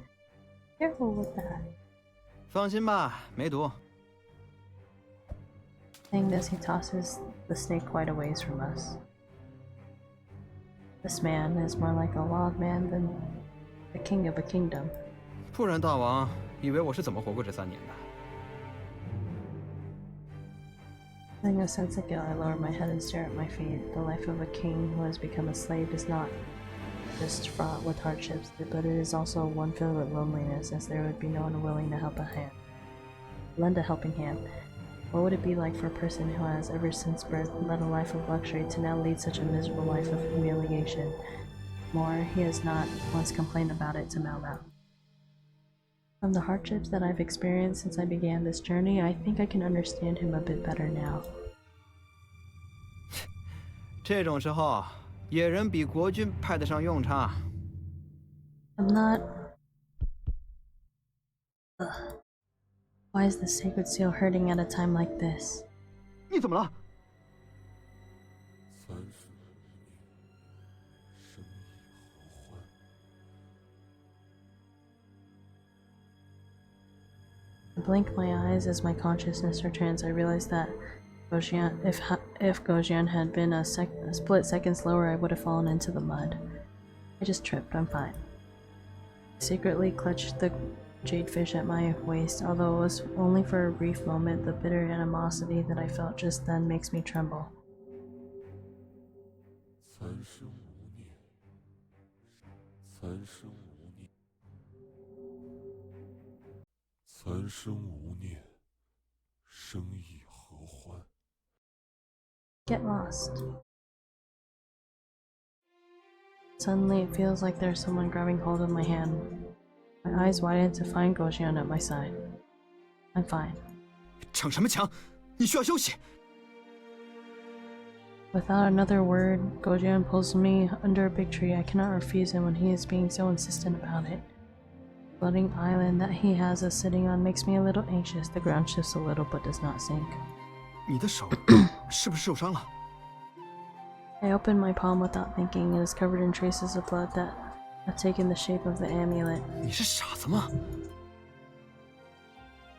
Careful with that. 放心吧，没毒。 Saying this, he tosses the snake quite a ways from us. This man is more like a wild man than the king of a kingdom. 不然大王以为我是怎么活过这3年的？ Feeling a sense of guilt, I lower my head and stare at my feet. The life of a king who has become a slave is not just fraught with hardships, but it is also one filled with loneliness, as there would be no one willing to lend a helping hand. What would it be like for a person who has, ever since birth, led a life of luxury to now lead such a miserable life of humiliation? More, he has not once complained about it to Mao Mao. From the hardships that I've experienced since I began this journey, I think I can understand him a bit better now. 这种时候，野人比国君派得上用场。 I'm not... Ugh. Why is the sacred seal hurting at a time like this? 你怎么了？ I blink my eyes as my consciousness returns. I realize that if Gojian had been a split second slower, I would have fallen into the mud. I just tripped. I'm fine. I secretly clutched the jadefish at my waist, although it was only for a brief moment. The bitter animosity that I felt just then makes me tremble. 三生无念，生亦何欢。 Get lost. Suddenly, it feels like there's someone grabbing hold of my hand. My eyes widen to find Gojian at my side. I'm fine. 逞什么强？你需要休息。 Without another word, Gojian pulls me under a big tree. I cannot refuse him when he is being so insistent about it. The floating island that he has us sitting on makes me a little anxious. The ground shifts a little but does not sink. 你的手是不是受伤了？ I opened my palm without thinking. It is covered in traces of blood that have taken the shape of the amulet. 你是傻子吗？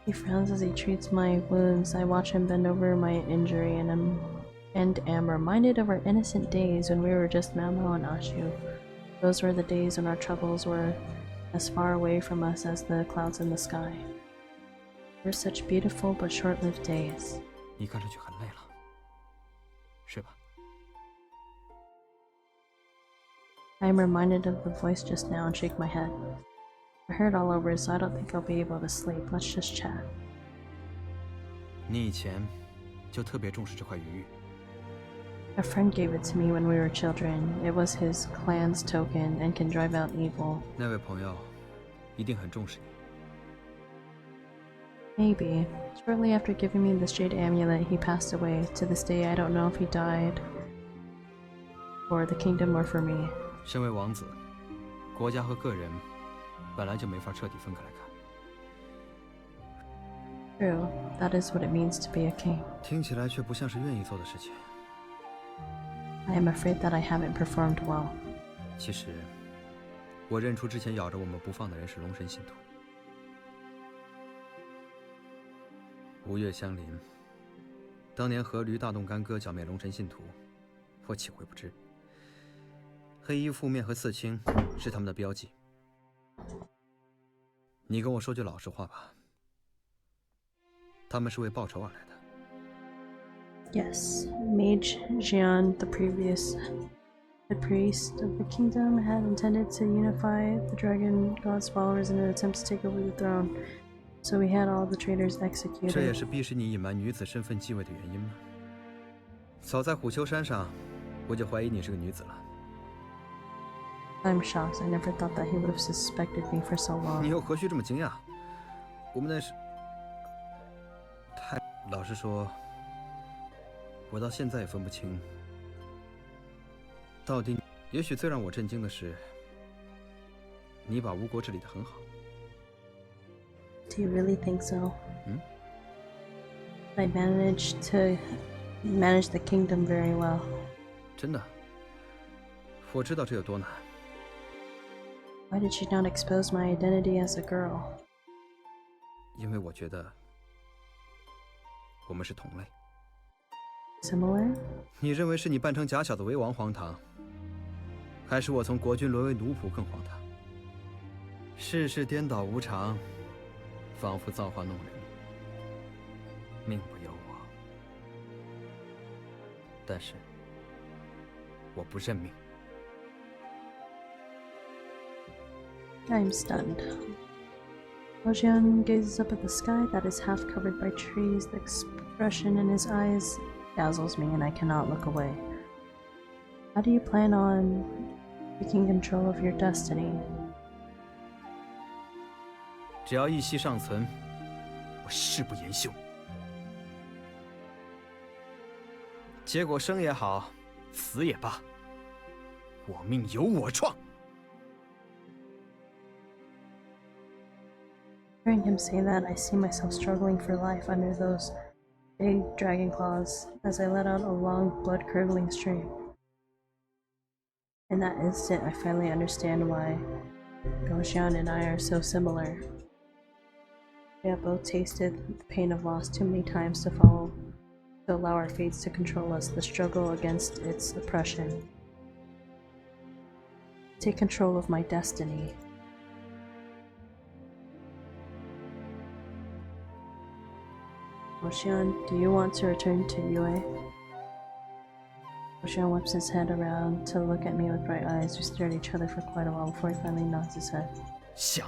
He frowns as he treats my wounds. I watch him bend over my injury and am reminded of our innocent days when we were just Mamo and Ashu. Those were the days when our troubles were as far away from us as the clouds in the sky. They were such beautiful but short-lived days. 你看上去很累了，睡吧。 I am reminded of the voice just now and shake my head. I heard all over, so I don't think I'll be able to sleep. Let's just chat. 你以前就特别重视这块鱼玉。 A friend gave it to me when we were children. It was his clan's token and can drive out evil. 那位朋友一定很重视你。 Maybe. Shortly after giving me the jade amulet, he passed away. To this day, I don't know if he died for the kingdom or for me. 身为王子，国家和个人本来就没法彻底分开来看。 True. That is what it means to be a king. 听起来却不像是愿意做的事情。 I am afraid that I haven't performed well. 其实，我认出之前咬着我们不放的人是龙神信徒。吴越相邻，当年河驴大动干戈剿灭龙神信徒，我岂会不知？黑衣覆面和刺青是他们的标记。你跟我说句老实话吧，他们是为报仇而来的。 Yes, Mage Jian, the previous head priest of the kingdom, had intended to unify the dragon god's followers in an attempt to take over the throne. So we had all the traitors 这也 executed. 是逼使你隐瞒女子身份继位的原因吗？早在虎丘山上，我就怀疑你是个女子了。 I'm shocked. I never thought that he would have suspected me for so 你 long. 又何须这么惊讶？我们那是……老实说，我到现在也分不清，到底……也许最让我震惊的是，你把吴国治理得很好。 Do you really think so? Hmm? I managed to manage the kingdom very well. 真的，我知道这有多难。 Why did she not expose my identity as a girl? 因为我觉得我们是同类。 Similar? 你认为是你扮成假小子为王荒唐，还是我从国君沦为奴仆更荒唐？世事颠倒无常，仿佛造化弄人，命不由我。但是我不认命。 I'm stunned. Ojian gazes up at the sky that is half covered by trees. The expression in his eyes dazzles me and I cannot look away. How do you plan on taking control of your destiny? 只要一息尚存，我誓不言休。结果生也好，死也罢，我命由我创。 Hearing him say that, I see myself struggling for life under those big dragon claws as I let out a long, blood-curdling stream. In that instant, I finally understand why Goshan and I are so similar. We have both tasted the pain of loss too many times to allow our fates to control us, the struggle against its oppression. Take control of my destiny. Ocean, do you want to return to Yue? Ocean whips his head around to look at me with bright eyes. We stare at each other for quite a while before he finally nods his head. 想，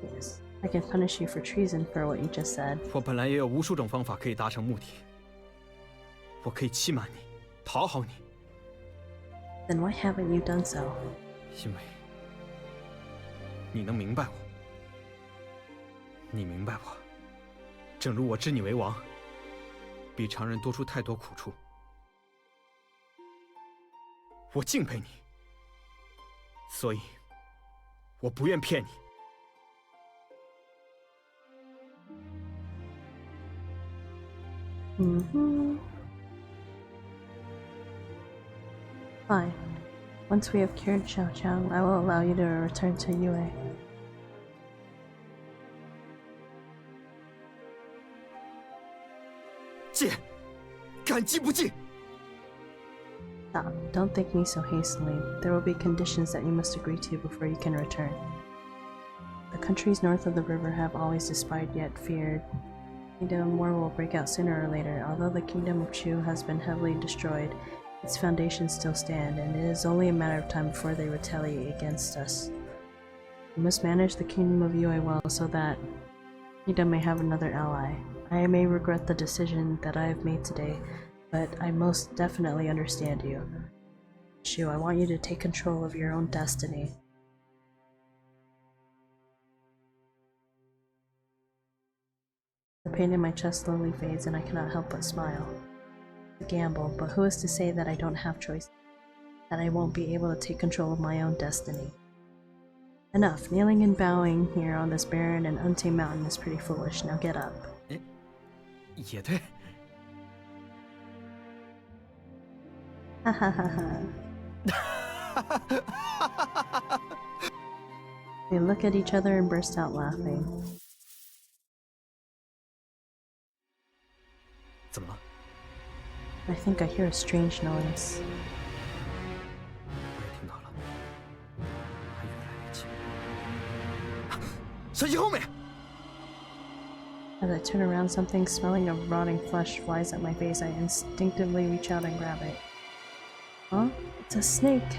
Yes, I can punish you for treason for what you just said. 我本来也有无数种方法可以达成目的。我可以欺瞒你，讨好你。 Then why haven't you done so? 因为你能明白我，你明白我。 正如我知你为王，比常人多出太多苦处。我敬佩你，所以我不愿骗你。Mm-hmm. Fine. Once we have cured Xiao Chang, I will allow you to return to Yue. Stop. Don't thank me so hastily. There will be conditions that you must agree to before you can return. The countries north of the river have always despised yet feared. Kingdom war will break out sooner or later. Although the kingdom of Chu has been heavily destroyed, its foundations still stand, and it is only a matter of time before they retaliate against us. We must manage the kingdom of Yue well so that the kingdom may have another ally. I may regret the decision that I have made today, but I most definitely understand you. Shu, I want you to take control of your own destiny. The pain in my chest slowly fades and I cannot help but smile. It's a gamble, but who is to say that I don't have choice? That I won't be able to take control of my own destiny? Enough. Kneeling and bowing here on this barren and untamed mountain is pretty foolish. Now get up. 也对。 Ha ha ha ha. We look at each other and burst out laughing. 怎么了？ I think I hear a strange noise. 我也听到了，还越来越近。小心后面！ As I turn around, something smelling of rotting flesh flies at my face. I instinctively reach out and grab it. Huh? It's a snake!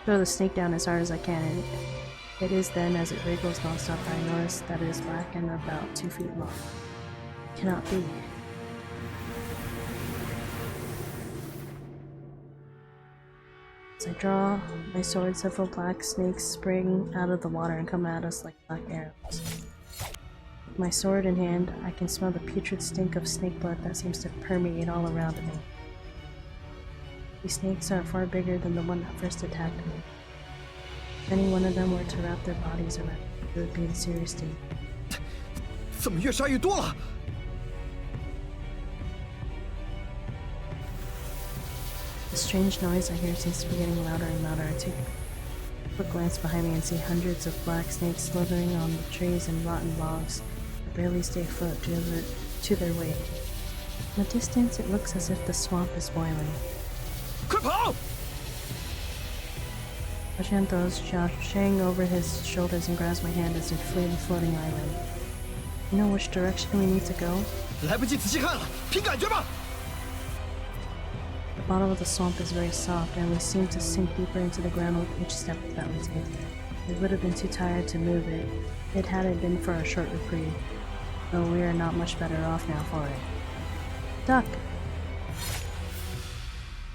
Throw the snake down as hard as I can, and it is then, as it wriggles nonstop, I notice that it is black and about 2 feet long. It cannot be. As I draw my sword, several black snakes spring out of the water and come at us like black arrows. With my sword in hand, I can smell the putrid stink of snake blood that seems to permeate all around me. These snakes are far bigger than the one that first attacked me. If any one of them were to wrap their bodies around me, it would be in serious danger. 怎么越杀越多了？ The strange noise I hear seems to be getting louder and louder. I take a quick glance behind me and see hundreds of black snakes slithering on the trees and rotten logs that barely stay afloat to their weight. In the distance, it looks as if the swamp is boiling. 快跑！ Ocean throws Shang over his shoulders and grabs my hand as we flee the floating island. You know which direction we need to go? 来不及仔细看了，凭感觉吧。 The bottom of the swamp is very soft, and we seem to sink deeper into the ground with each step that we take. We would have been too tired to move it had it been for a short reprieve, though we are not much better off now for it. Duck!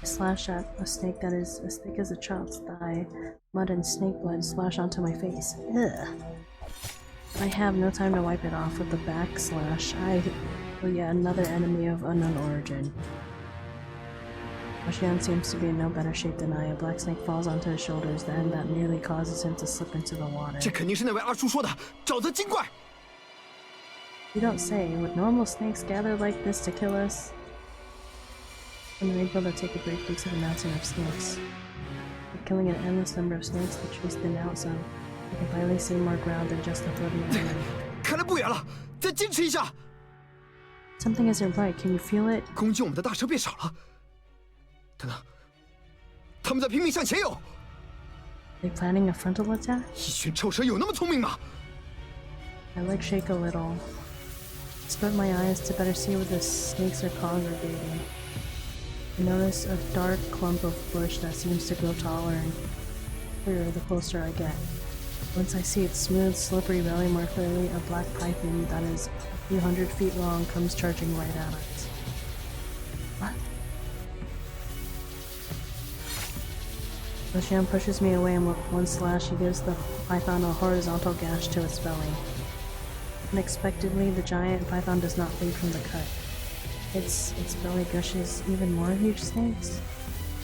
I slash at a snake that is as thick as a child's thigh. Mud and snake blood splash onto my face. Ugh! I have no time to wipe it off with the backslash. I feel yet another enemy of unknown origin. Ocean seems to be in no better shape than I. A black snake falls onto his shoulders, then that nearly causes him to slip into the water. 这肯定是那位二叔说的沼泽精怪。 You don't say. Would normal snakes gather like this to kill us? I'm able to take a break into the mountain of snakes. We're killing an endless number of snakes, the trees thin out some. I can finally see more ground than just the floating island. 看来不远了，再坚持一下。 Something isn't right. Can you feel it? 攻击我们的大蛇变少了。等等，他们在拼命向前游。 Are they planning a frontal attack? 一群臭蛇有那么聪明吗？ My legs shake a little. Spread my eyes to better see where the snakes are congregating. I notice a dark clump of bush that seems to grow taller and clearer the closer I get. Once I see its smooth, slippery belly more clearly, a black python that is a few hundred feet long comes charging right at us. What? Ocean pushes me away, and with one slash he gives the python a horizontal gash to its belly. Unexpectedly, the giant python does not bleed from the cut. Its belly gushes even more huge snakes.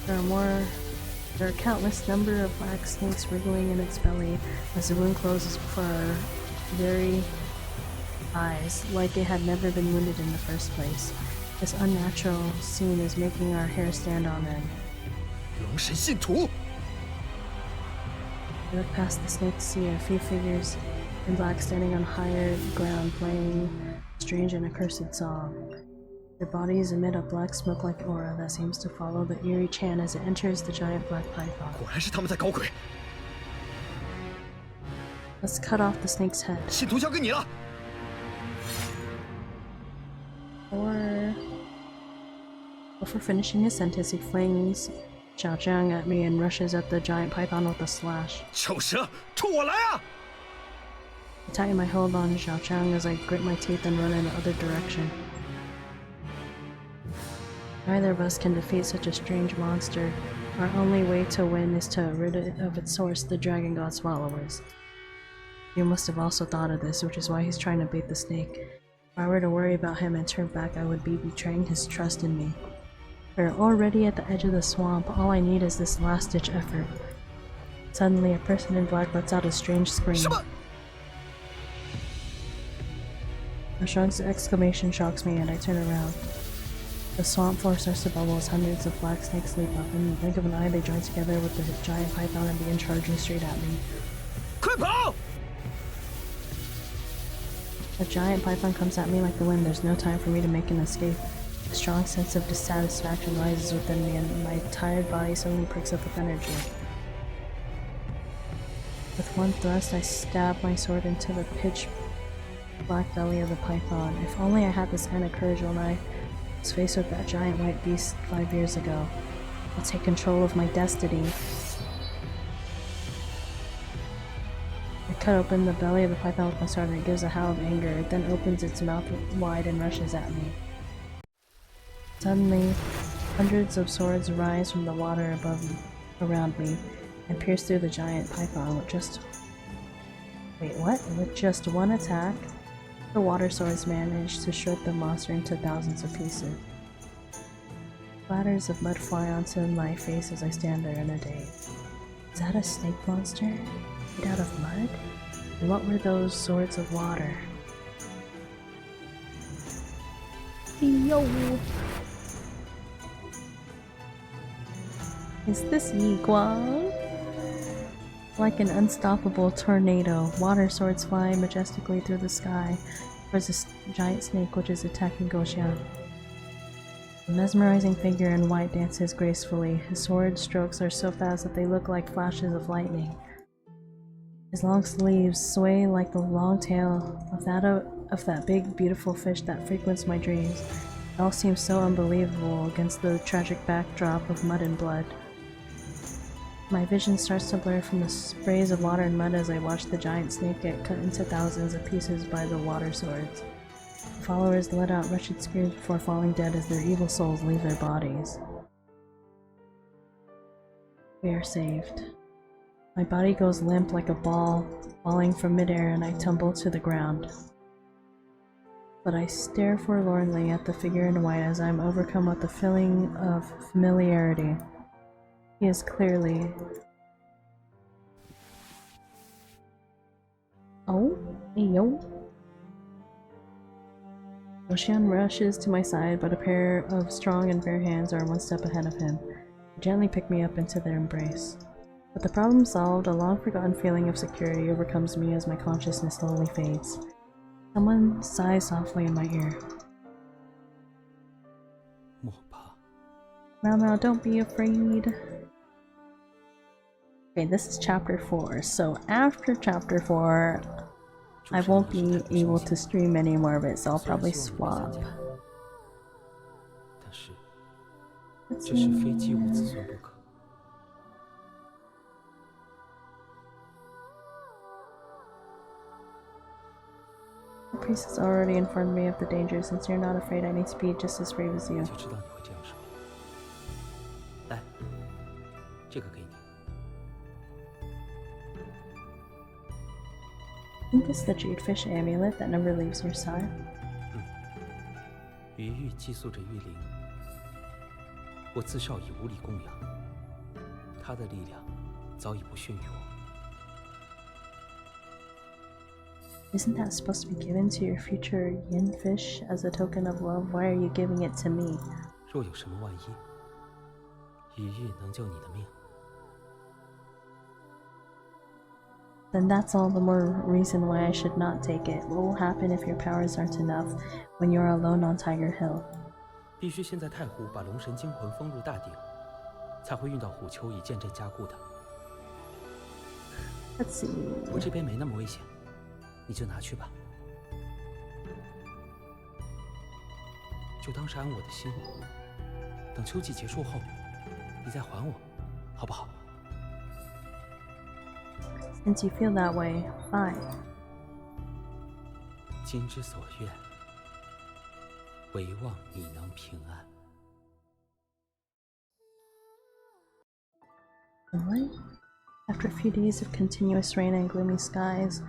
There are a countless number of black snakes wriggling in its belly as the wound closes before our very eyes, like it had never been wounded in the first place. This unnatural scene is making our hair stand on end. 龙神信徒。 I look past the snake to see a few figures in black standing on higher ground playing a strange and accursed song. Their bodies emit a black smoke-like aura that seems to follow the eerie chant as it enters the giant black python. 果然是他们在搞鬼。 Let's cut off the snake's head. 信徒交给你了。 Before finishing his sentence, he flings Xiaojiang at me and rushes at the giant python with a slash. 臭蛇，冲我来啊！ I tighten my hold on Xiaojiang as I grit my teeth and run in the other direction. Neither of us can defeat such a strange monster. Our only way to win is to rid it of its source, the dragon god's followers. You must have also thought of this, which is why he's trying to bait the snake. If I were to worry about him and turn back, I would be betraying his trust in me. We're already at the edge of the swamp. All I need is this last-ditch effort. Suddenly, a person in black lets out a strange scream. A strong exclamation shocks me and I turn around. The swamp floor starts to bubble as hundreds of black snakes leap up. In the blink of an eye, they join together with the giant python and begin charging straight at me. 快跑！ The giant python comes at me like the wind. There's no time for me to make an escape. A strong sense of dissatisfaction rises within me and my tired body suddenly perks up with energy. With one thrust, I stab my sword into the pitch black belly of the python. If only I had this kind of courage when I was faced with that giant white beast 5 years ago. I'll take control of my destiny. I cut open the belly of the python with my sword and it gives a howl of anger. It then opens its mouth wide and rushes at me. Suddenly, hundreds of swords rise from the water around me and pierce through the giant python with just... Wait, what? With just one attack, the water swords manage to shred the monster into thousands of pieces. Splatters of mud fly onto my face as I stand there in a daze. Is that a snake monster? Made out of mud? And what were those swords of water? Yo! Is this Yi Guang? Like an unstoppable tornado, water swords fly majestically through the sky towards this giant snake which is attacking Goxian. The mesmerizing figure in white dances gracefully. His sword strokes are so fast that they look like flashes of lightning. His long sleeves sway like the long tail of that big, beautiful fish that frequents my dreams. It all seems so unbelievable against the tragic backdrop of mud and blood. My vision starts to blur from the sprays of water and mud as I watch the giant snake get cut into thousands of pieces by the water swords. The followers let out wretched screams before falling dead as their evil souls leave their bodies. We are saved. My body goes limp like a ball, falling from midair, and I tumble to the ground. But I stare forlornly at the figure in white as I am overcome with the feeling of familiarity. He is clearly... Oh? Yo? Goxian rushes to my side, but a pair of strong and fair hands are one step ahead of him. They gently pick me up into their embrace. With the problem solved, a long-forgotten feeling of security overcomes me as my consciousness slowly fades. Someone sighs softly in my ear. Now, don't be afraid. Okay, this is chapter 4, so after chapter 4, I won't be able to stream any more of it, so I'll probably swap. Let's see. The priest has already informed me of the danger. Since you're not afraid, I need to be just as brave as you. Isn't this the jadefish amulet that never leaves your side? 余玉寄宿着玉灵，我自少已无力供养，他的力量早已不逊于我。Isn't that supposed to be given to your future yin fish as a token of love? Why are you giving it to me? 若有什么万一，余玉能救你的命。 Then that's all the more reason why I should not take it. What will happen if your powers aren't enough when you're alone on Tiger Hill? 必须先在太湖把龙神精魂封入大鼎，才会运到虎丘以见证加固的。 Let's see. 我这边没那么危险，你就拿去吧。就当是安我的心。等秋季结束后，你再还我，好不好？ Since you feel that way, fine. 今之所愿，唯望你能平安。 What? After a few days of continuous rain and gloomy skies,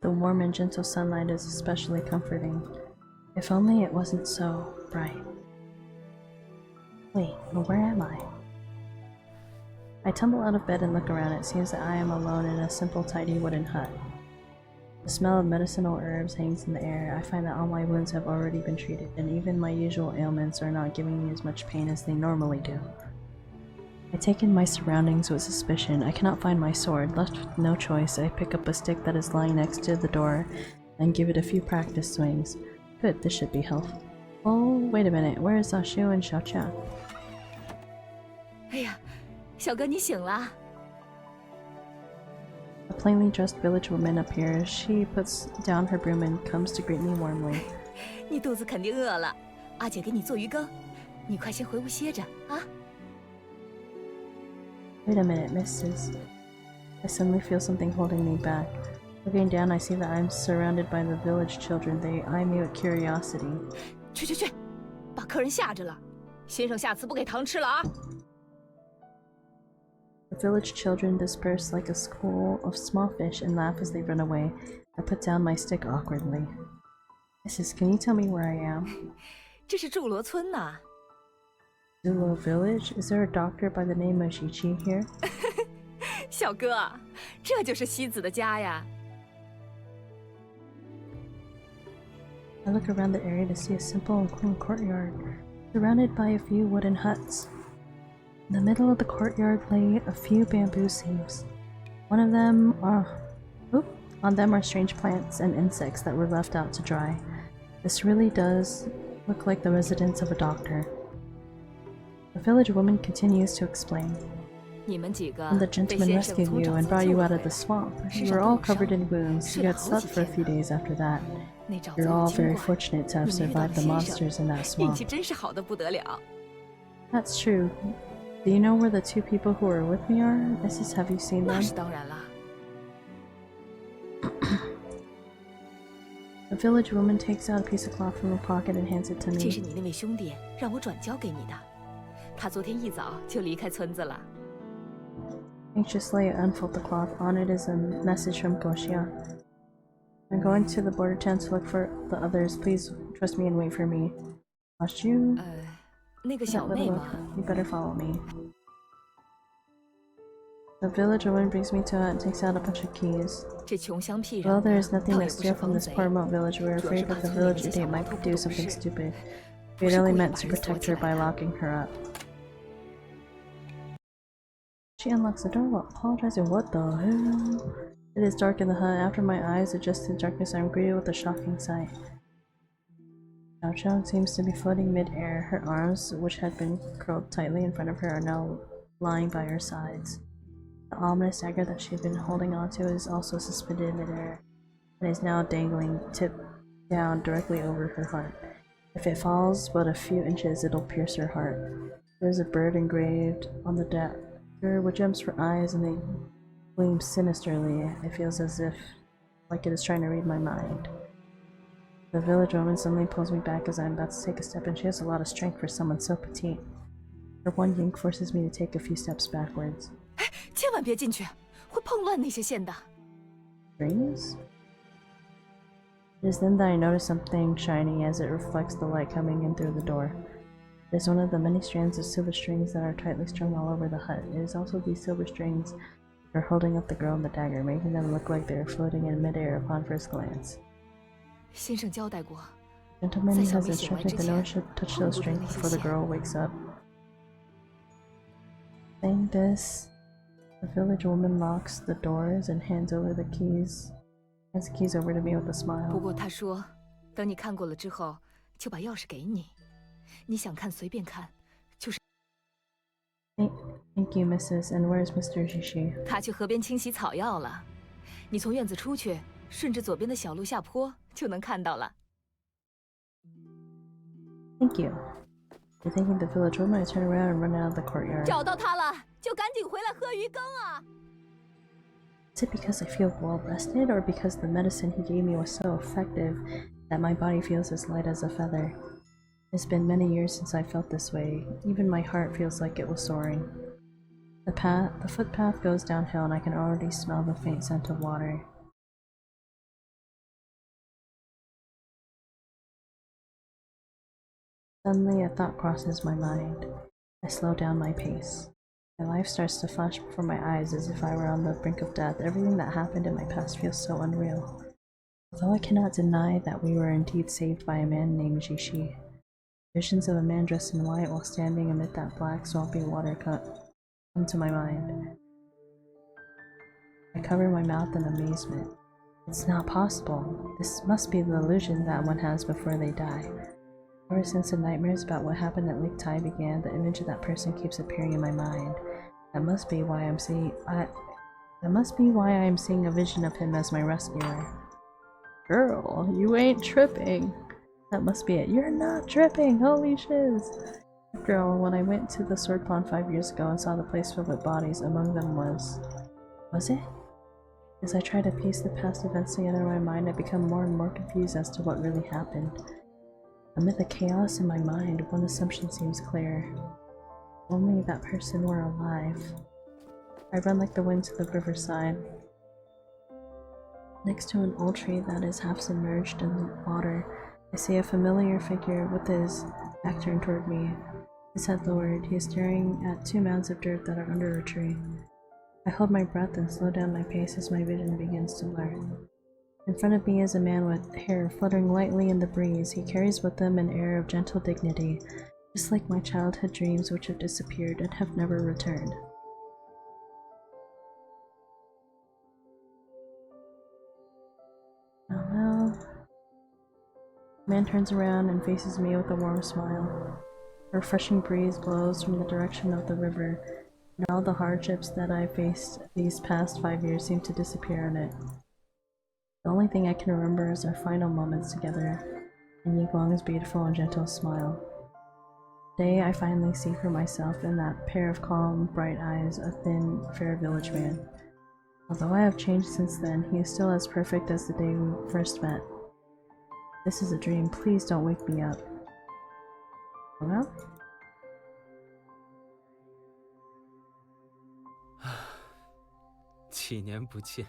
the warm and gentle sunlight is especially comforting. If only it wasn't so bright. Wait, where am I? I tumble out of bed and look around. It seems that I am alone in a simple, tidy wooden hut. The smell of medicinal herbs hangs in the air. I find that all my wounds have already been treated, and even my usual ailments are not giving me as much pain as they normally do. I take in my surroundings with suspicion. I cannot find my sword. Left with no choice, I pick up a stick that is lying next to the door and give it a few practice swings. Good, this should be helpful. Oh, wait a minute. Where is Ashu and Xiaoqiang? 哎呀，小哥你醒了。 A plainly dressed village woman appears. She puts down her broom and comes to greet me warmly. 你肚子肯定饿了，阿姐给你做鱼羹，你快先回屋歇着啊。 Wait a minute, Mrs. I suddenly feel something holding me back. Looking down, I see that I'm surrounded by the village children. They eye me with curiosity. 去，把客人吓着了。先生下次不给糖吃了啊。 The village children disperse like a school of small fish and laugh as they run away. I put down my stick awkwardly. Mrs., can you tell me where I am? 这是祝罗村呐。 Zulo village? Is there a doctor by the name of Shichi here? 小哥，这就是西子的家呀。 I look around the area to see a simple and clean courtyard, surrounded by a few wooden huts. In the middle of the courtyard lay a few bamboo sleeves. On them are strange plants and insects that were left out to dry. This really does look like the residence of a doctor. The village woman continues to explain. When the gentleman rescued you and brought you out of the swamp, you were all covered in wounds. You had slept for a few days after that. You're all very fortunate to have survived the monsters in that 运 swamp. 气真是好的不得了。 That's true. Do you know where the two people who were with me are? Mrs., have you seen 那 them? 是当然了。 The village woman takes out a piece of cloth from her pocket and hands it to 这是 me. 你那位兄弟让我转交给你的，他昨天一早就离开村子了。 Anxiously, I unfold the cloth. On it is a message from Goxia. I'm going to the border town to look for the others. Please trust me and wait for me. Ashu? 那个 That 小妹 little 嘛， You better follow me. The village woman brings me to a hut and takes out a bunch of keys. 这穷乡僻 Well, 壤 there 的， is nothing 倒 to 也不是 steal from 横 this 贼， poor remote village. We're 主要是 afraid 怕 that the 村里那 village 些小 idiot 毛 might 头不 do 懂 something 事， stupid. 不 We'd 是 only 故意 meant 把 to 人锁 protect 起 her 来 by 的。 locking her up. She unlocks the door while apologizing. What the hell? It is dark in the hut. After my eyes adjust to the darkness, I am greeted with a shocking sight. Xiao Chang seems to be floating mid-air. Her arms, which had been curled tightly in front of her, are now lying by her sides. The ominous dagger that she had been holding onto is also suspended mid-air and is now dangling tip down directly over her heart. If it falls but a few inches, it'll pierce her heart. There is a bird engraved on the dagger with gems for eyes, and they gleam sinisterly. It feels as if like it is trying to read my mind. The village woman suddenly pulls me back as I'm about to take a step, and she has a lot of strength for someone so petite. Her one yank forces me to take a few steps backwards. 千万别进去，会碰乱那些线的。 Strings? It is then that I notice something shiny as it reflects the light coming in through the door. It is one of the many strands of silver strings that are tightly strung all over the hut. It is also these silver strings that are holding up the girl and the dagger, making them look like they are floating in midair upon first glance. 先生交代过， Gentleman 在小 has 妹醒来之 instructed that no one 前， should touch 碰 those 不得 drinks 那些 before the 线。 girl wakes up. Saying this, the village woman locks the doors and hands the keys over to me with a 不 smile. 过他说，等你看过了之后，就把钥匙给你，你想看随便看，就是。 Thank you, Mrs. And where's Mr. Shishi? 他去河边清洗草药了，你从院子出去，顺着左边的小路下坡就能看到了。 Thank you. You're thanking the village woman. I turn around and run out of the courtyard. 找到他了，就赶紧回来喝鱼羹啊！ Is it because I feel well rested, or because the medicine he gave me was so effective that my body feels as light as a feather? It's been many years since I felt this way. Even my heart feels like it was soaring. The footpath goes downhill, and I can already smell the faint scent of water. Suddenly, a thought crosses my mind. I slow down my pace. My life starts to flash before my eyes as if I were on the brink of death. Everything that happened in my past feels so unreal. Although I cannot deny that we were indeed saved by a man named Jishi. Visions of a man dressed in white while standing amid that black, swampy water come to my mind. I cover my mouth in amazement. It's not possible. This must be the illusion that one has before they die. Ever since the nightmares about what happened at Lake Tai began, the image of that person keeps appearing in my mind. That must be why I'm seeing a vision of him as my rescuer. Girl, you ain't tripping. That must be it. You're not tripping! Holy shiz! After all, when I went to the sword pond 5 years ago and saw the place filled with bodies, among them was it? As I try to piece the past events together in my mind, I become more and more confused as to what really happened. Amid the chaos in my mind, one assumption seems clear. If only that person were alive. I run like the wind to the riverside. Next to an old tree that is half submerged in water, I see a familiar figure with his back turned toward me. His head lowered, he is staring at 2 mounds of dirt that are under a tree. I hold my breath and slow down my pace as my vision begins to blur. In front of me is a man with hair fluttering lightly in the breeze. He carries with him an air of gentle dignity, just like my childhood dreams which have disappeared and have never returned. Now, the man turns around and faces me with a warm smile. A refreshing breeze blows from the direction of the river, and all the hardships that I faced these past 5 years seem to disappear in it. The only thing I can remember is our final moments together, and Yi Guang's beautiful and gentle smile. Today I finally see for myself in that pair of calm, bright eyes a thin, fair village man. Although I have changed since then, he is still as perfect as the day we first met. This is a dream. Please don't wake me up. Well? 7年不见，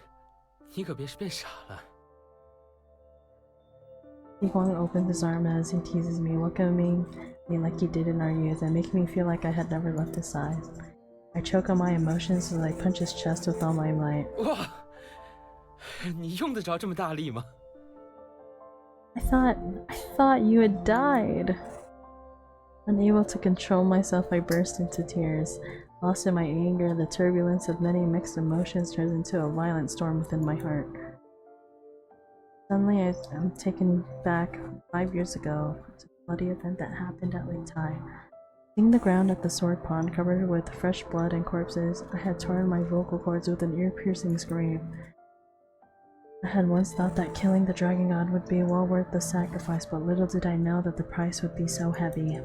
你可别是变傻了。Yi Guang opens his arm as he teases me, welcoming me like he did in our youth, and making me feel like I had never left his side. I choke on my emotions as I punch his chest with all my might. 哇，你用得着这么大力吗？ I thought you had died. Unable to control myself, I burst into tears. Lost in my anger, the turbulence of many mixed emotions turns into a violent storm within my heart. Suddenly, I'm taken back 5 years ago to the bloody event that happened at Lake Tai. Seeing the ground at the sword pond covered with fresh blood and corpses, I had torn my vocal cords with an ear-piercing scream. I had once thought that killing the dragon god would be well worth the sacrifice, but little did I know that the price would be so heavy.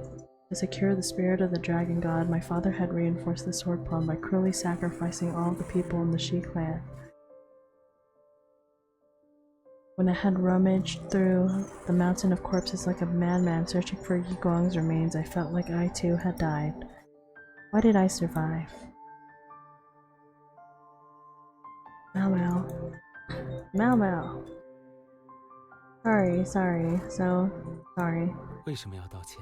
To secure the spirit of the dragon god, my father had reinforced the sword pond by cruelly sacrificing all the people in the Shi clan. When I had rummaged through the mountain of corpses like a madman searching for Yi Guang's remains, I felt like I too had died. Why did I survive? Mao Mao. Mao Mao. Sorry. So sorry. 为什么要道歉？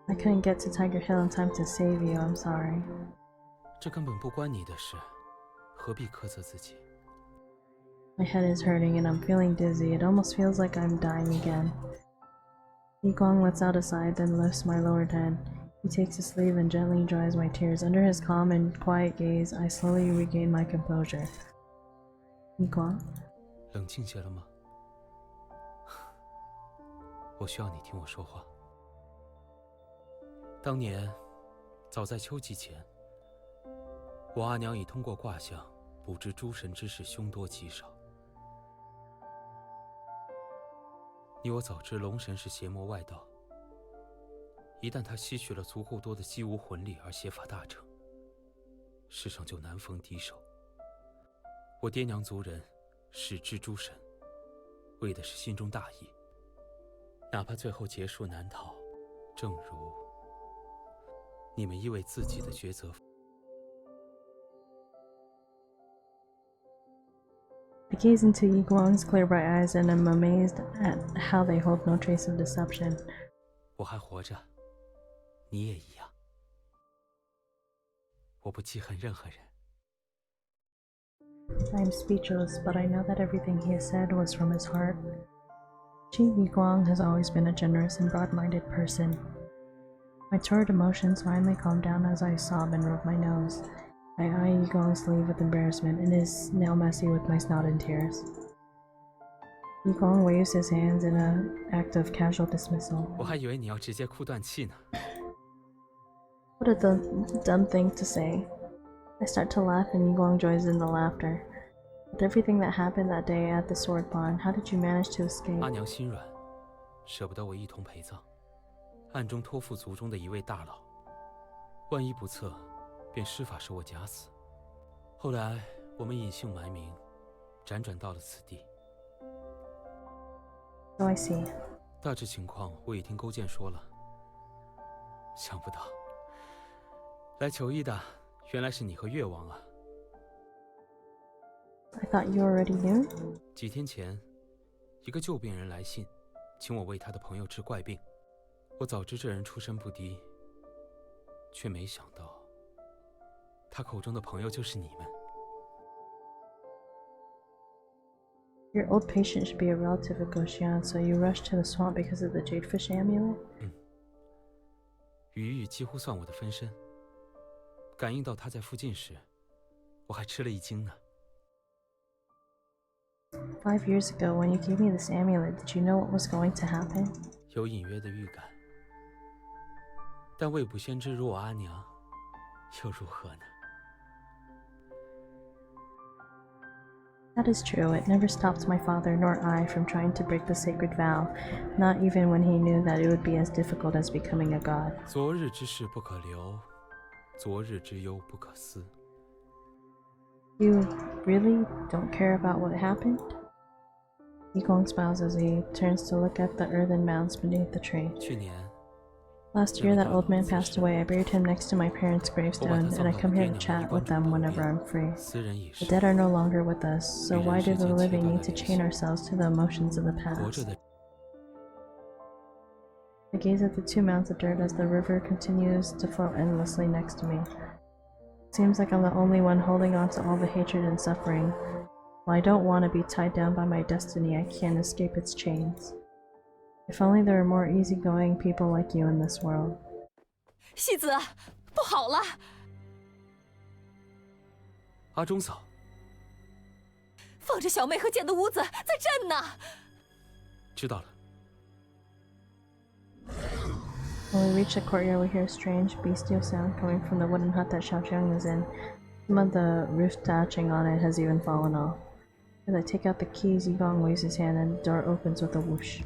I couldn't get to Tiger Hill in time to save you, I'm sorry. 这根本不关你的事，何必苛责自己？ My head is hurting and I'm feeling dizzy. It almost feels like I'm dying again. Yiguang lets out a sigh, then lifts my lowered head. He takes his sleeve and gently dries my tears. Under his calm and quiet gaze, I slowly regain my composure. Yiguang? 冷静些了吗？我需要你听我说话。当年，早在秋季前，我阿娘已通过卦象卜知诸神之事凶多吉少。你我早知龙神是邪魔外道，一旦他吸取了足够多的姬无魂力而邪法大成，世上就难逢敌手。我爹娘族人矢志诸神，为的是心中大义，哪怕最后劫数难逃，正如你们因为自己的抉择。I gaze into Yiguang's clear bright eyes and am amazed at how they hold no trace of deception. 我还活着，你也一样。我不记恨任何人。 I am speechless, but I know that everything he has said was from his heart. Qi Yiguang has always been a generous and broad-minded person. My torrid emotions finally calm down as I sob and rub my nose. I eye Yiguang's sleeve with embarrassment and is now messy with my snot and tears. Yiguang waves his hands in an act of casual dismissal. 我还以为你要直接哭断气呢。 What a dumb thing to say. I start to laugh and Yiguang joins in the laughter. With everything that happened that day at the sword pond, how did you manage to escape? 阿娘心软，舍不得我一同陪葬，暗中托付族中的一位大佬。万一不测，便施法使我假死。后来我们隐姓埋名，辗转到了此地。 So I see. 大致情况我已听勾践说了。想不到，来求医的原来是你和越王啊！ I thought you already knew? 几天前，一个旧病人来信，请我为他的朋友治怪病。我早知这人出身不低，却没想到，他口中的朋友就是你们。 Your old patient should be a relative of Goshian, so you rushed to the swamp because of the jadefish amulet? 鱼玉几乎算我的分身。感应到他在附近时，我还吃了一惊呢。 5 years ago, when you gave me this amulet, did you know what was going to happen? 有隐约的预感，但未卜先知如我阿娘，又如何呢？ That is true. It never stopped my father nor I from trying to break the sacred vow, not even when he knew that it would be as difficult as becoming a god. 昨日之事不可留，昨日之忧不可思。 You really don't care about what happened? Yiguang smiles as he turns to look at the earthen mounds beneath the tree. 去年 Last year, that old man passed away. I buried him next to my parents' gravestone, and I come here to chat with them whenever I'm free. The dead are no longer with us, so why do the living need to chain ourselves to the emotions of the past? I gaze at the 2 mounds of dirt as the river continues to flow endlessly next to me. It seems like I'm the only one holding on to all the hatred and suffering. While I don't want to be tied down by my destiny, I can't escape its chains. If only there were more easygoing people like you in this world. 戏子，不好了！阿忠嫂，放着小妹和剑的屋子在震呢。知道了。 When we reach the courtyard, we hear a strange, bestial sound coming from the wooden hut that Xiaoqiang is in. Some of the roof thatching on it has even fallen off. As I take out the keys, Yiguang waves his hand and the door opens with a whoosh.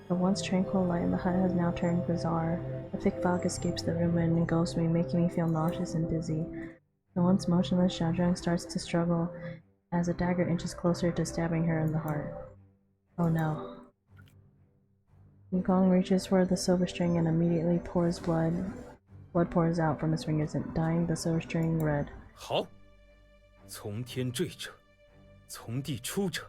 The once tranquil light in the hut has now turned bizarre. A thick fog escapes the room and engulfs me, making me feel nauseous and dizzy. The once motionless Xiaoqiang starts to struggle as a dagger inches closer to stabbing her in the heart. Oh no. Yiguang reaches for the silver string and immediately pours blood. Blood pours out from his fingers, dyeing the silver string red. 好，从天坠者，从地出者。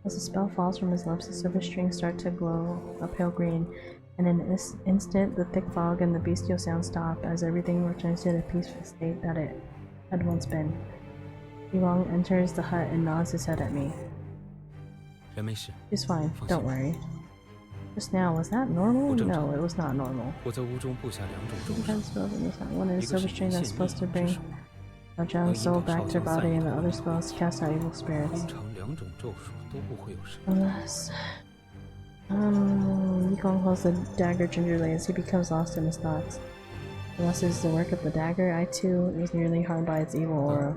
As the spell falls from his lips, the silver strings start to glow a pale green, In an instant, the thick fog and the bestial sound stop as everything returns to the peaceful state that it had once been. Yulong enters the hut and nods his head at me. 人没事。 She's fine, don't worry. Just now, was that normal? No, it was not normal. 我在屋中布下2种咒术， One is silver string that's supposed to bring Xiaojiang's soul back to her body, and the other spell is to cast out evil spirits. 通常2种咒术都不会有事。 Unless... Yigong holds the dagger gingerly as he becomes lost in his thoughts. Unless it's the work of the dagger, I too was nearly harmed by its evil aura.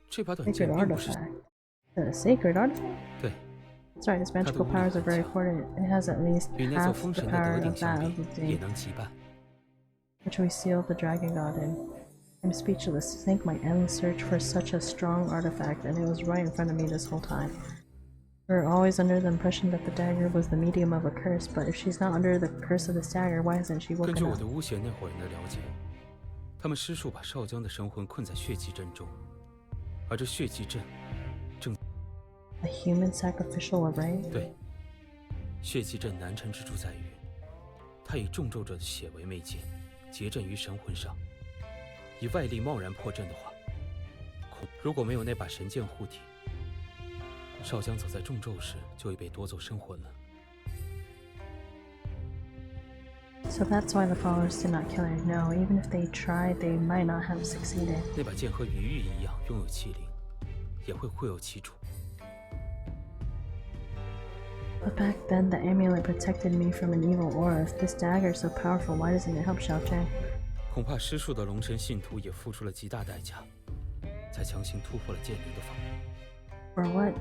这把短 Sacred 剑并不是。 artifact. A sacred artifact? 对。 That's right, its magical powers are very important. It has at least 与那座 half 封 the 神的 power 德鼎 of 相 that of 比， the 也 thing, 能羁绊。 which we sealed the dragon god in. I'm speechless to think my endless search for such a strong artifact, and it was right in front of me this whole time. We were always under the impression that the dagger was the medium of a curse, but if she's not under the curse of this dagger, why hasn't she 根据 woken 我 up? 对巫邪那伙人的了解，他们施术把少江的神魂困在血祭阵中，而这血祭阵正 A human sacrificial array? 对。血祭阵难成之处在于，它以中咒者的血为媒介，结阵于神魂上。以外力贸然破阵的话，如果没有那把神剑护体，少江走在中咒时就会被夺走身魂了。 So that's why the followers did not kill her. No, even if they tried, they might not have succeeded. 那把剑和鱼玉一样拥有麒麟，也会护佑其主。 But back then, the amulet protected me from an evil aura. If this dagger is so powerful, why doesn't it help Xiaojiang? 恐怕施术的龙神信徒也付出了极大代价，才强行突破了剑灵的防御。 For what?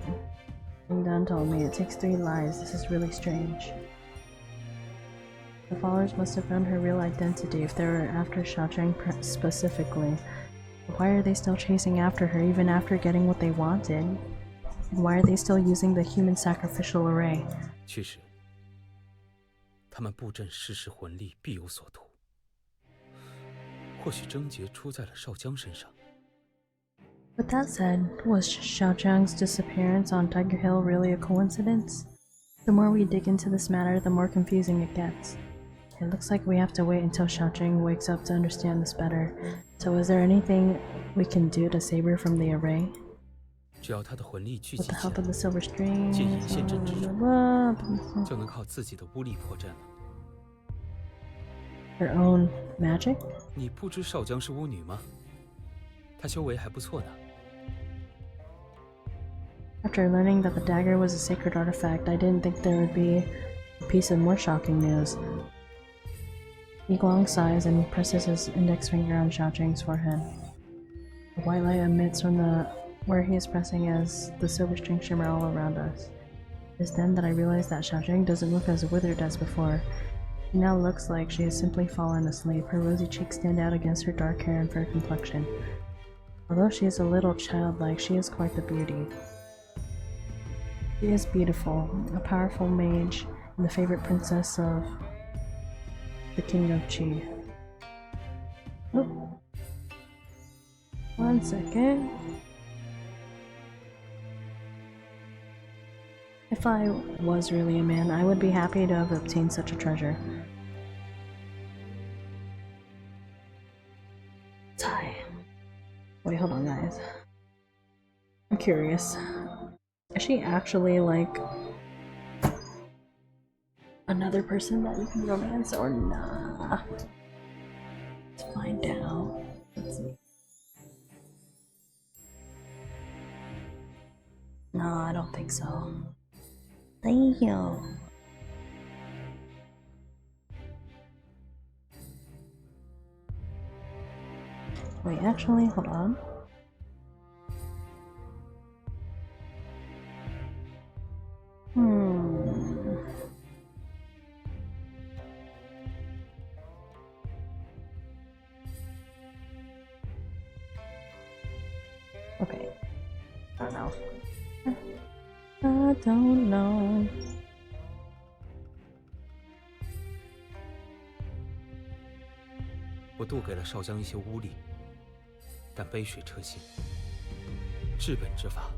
Dun told me it takes 3 lives. This is really strange. The followers must have found her real identity if they were after Xiaojiang specifically. But why are they still chasing after her even after getting what they wanted? And why are they still using the human sacrificial array? 其实，他们布阵施施魂力必有所图。或许症结出在了少江身上。 With that said, was Xiaojiang's disappearance on Tiger Hill really a coincidence? The more we dig into this matter, the more confusing it gets. It looks like we have to wait until Xiaojiang wakes up to understand this better. So is there anything we can do to save her from the array? 只要他的魂力聚 With 集 the 起 help of the 来， silver string, 借引现阵之术，就能靠自己的巫力破阵了。 her own magic? 你不知少江是巫女吗？她修为还不错呢。 After learning that the dagger was a sacred artifact, I didn't think there would be a piece of more shocking news. Yiguang sighs and presses his index finger on Xiaojiang's forehead. The white light emits from where he is pressing as the silver strings shimmer all around us. It is then that I realize that Xiaojiang doesn't look as withered as before. She now looks like she has simply fallen asleep. Her rosy cheeks stand out against her dark hair and fair complexion. Although she is a little childlike, she is quite the beauty. She is beautiful, a powerful mage, and the favorite princess of the King of Qi. Oh. 1 second. If I was really a man, I would be happy to have obtained such a treasure. Sigh. Wait, hold on, guys. I'm curious. Is she actually like another person that you can romance or nah? Let's find out. Let's see. No, I don't think so. Thank you. Wait, actually, hold on. Okay. I don't know. I don't know. 我渡给了少江一些巫力，但杯水车薪。治本之法，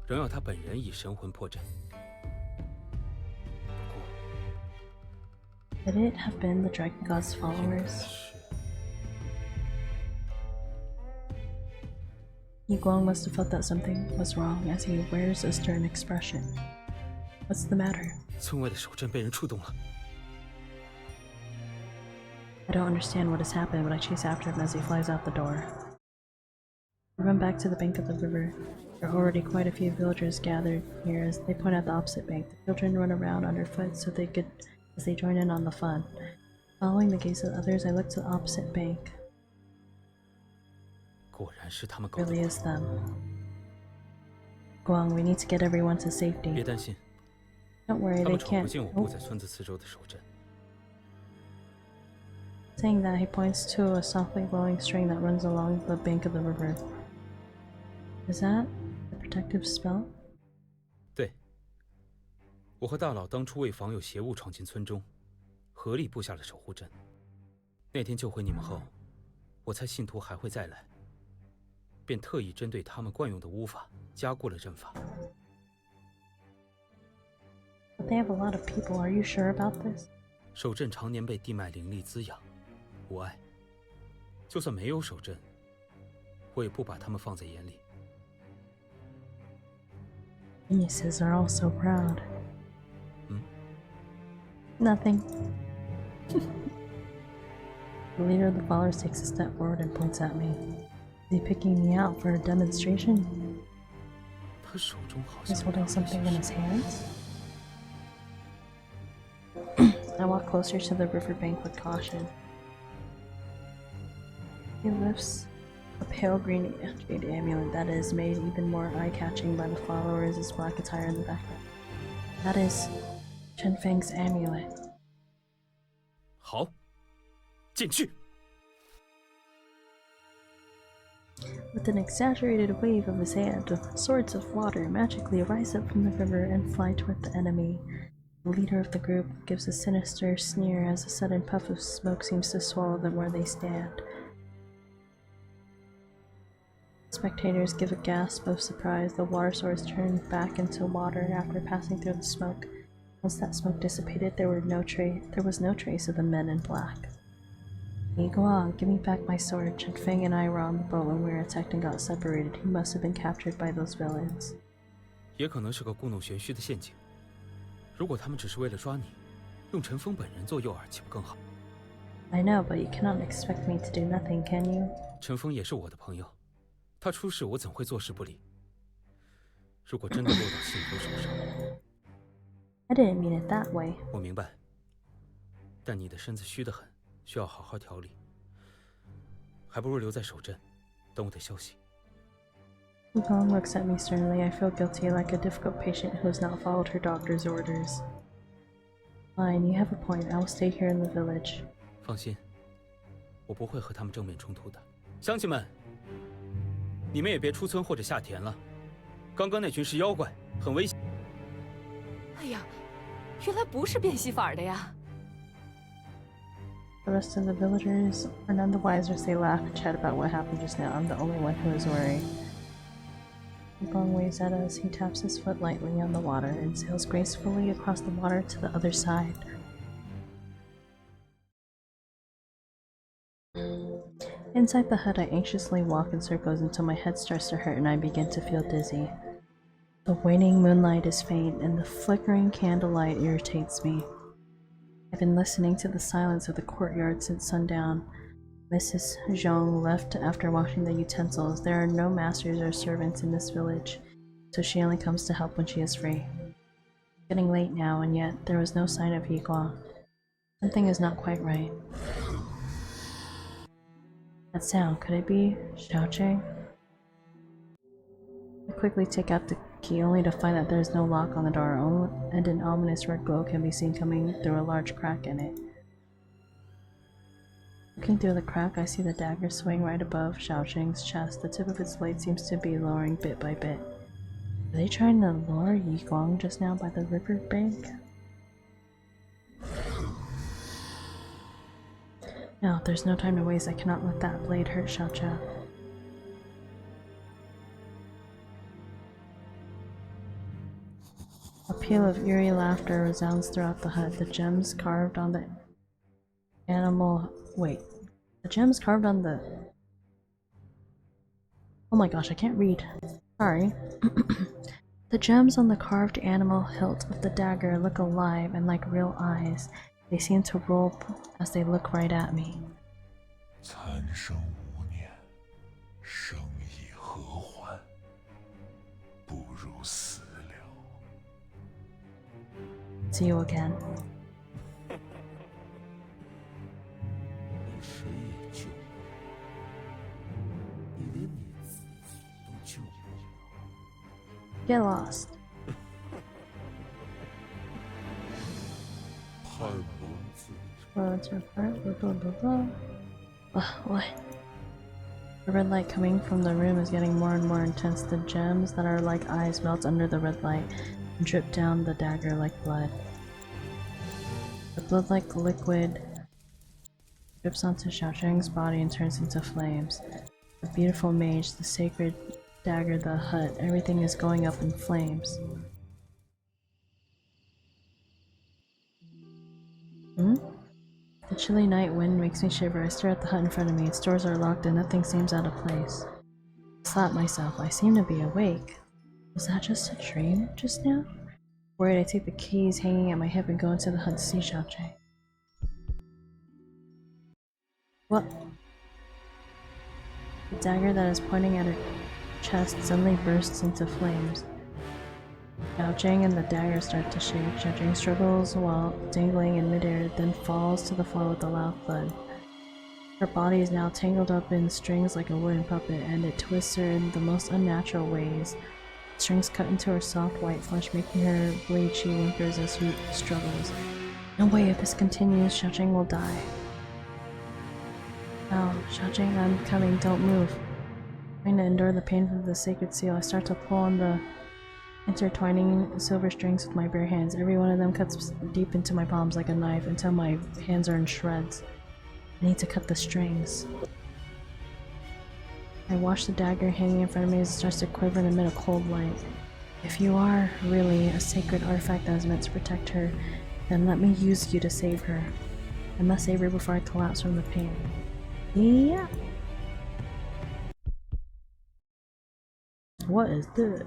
仍要他本人以神魂破阵。不过， Could it have been the Dragon God's followers? Yiguang must have felt that something was wrong as he wears a stern expression. What's the matter? 村外的守阵被人触动了。 I don't understand what has happened, but I chase after him as he flies out the door. I run back to the bank of the river. There are already quite a few villagers gathered here as they point out the opposite bank. The children run around underfoot as they join in on the fun. Following the gaze of others, I look to the opposite bank. 果然是他们搞的。 Really is them. Guang, we need to get everyone to safety. 别担心， Don't worry, 他 they 们闯不 can't. 进我布在村子四周的守阵。 Saying that, he points to a softly glowing string that runs along the bank of the river. Is that the protective spell? 对，我和大佬当初为防有邪物闯进村中，合力布下了守护阵。那天救回你们后，我猜信徒还会再来，便特意针对他们惯用的巫法加固了阵法。 But they have a lot of people. Are you sure about this? 守阵常年被地脉灵力滋养，无碍。就算没有守阵，我也不把他们放在眼里。 Geniuses are all so proud. Nothing. The leader of the followers takes a step forward and points at me. Is he picking me out for a demonstration? 他手中好像 He's holding something in his hands. I walk closer to the riverbank with caution. He lifts a pale green jade amulet that is made even more eye-catching by the followers' black attire in the background. That is Chenfeng's amulet. 好，进去。 With an exaggerated wave of his hand, swords of water magically rise up from the river and fly toward the enemy. The leader of the group gives a sinister sneer as a sudden puff of smoke seems to swallow them where they stand. Spectators give a gasp of surprise. The water swords turn back into water after passing through the smoke. Once that smoke dissipated, there was no trace of the men in black. Yiguang, give me back my sword. Chenfeng and I were on the boat when we were attacked and got separated. He must have been captured by those villains. 也可能是个故弄玄虚的陷阱。如果他们只是为了抓你，用陈峰本人做诱饵，岂不更好？ I know, but you cannot expect me to do nothing, can you? 陈峰也是我的朋友，他出事我怎会坐视不理？如果真的落到信徒手上， I didn't mean it that way. 我明白。但你的身子虚得很，需要好好调理，还不如留在守镇，等我的消息。 Yiguang looks at me sternly. I feel guilty, like a difficult patient who has not followed her doctor's orders. Fine, you have a point. I will stay here in the village. 放心，我不会和他们正面冲突的。乡亲们，你们也别出村或者下田了。刚刚那群是妖怪，很危险。哎呀，原来不是变戏法的呀！ The rest of the villagers are none the wiser as they laugh and chat about what happened just now. I'm the only one who is worried. Yiguang waves at us. He taps his foot lightly on the water and sails gracefully across the water to the other side. Inside the hut, I anxiously walk in circles until my head starts to hurt and I begin to feel dizzy. The waning moonlight is faint and the flickering candlelight irritates me. I've been listening to the silence of the courtyard since sundown. Mrs. Zhong left after washing the utensils. There are no masters or servants in this village, so she only comes to help when she is free. It's getting late now, and yet there was no sign of Yiguang. Something is not quite right. That sound, could it be Xiaocheng? I quickly take out the key only to find that there is no lock on the door, and an ominous red glow can be seen coming through a large crack in it. Looking through the crack, I see the dagger swing right above Xiaocheng's chest. The tip of its blade seems to be lowering bit by bit. Are they trying to lure Yiguang just now by the river bank? No, there's no time to waste. I cannot let that blade hurt Xiaocheng. A peal of eerie laughter resounds throughout the hut. The gems carved on the animal. Wait, the gems carved on the. Oh my gosh, I can't read. Sorry. The gems on the carved animal hilt of the dagger look alive and like real eyes. They seem to roll as they look right at me. 残生无念，生亦何欢？不如死了。See you again. 你谁也救不了，你连你自己都救不了。Get lost. 盼蒙自 Roads are part, blah blah blah blah. What? The red light coming from the room is getting more and more intense. The gems that are like eyes melt under the red light and drip down the dagger like blood. The blood like liquid drips onto Xiaozheng's body and turns into flames. The beautiful mage, the sacred dagger, the hut, everything is going up in flames. The chilly night wind makes me shiver. I stare at the hut in front of me. Its doors are locked and nothing seems out of place. I slap myself. I seem to be awake. Was that just a dream just now? Worried, I take the keys hanging at my hip and go into the hut to see Xiaocheng. What? The dagger that is pointing at her chest suddenly bursts into flames. Xiaocheng and the dagger start to shake. Xiaocheng struggles while dangling in midair, then falls to the floor with a loud thud. Her body is now tangled up in strings like a wooden puppet, and it twists her in the most unnatural ways. Strings cut into her soft white flesh, making her bleed. She whimpers as she struggles. No way, if this continues, Xiaocheng will die. Oh, Xiaocheng, I'm coming, don't move. Trying to endure the pain of the sacred seal, I start to pull on the intertwining silver strings with my bare hands. Every one of them cuts deep into my palms like a knife until my hands are in shreds. I need to cut the strings. I watch the dagger hanging in front of me as it starts to quiver and emit a cold light. If you are really a sacred artifact that is meant to protect her, then let me use you to save her. I must save her before I collapse from the pain. Yeah. What is this?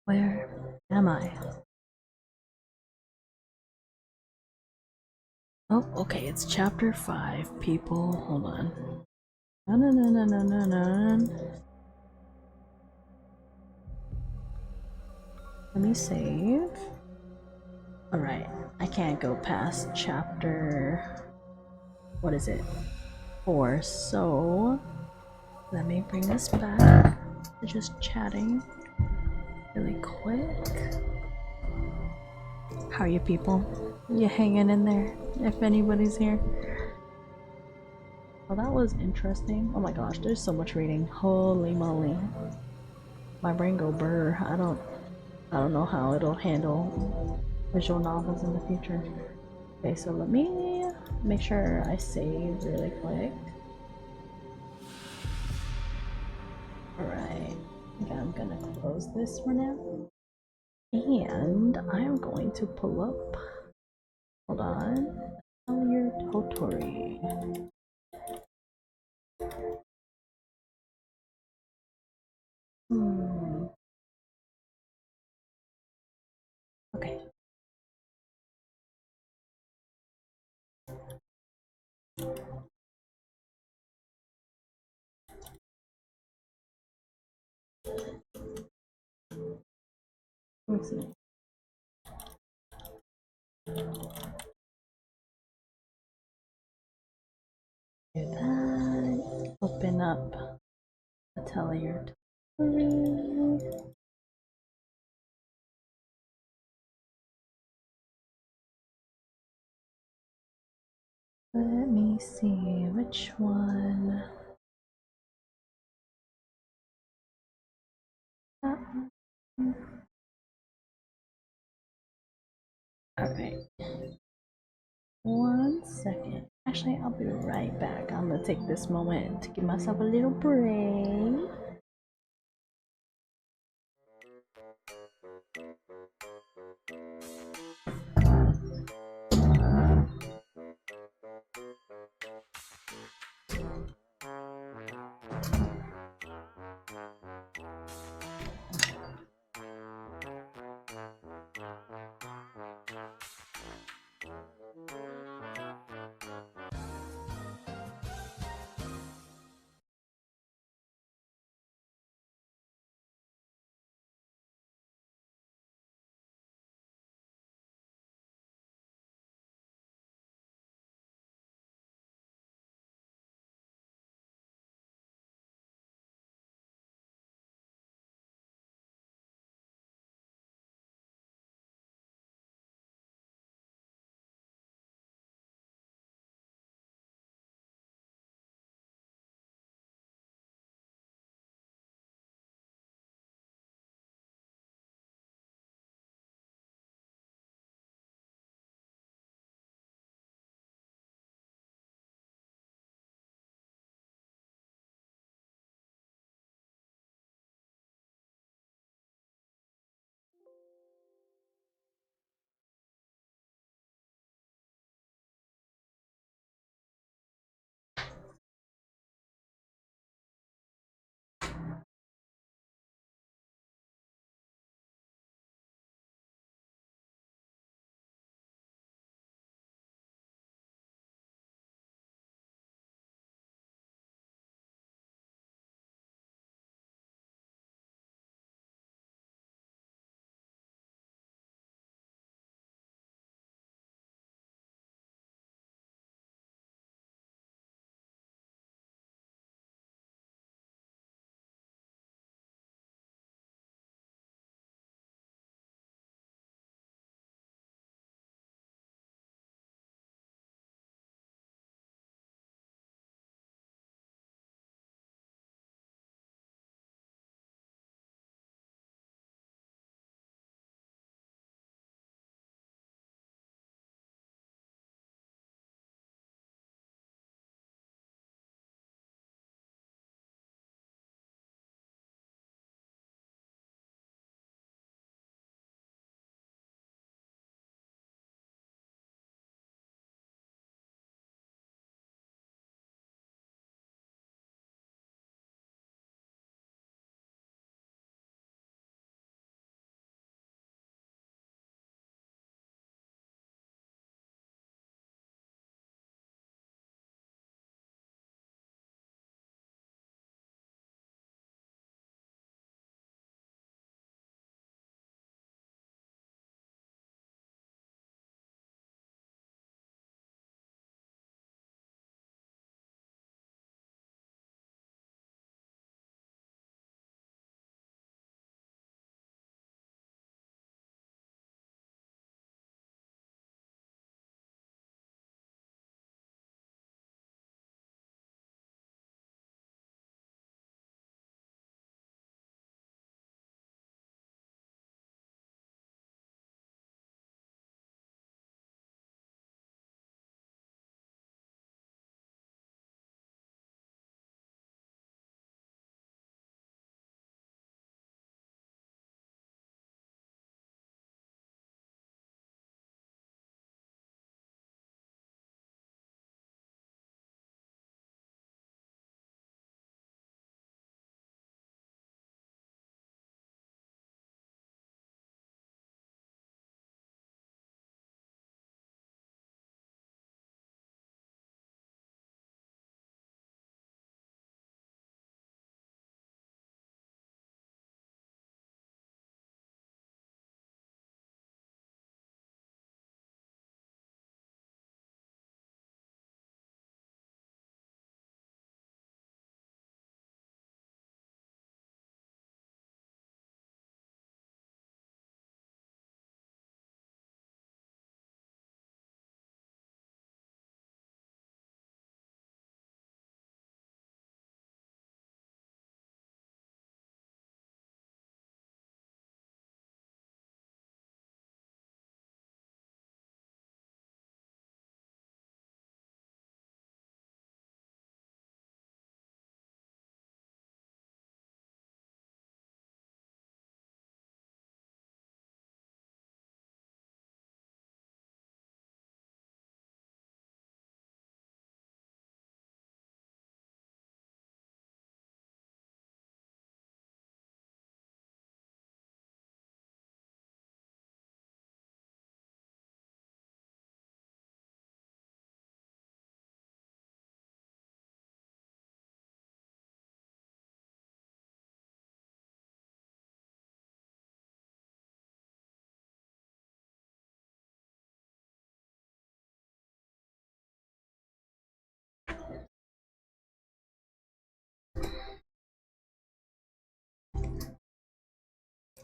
Where am I? Oh, okay, it's chapter 5, people. Hold on. No. Let me save. Alright, I can't go past chapter... What is it? 4, so... Let me bring us back to just chatting really quick. How are you people? You hanging in there, if anybody's here? Well, that was interesting. Oh my gosh, there's so much reading. Holy moly. My brain go brr. I don't know how it'll handle visual novels in the future. Okay, so let me make sure I save really quick. Alright, I think I'm gonna close this for now. And I'm going to pull up. Hold on. Tell your Totori. Okay. Let me see. Do that. Open up. Tell your Totori. Let me see which one. Alright. 1 second. Actually, I'll be right back. I'm gonna take this moment to give myself a little break.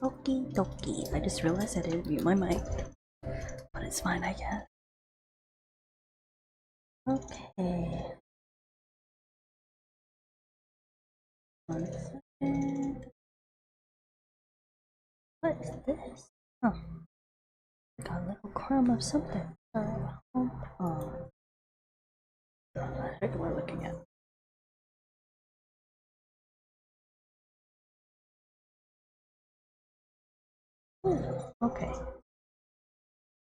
Okie dokie. I just realized I didn't mute my mic. But it's fine, I guess. Okay. 1 second. What is this? Oh. Got a little crumb of something. Hold on. What the heck am I looking at? Ooh, okay.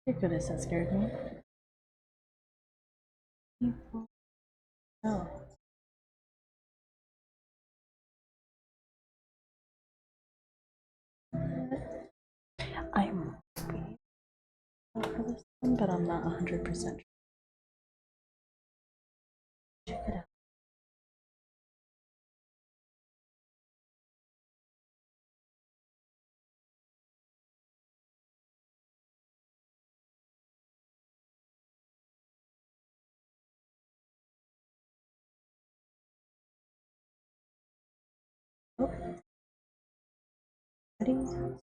Thank goodness that scared me. Oh. I'm for this one, but I'm not 100% sure. Check it out. Oh. Ready?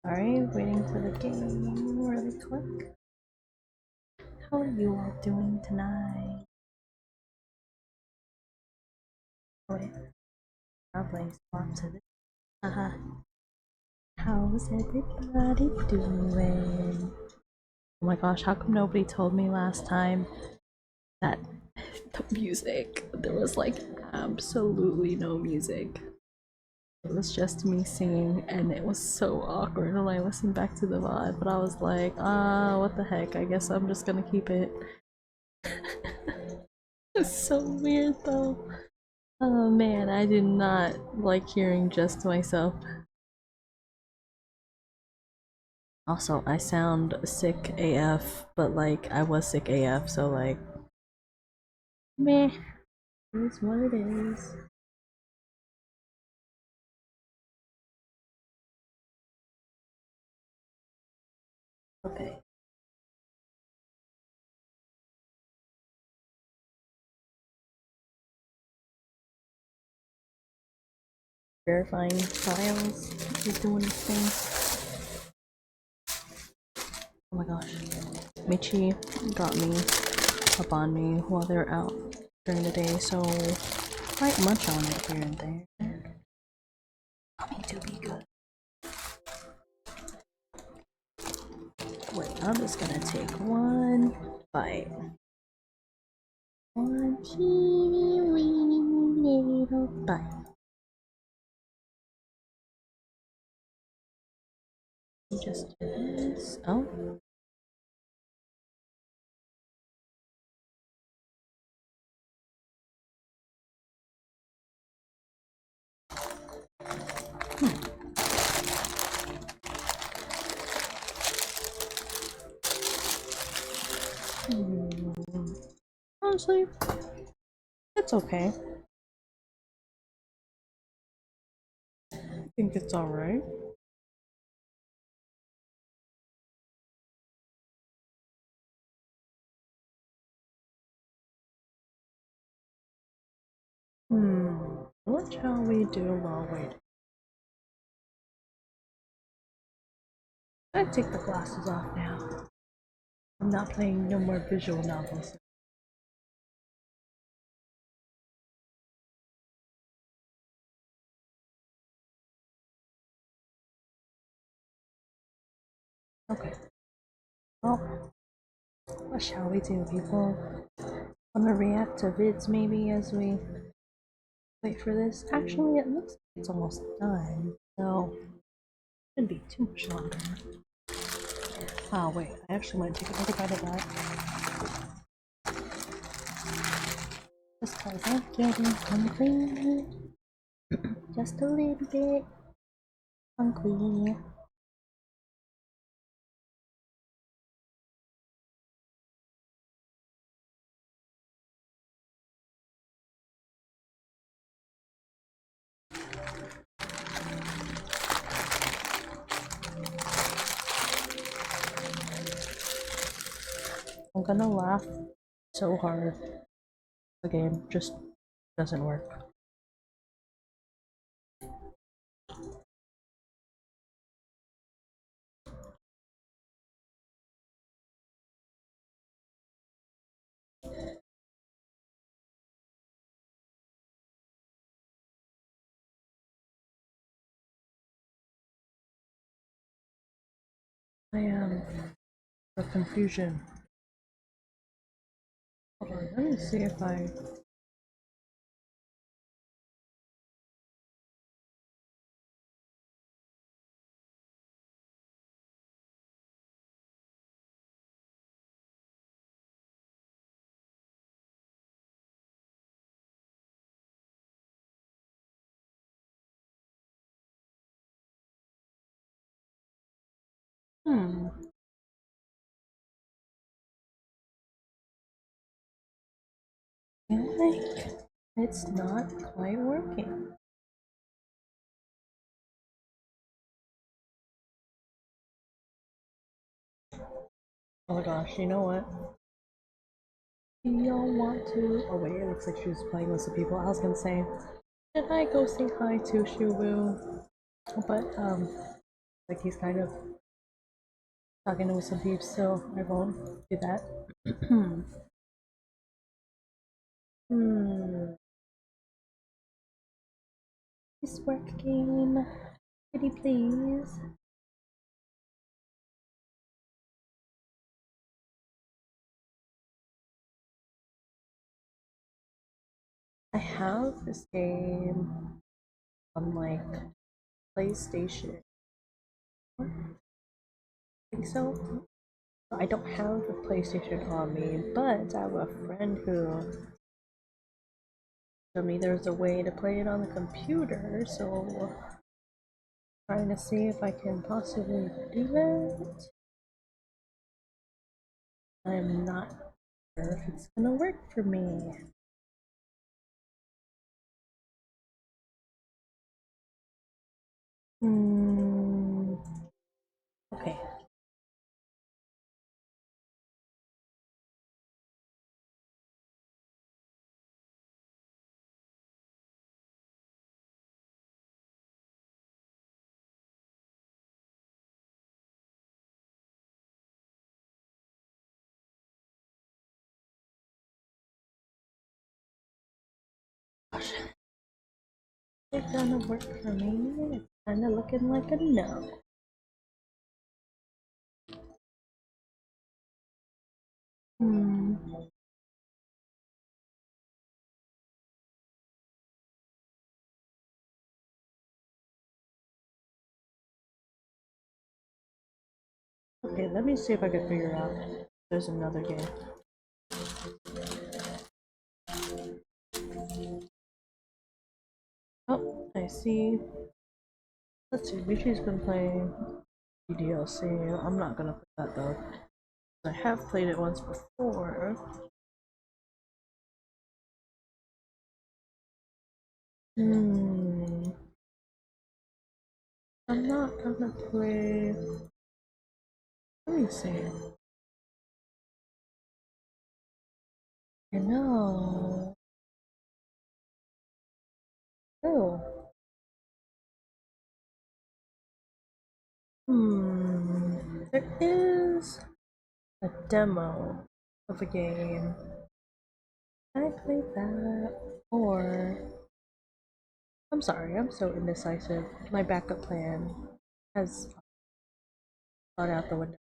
Sorry, waiting for the game really quick. How are you all doing tonight? Oh, wait. Probably swap to this. Haha. How's everybody doing? Oh my gosh, how come nobody told me last time that the music, there was like absolutely no music. It was just me singing and it was so awkward when I listened back to the VOD, but I was like, what the heck, I guess I'm just gonna keep it. It's so weird though. Oh man, I did not like hearing just myself. Also, I sound sick AF, but like I was sick AF, so like meh, it's what it is. Okay. Verifying files is doing its thing. Oh my gosh. Michi got me up on me while they were out during the day, so might munch on it here and there. Want me to be good. Wait, I'm just gonna take one bite. One teeny weeny little bite. Just do this. Oh. Honestly, it's okay. I think it's alright. What shall we do while waiting? I take the glasses off now. I'm not playing no more visual novels. Okay. Well, what shall we do, people? Wanna react to vids maybe as we wait for this? Actually, it looks like it's almost done, so it shouldn't be too much longer. Oh wait, I actually want to take another bite of that. Just cause I'm getting hungry. Just a little bit hungry. I'm gonna laugh so hard. The game just doesn't work. I am the confusion. Hold on, let me see if I. I think it's not quite working. Oh my gosh, you know what? Do y'all want to? Oh wait, it looks like she was playing with some people. I was gonna say, should I go say hi to Shuwu? But like he's kind of talking with some peeps, so I won't do that. It's working. Pretty please. I have this game on like PlayStation. I think so. I don't have the PlayStation on me, but I have a friend who told me there's a way to play it on the computer, so trying to see if I can possibly do that. I'm not sure if it's gonna work for me. Okay. Gosh. It's gonna work for me. It's kinda looking like a no. Okay, let me see if I can figure out. There's another game. Oh, I see. Let's see, Michi's been playing DLC. I'm not gonna play that though. I have played it once before. I'm not gonna play. Let me see. I know. Oh. There is a demo of a game. Can I play that? Or. I'm sorry, I'm so indecisive. My backup plan has gone out the window.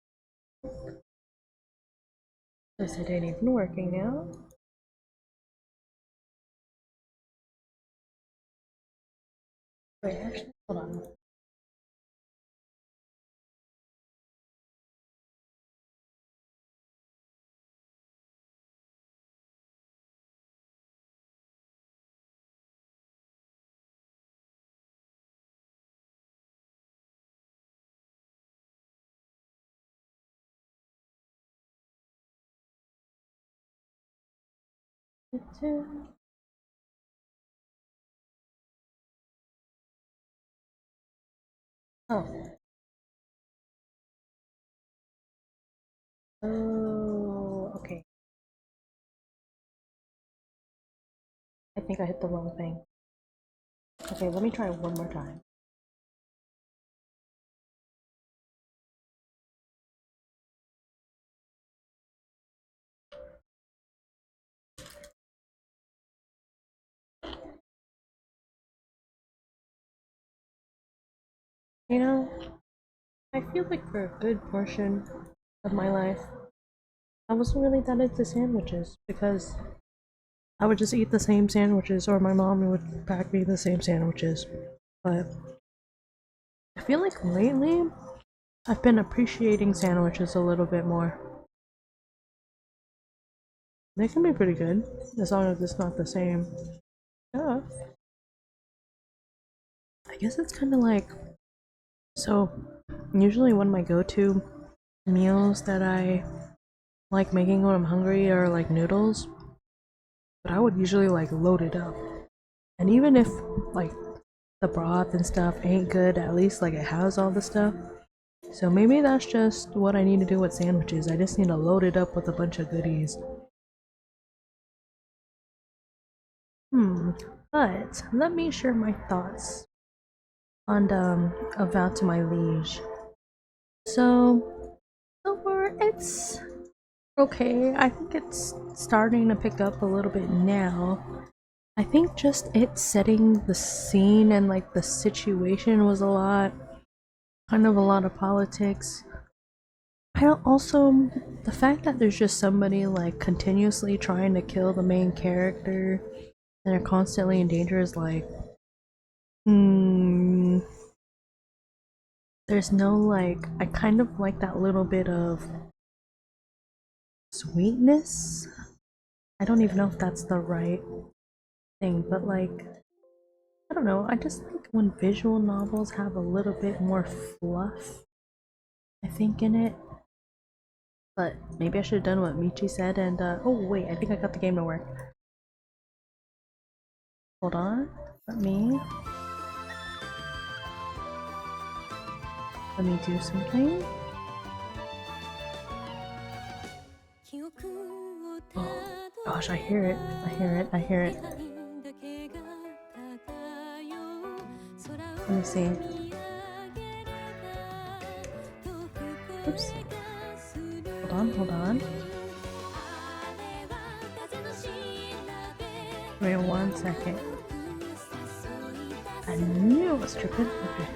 Guess it ain't even working now. Wait, actually, hold on. Oh. Oh, okay. I think I hit the wrong thing. Okay, let me try one more time. You know, I feel like for a good portion of my life, I wasn't really that into sandwiches because I would just eat the same sandwiches, or my mom would pack me the same sandwiches. But I feel like lately, I've been appreciating sandwiches a little bit more. They can be pretty good, as long as it's not the same. Yeah. I guess it's kind of like, so usually one of my go-to meals that I like making when I'm hungry are like noodles, but I would usually like load it up. And even if like the broth and stuff ain't good, at least like it has all the stuff. So maybe that's just what I need to do with sandwiches. I just need to load it up with a bunch of goodies. But let me share my thoughts on A Vow to My Liege. So far it's okay. I think it's starting to pick up a little bit now. I think just it setting the scene and like the situation was a lot, kind of a lot of politics. I don't also, the fact that there's just somebody like continuously trying to kill the main character and they're constantly in danger is like, there's no like, I kind of like that little bit of sweetness. I don't even know if that's the right thing, but like, I don't know, I just think when visual novels have a little bit more fluff, I think, in it. But maybe I should have done what Michi said and oh wait, I think I got the game to work. Hold on, let me do something. Oh gosh, I hear it. I hear it. I hear it. Let me see. Oops. Hold on, hold on. Give me 1 second. I knew it was tripping. Okay.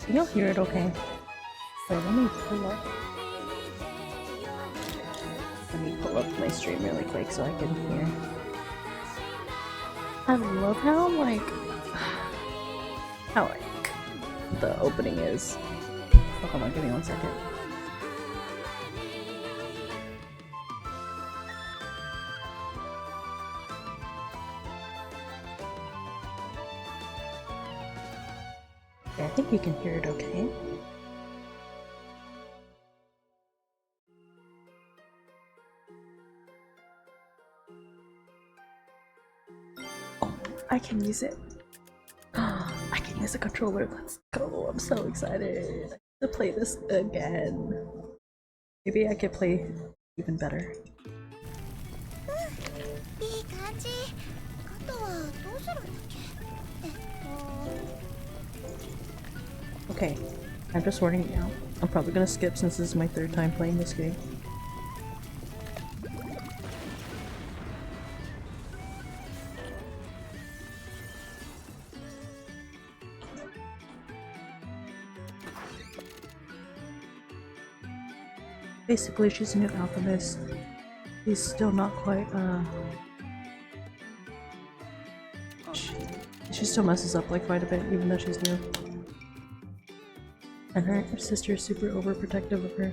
You'll hear it okay. Wait, let me pull up. Let me pull up my stream really quick so I can hear. I love how the opening is. Oh, hold on, give me 1 second. Okay, I think you can hear it okay. Oh, I can use it. I can use a controller. Let's go. I'm so excited to play this again. Maybe I could play even better. Okay, I'm just warning you now. I'm probably gonna skip since this is my 3rd time playing this game. Basically, she's a new alchemist. She's still not quite, she still messes up like quite a bit, even though she's new. And her sister is super overprotective of her.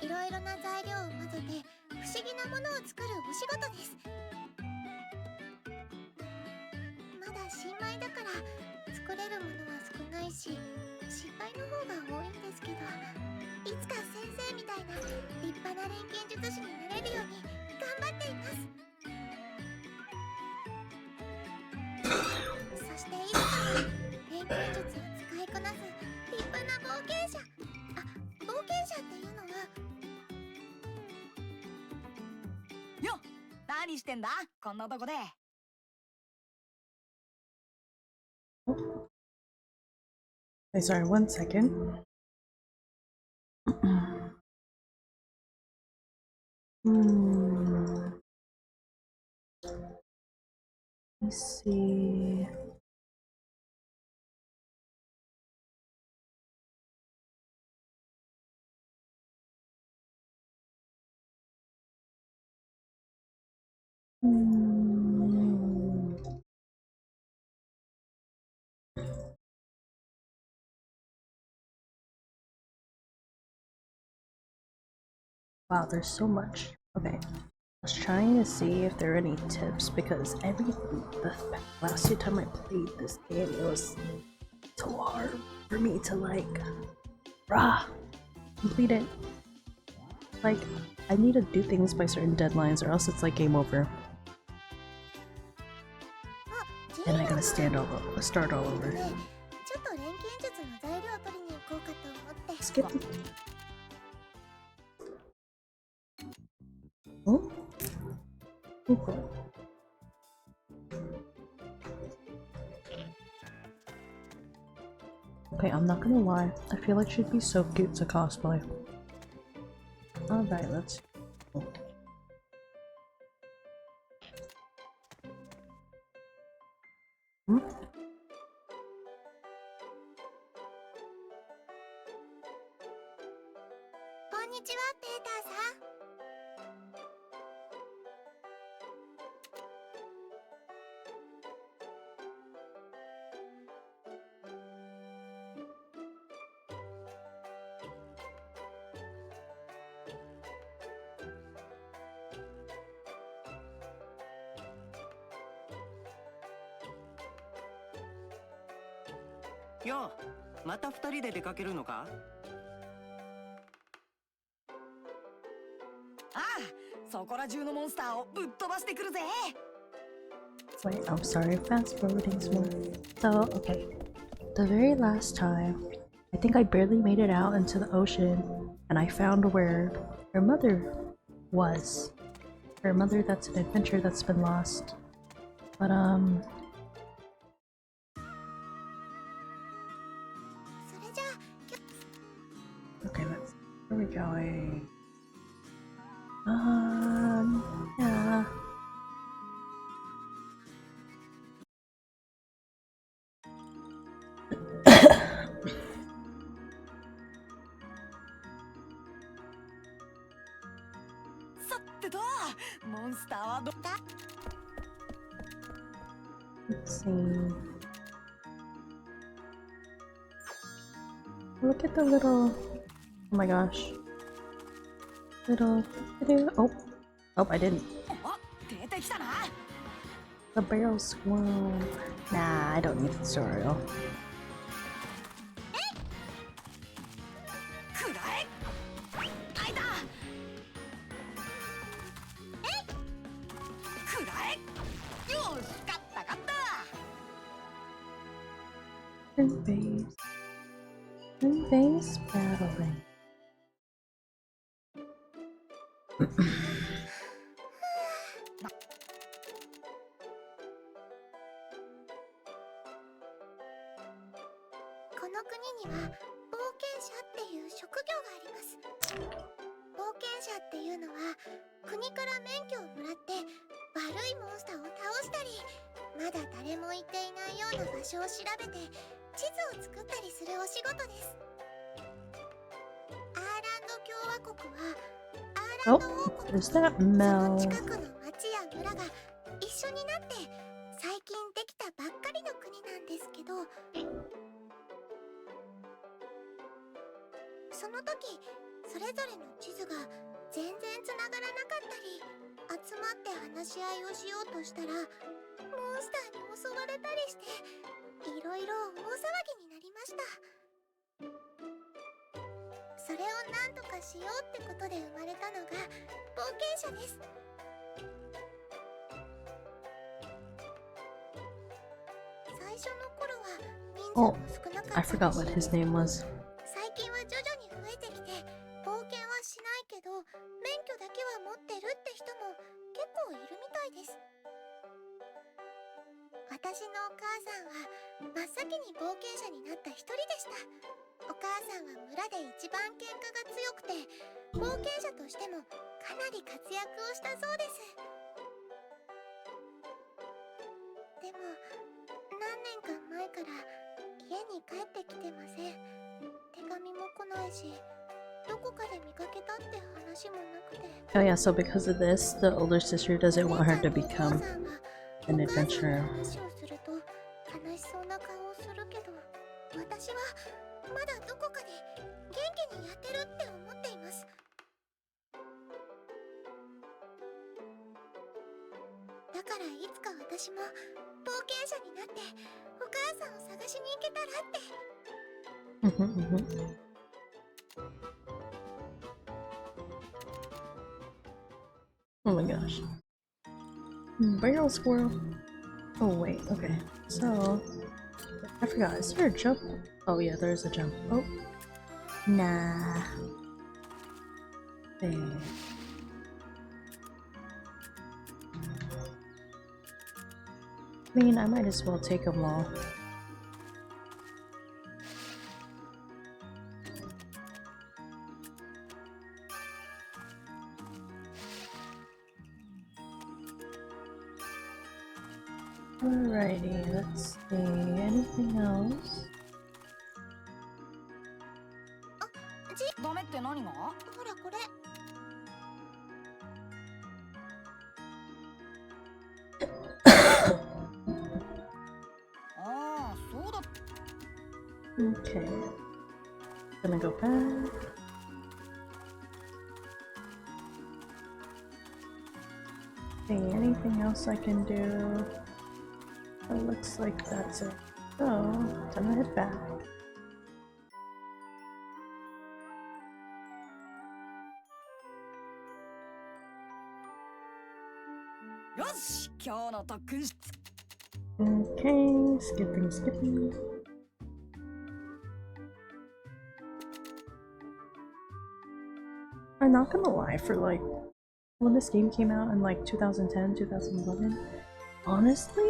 いろいろな材料を混ぜて不思議なものを作るお仕事です。まだ新米だから作れるものは少ないし、失敗の方が多いんですけど、いつか先生みたいな立派な錬金術師になれるように頑張っています。そしていつかは錬金術を使いこなす立派な冒険者。冒険者っていうのは。よ、何してんだこんなとこで。Hey, sorry, 1 second. Let me see. Wow, there's so much. Okay. I was trying to see if there are any tips because the last time I played this game, it was so hard for me to complete it. Like, I need to do things by certain deadlines or else it's like game over. And I gotta start all over. Skip. Oh? Okay. Okay, I'm not gonna lie. I feel like she'd be so cute to cosplay. Alright, let's... Oh. Hmm? こんにちは、ペーターさん。よう、また二人で出かけるのか？ああ、そこら中のモンスターをぶっ飛ばしてくるぜ。 Wait, I'm sorry, fast forwarding smooth. So, okay. The very last time, I think I barely made it out into the ocean and I found where her mother was. Her mother that's an adventure that's been lost. But, okay, where are we going? Yeah. Let's see. Look at the little... Oh my gosh. Little... Oh! Oh, I didn't. The barrel squirrel. Nah, I don't need the tutorial. Base battling. この国には冒険者っていう職業があります。冒険者っていうのは国から免許をもらって悪いモンスターを倒したり、まだ誰も行っていないような場所を調べて地図を作ったりするお仕事です。アーランド共和国はアーランド王国とその近くの町や村が一緒になって最近できたばっかりの国なんですけど、その時それぞれの地図が全然つながらなかったり、集まって話し合いをしようとしたらモンスターに襲われたりして、いろいろ大騒ぎになりました。それを何とかしようってことで生まれたのが冒険者です。最初の頃は人数 Oh, も少なか I った forgot し、 what his name was. 最近は徐々に増えてきて、冒険はしないけど免許だけは持ってるって人も結構いるみたいです。私のお母さんは真っ先に冒険者になった一人でした。お母さんは村で一番喧嘩が強くて、冒険者としてもかなり活躍をしたそうです。でも何年か前から家に帰ってきてません。手紙も来ないし、どこかで見かけたって話もなくて。 Oh yeah, so because of this, the older sister doesn't want her to become an adventurer. 話をすると悲しそうな顔をするけど、私はまだどこかで元気にやってるって思っています。だからいつか私も冒険者になってお母さんを探しに行けたらって。Oh my gosh. Barrel squirrel. Oh wait, okay. So I forgot, is there a jump? Oh yeah, there's a jump. Oh. Nah. There. I mean, I might as well take them all. Alrighty, let's see. Anything else? ダメって何が？ほらこれ。ああ、そうだ。 Okay. Gonna go back. Okay, anything else I can do? It looks like that's it. So, time to head back. よし、今日の特訓し。 Okay, skipping. I'm not gonna lie, for like when this game came out in like 2010, 2011, honestly,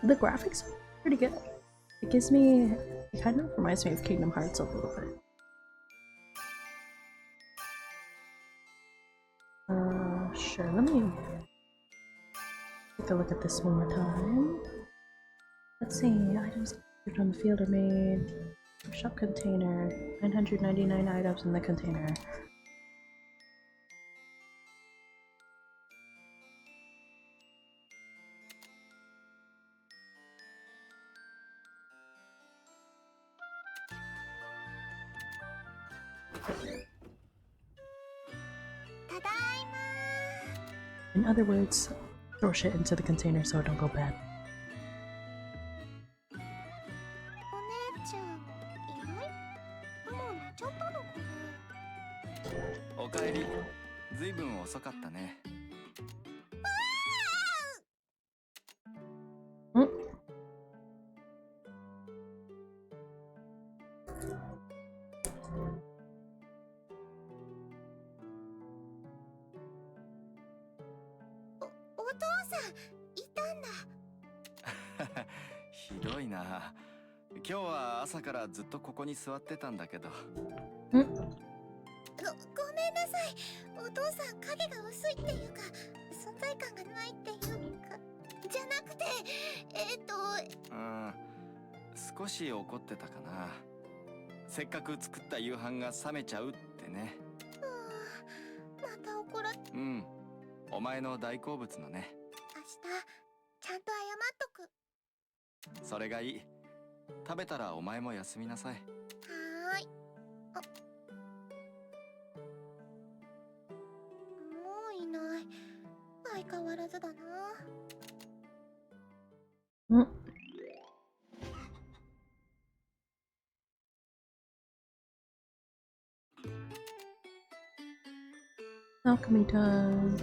the graphics are pretty good. It kind of reminds me of Kingdom Hearts a little bit. Sure, let me take a look at this one more time. Let's see, items on the field are made. Shop container, 999 items in the container. In other words, throw shit into the container so it don't go bad. お姉ちゃんいない？もう寝ちゃったのかな。おかえり。ずいぶん遅かったね。お父さんいたんだ。ひどいな。今日は朝からずっとここに座ってたんだけど。ごめんなさい。お父さん影が薄いっていうか存在感がないっていうか、じゃなくて少し怒ってたかな。せっかく作った夕飯が冷めちゃうってね。また怒ら。うん、お前の大好物のね。明日ちゃんと謝っとく。それがいい。食べたらお前も休みなさい。はーい。ない。相変わらずだな。Alchemy time.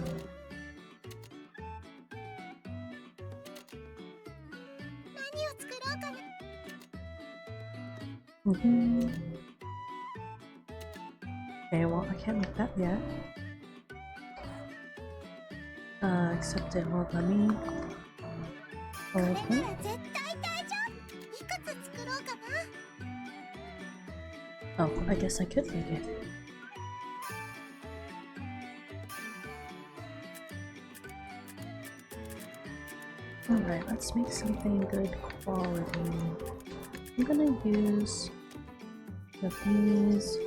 Okay, well, I can't make that yet. Accept it. Hold on me. Okay. Oh, I guess I could make it. Alright, let's make something good quality. I'm gonna use these.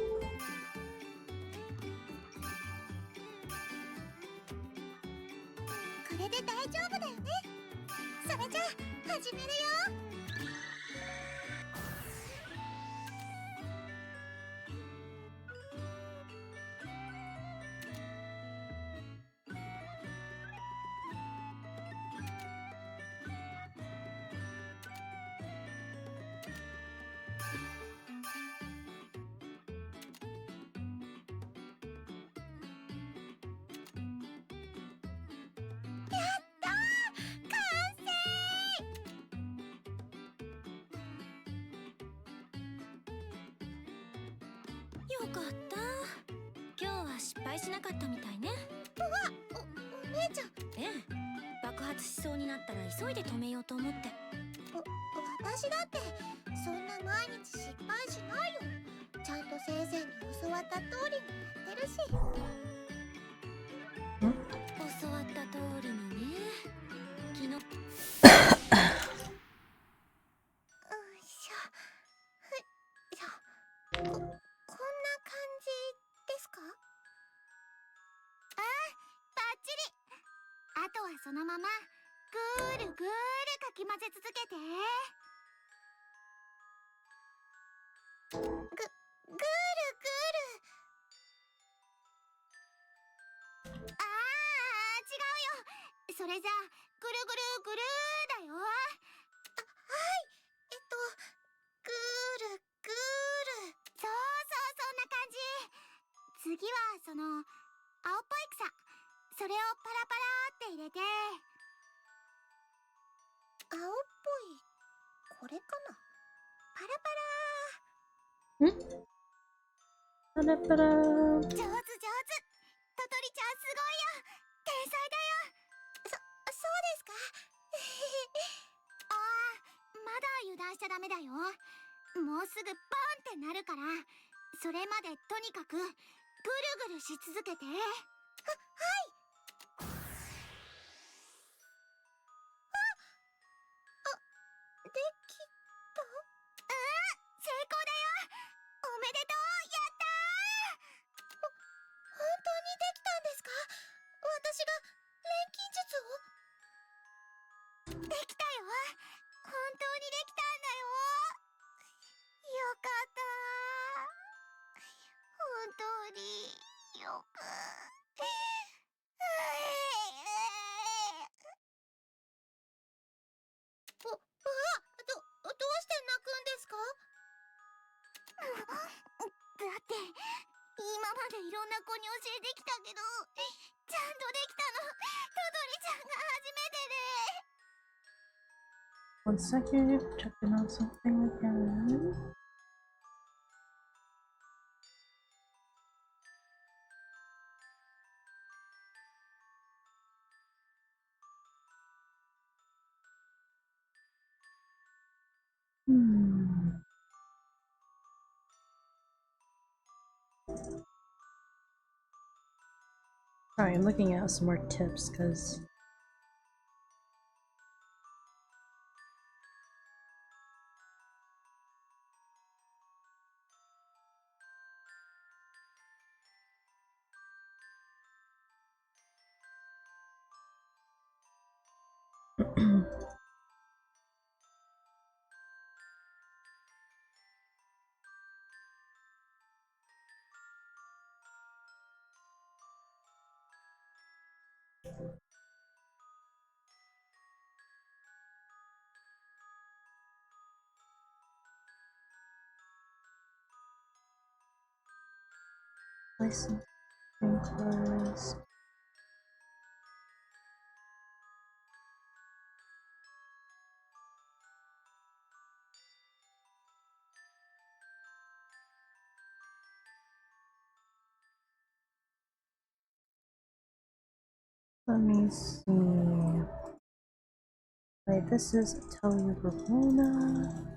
One second, checking on something again. Sorry, I'm looking at some more tips because License sprinklers. Let me see. Wait, this is Tell You Ramona.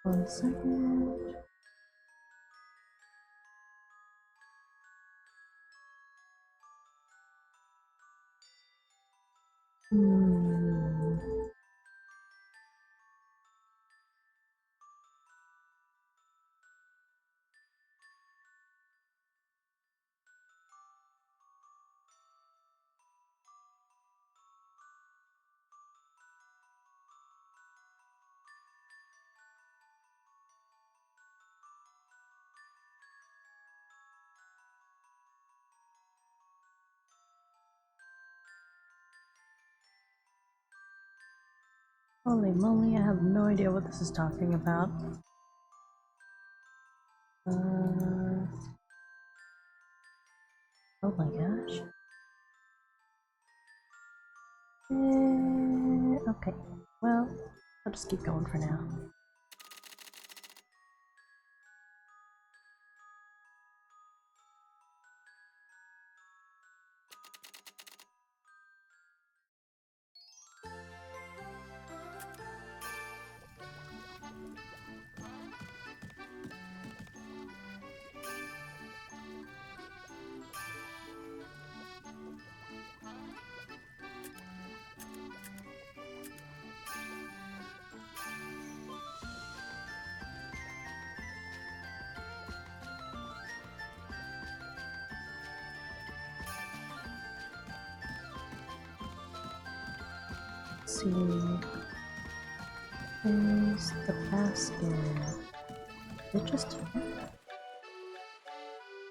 One second. Holy moly, I have no idea what this is talking about. Oh my gosh. Okay, well, I'll just keep going for now. Let's see. Where's the basket? Is it just here?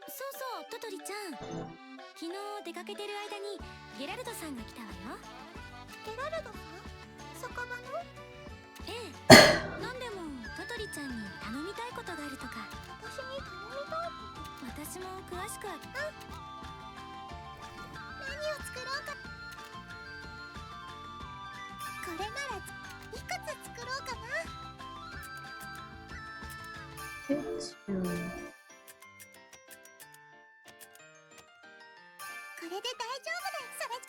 そうそう、トトリちゃん。昨日出かけてる間にゲラルドさんが来たわよ。ゲラルドさん？酒場の？ええ。なんでもトトリちゃんに頼みたいことがあるとか。私に頼みたいこと？私も詳しくは。何を作ろうか。これならいくつ作ろうかな。It's you. これで大丈夫だよ。それで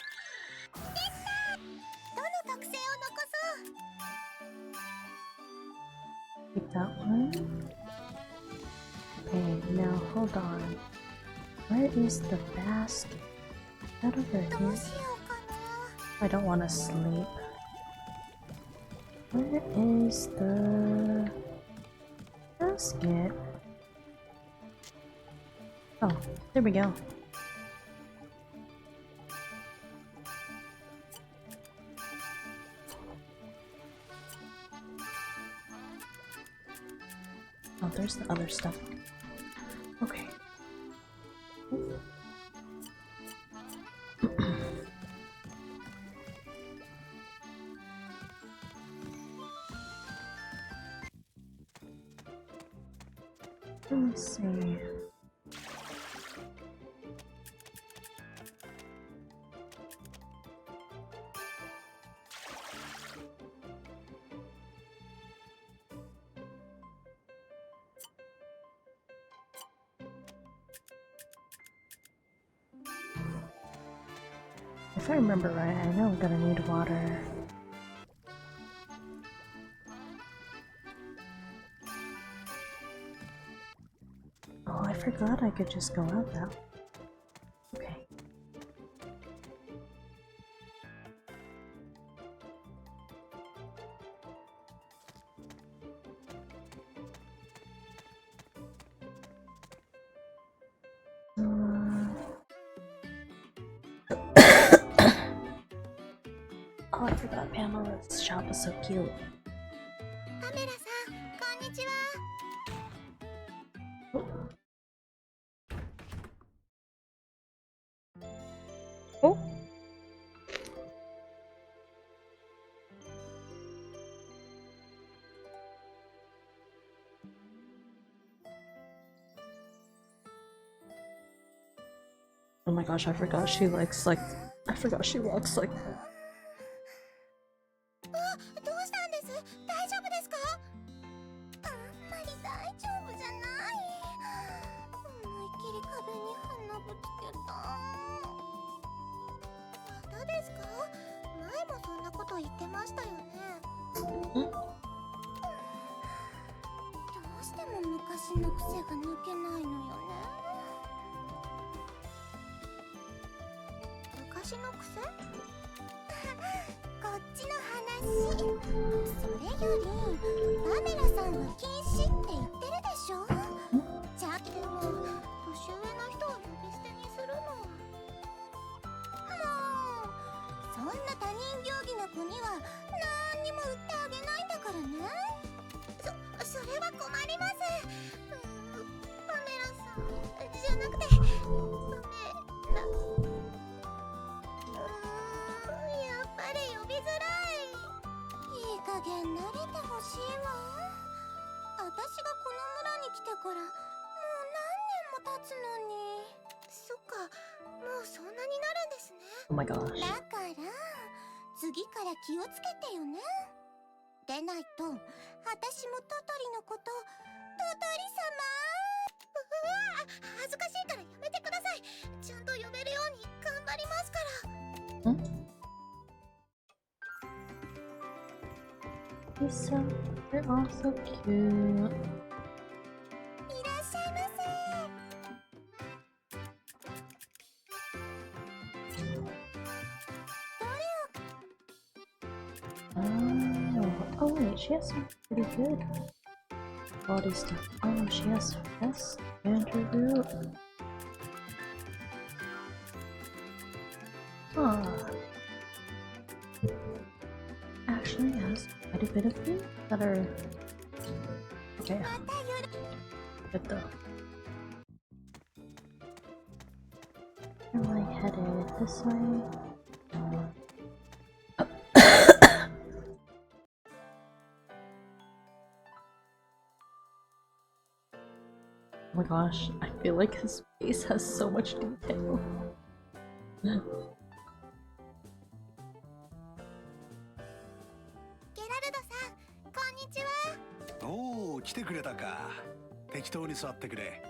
きた。どの特性を残そう。 Keep that one. Okay, now hold on. Where is the basket? Is that over here? I don't want to sleep. Where is the basket? Oh, there we go. Oh, there's the other stuff. Okay. Let me see. If I remember right, I know I'm gonna need water. Oh, I forgot I could just go out that way. Okay. Oh, I forgot Pamela's shop is so cute. パメラさん、こんにちは。Oh. Oh my gosh, I forgot she likes like. I forgot she walks like that. どうしたんです？大丈夫ですか？あんまり大丈夫じゃない。思いっきり壁に鼻ぶつけた。まだですか？前もそんなこと言ってましたよね。どうしても昔の癖が抜けないのよね。昔の癖？こっちの話。それよりパメラさんは禁止って言ってるでしょ。じゃあでも年上の人を呼び捨てにするのはもうそんな他人行儀な子には何にも売ってあげないんだからね。それは困ります。パメラさんじゃなくてパメラ。やっぱり呼びづらい。いい加減慣れてほしいわ。私がこの村に来てからもう何年も経つのに。そっか、もうそんなになるんですね。 Oh my gosh. だから次から気をつけてよね。でないと私もトトリのことトトリ様。うわ、恥ずかしいからやめてください。ちゃんと呼べるように頑張りますから。Lisa, you're all so cute. いらっしゃいませ。Oh wait, she has some pretty good body stuff. Oh, she has vest and her root. Huh. Actually has quite a bit of feet that are okay. Good though. I'm like headed this way. Oh my gosh, I feel like his face has so much detail. おお、来てくれたか。適当に座ってくれ。はい。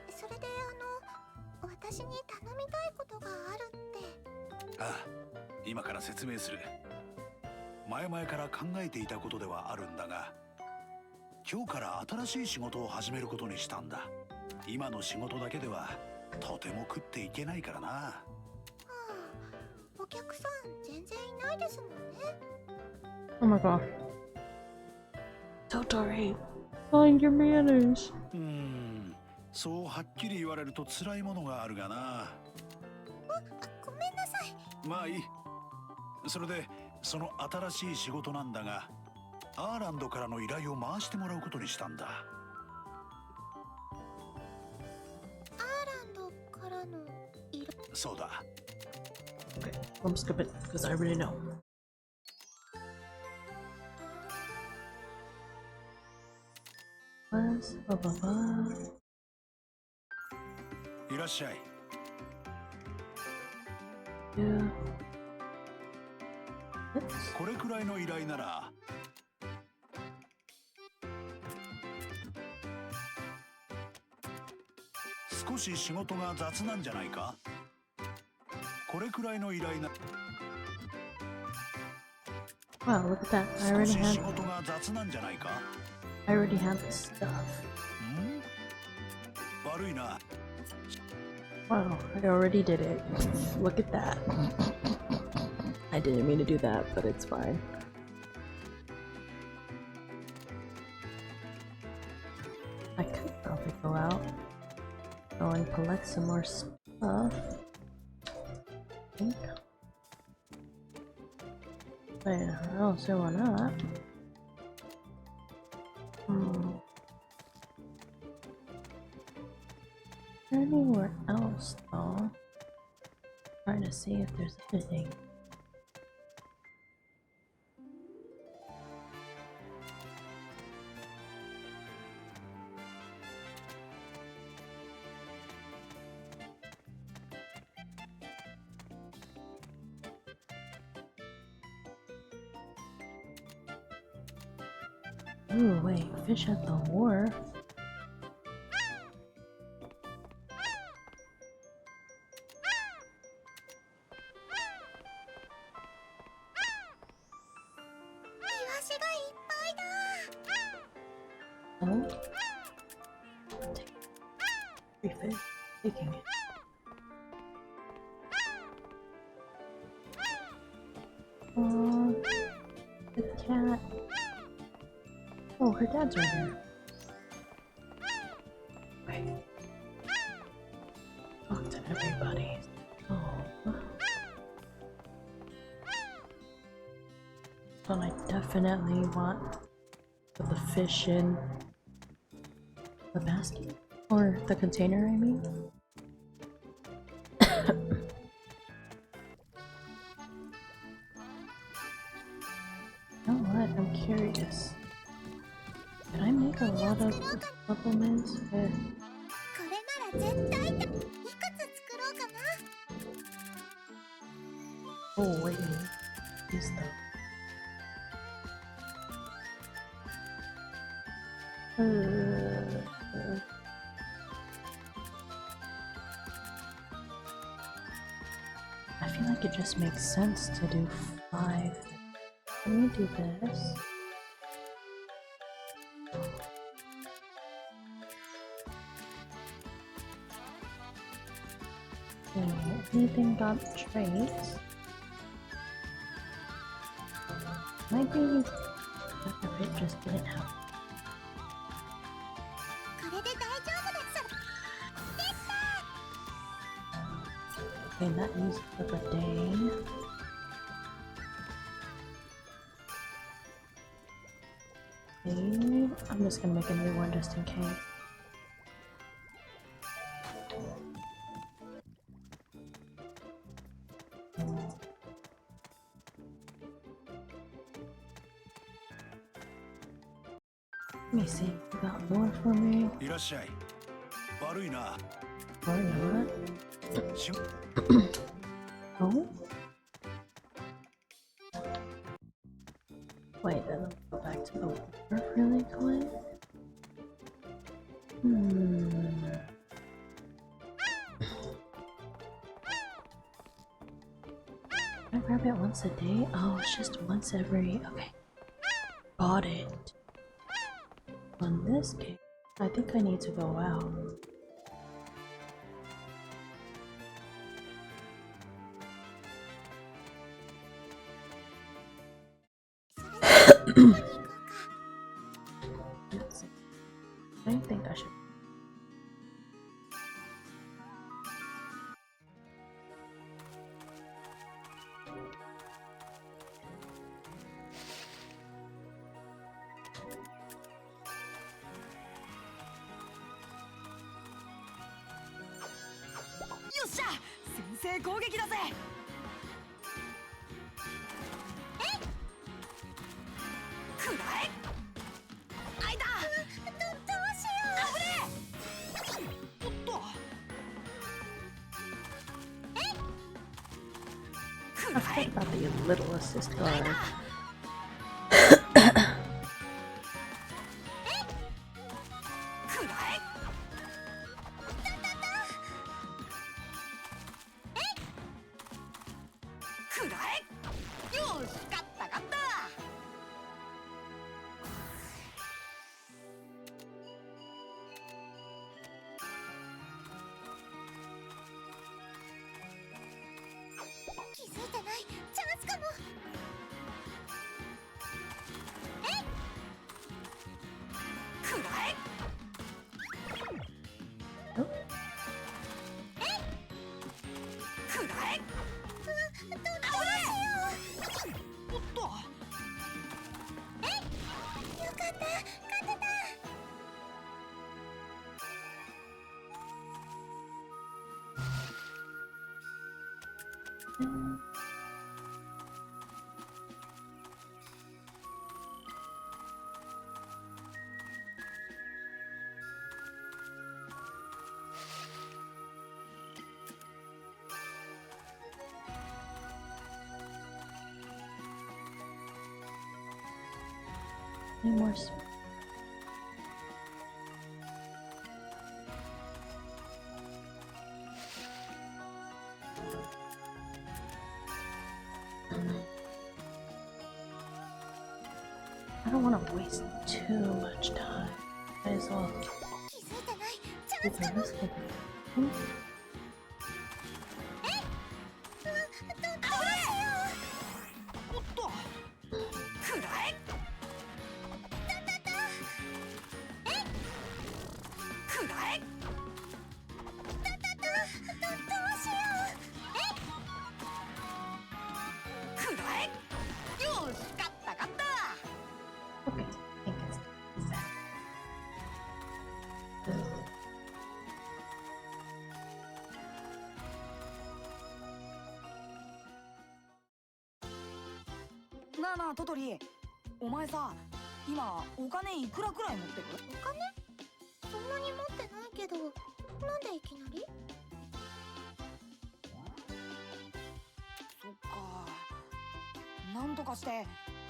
それで私に頼みたいことがあるって。ああ、今から説明する。前々から考えていたことではあるんだが、今日から新しい仕事を始めることにしたんだ。今の仕事だけではとても食っていけないからな。はあ、お客さん全然いないですもんね。 Oh my god. Totori, find your manners. そうはっきり言われると辛いものがあるがな。ごめんなさい。まあいい。それでその新しい仕事なんだが、アーランドからの依頼を回してもらうことにしたんだ。アーランドからの依頼。そうだ。Okay, I'm skip it because I already know. Was blah. いらっしゃい。Yeah. これくらいの依頼なら少し仕事が雑なんじゃないか。これくらいの依頼な。 Wow, look at that. I 少 already し had 仕事が雑なんじゃないか。 I already had this stuff. 悪いな。 Wow, I already did it. Look at that. I didn't mean to do that, but it's fine. I could probably go out, go and collect some more stuff. I think. But I don't see why not. Anywhere else though? Trying to see if there's anything. Ooh, wait, fish at the wharf? Oh? Free fish. Taking it. Aww. The cat. Oh, her dad's right here. Wait. Talk to everybody. Oh. But I definitely want the fish in the basket. Or the container, I mean. You know what? I'm curious. Can I make a lot of supplements with... Oh wait, these stuff. I feel like it just makes sense to do 5. Let me do this. Okay, anything got traits? Might be that it just didn't have. Okay, that used for the day. Okay, I'm just gonna make a new one just in case. Let me see, you got more for me? Or not? Oh? Wait, then I'll go back to the water really quick. Can I grab it once a day? Oh, it's just once every... Okay. Got it. On this case, I think I need to go out. I think I should. I forgot about the little assist guard. Any more don't want to waste too much time. Might as well. Okay, I think it's that.なあなあトトリ、お前さ、今お金いくらくらい持ってる？お金？そんなに持ってないけど、なんでいきなり？そっか。なんとかして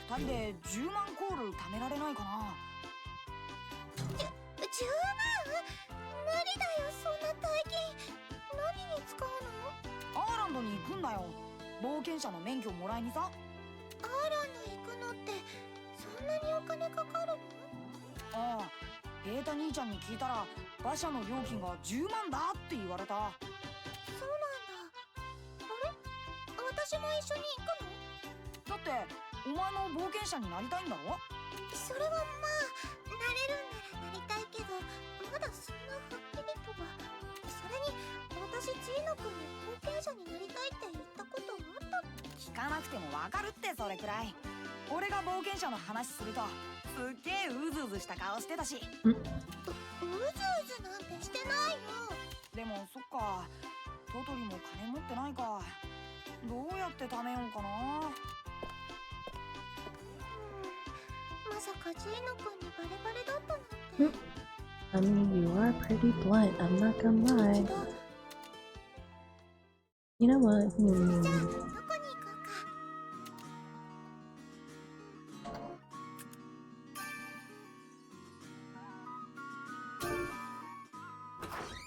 2人で10万コール貯められないかな。10万？無理だよ、そんな大金。何に使うの？アーランドに行くんだよ。冒険者の免許をもらいにさ。アーランド行くのってそんなにお金かかるの？ああ、ペータ兄ちゃんに聞いたら馬車の料金が10万だって言われた。そうなんだ。あれ？私も一緒に行くの？だってお前も冒険者になりたいんだろ？それはまあなれるんならなりたいけど、まだそんなはっきりとは。それに私ジーノ君に冒険者になりたいって言ったことあったっけ？聞かなくてもわかるってそれくらい。俺が冒険者の話するとすっげえうずうずした顔してたし。うずうずなんてしてないよ。でもそっか、トトリも金持ってないか。どうやって貯めようかな。まさかジーノ君にバレバレだったなんて。I mean, you are pretty blunt, I'm not gonna lie. You know what? じゃあどこに行こうか。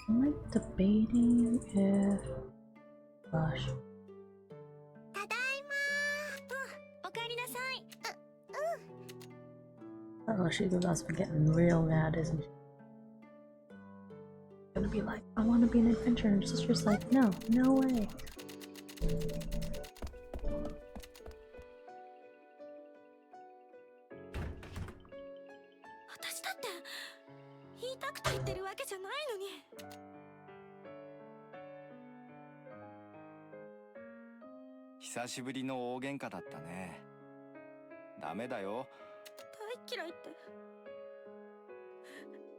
I'm like debating if... Gosh. ただいま。おかえりなさい。Oh, she's about to be getting real mad, isn't she? Gonna be like, I want to be an adventurer. And her sister's like, no, no way. 私だって言いたくて言ってるわけじゃないのに。久しぶりの大喧嘩だったね。ダメだよ。大嫌いって。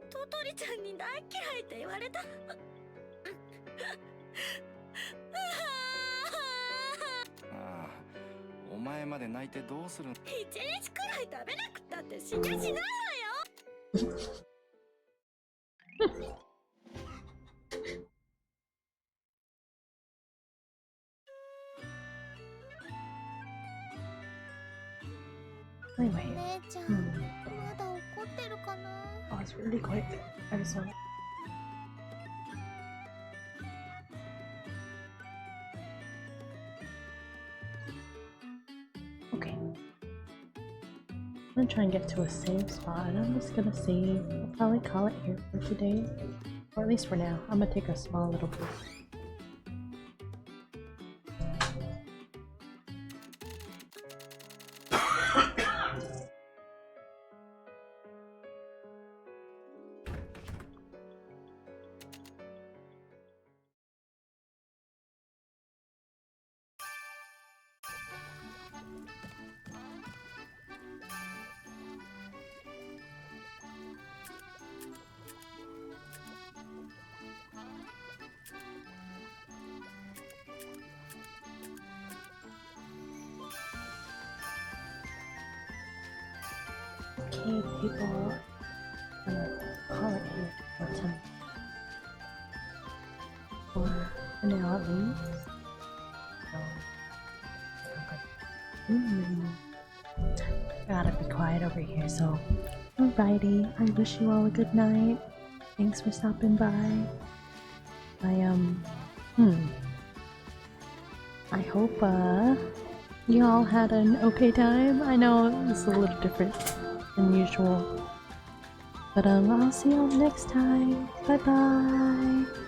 トトリちゃんに大嫌いって言われた。ああ、お前まで泣いてどうする？一日くらい食べなくったって死にゃしないわよ。Anyway. 姉ちゃん、まだ怒ってるかな？ Oh, it's really quick. I just want... Okay. I'm gonna try and get to a safe spot, and I'm just gonna save. I'll probably call it here for today. Or at least for now. I'm gonna take a small little break. Okay, people, I'm gonna call it here for tonight. For now, at least. Gotta be quiet over here, so alrighty, I wish you all a good night. Thanks for stopping by. I hope you all had an okay time. I know it's a little different than usual. But I'll see you all next time. Bye bye.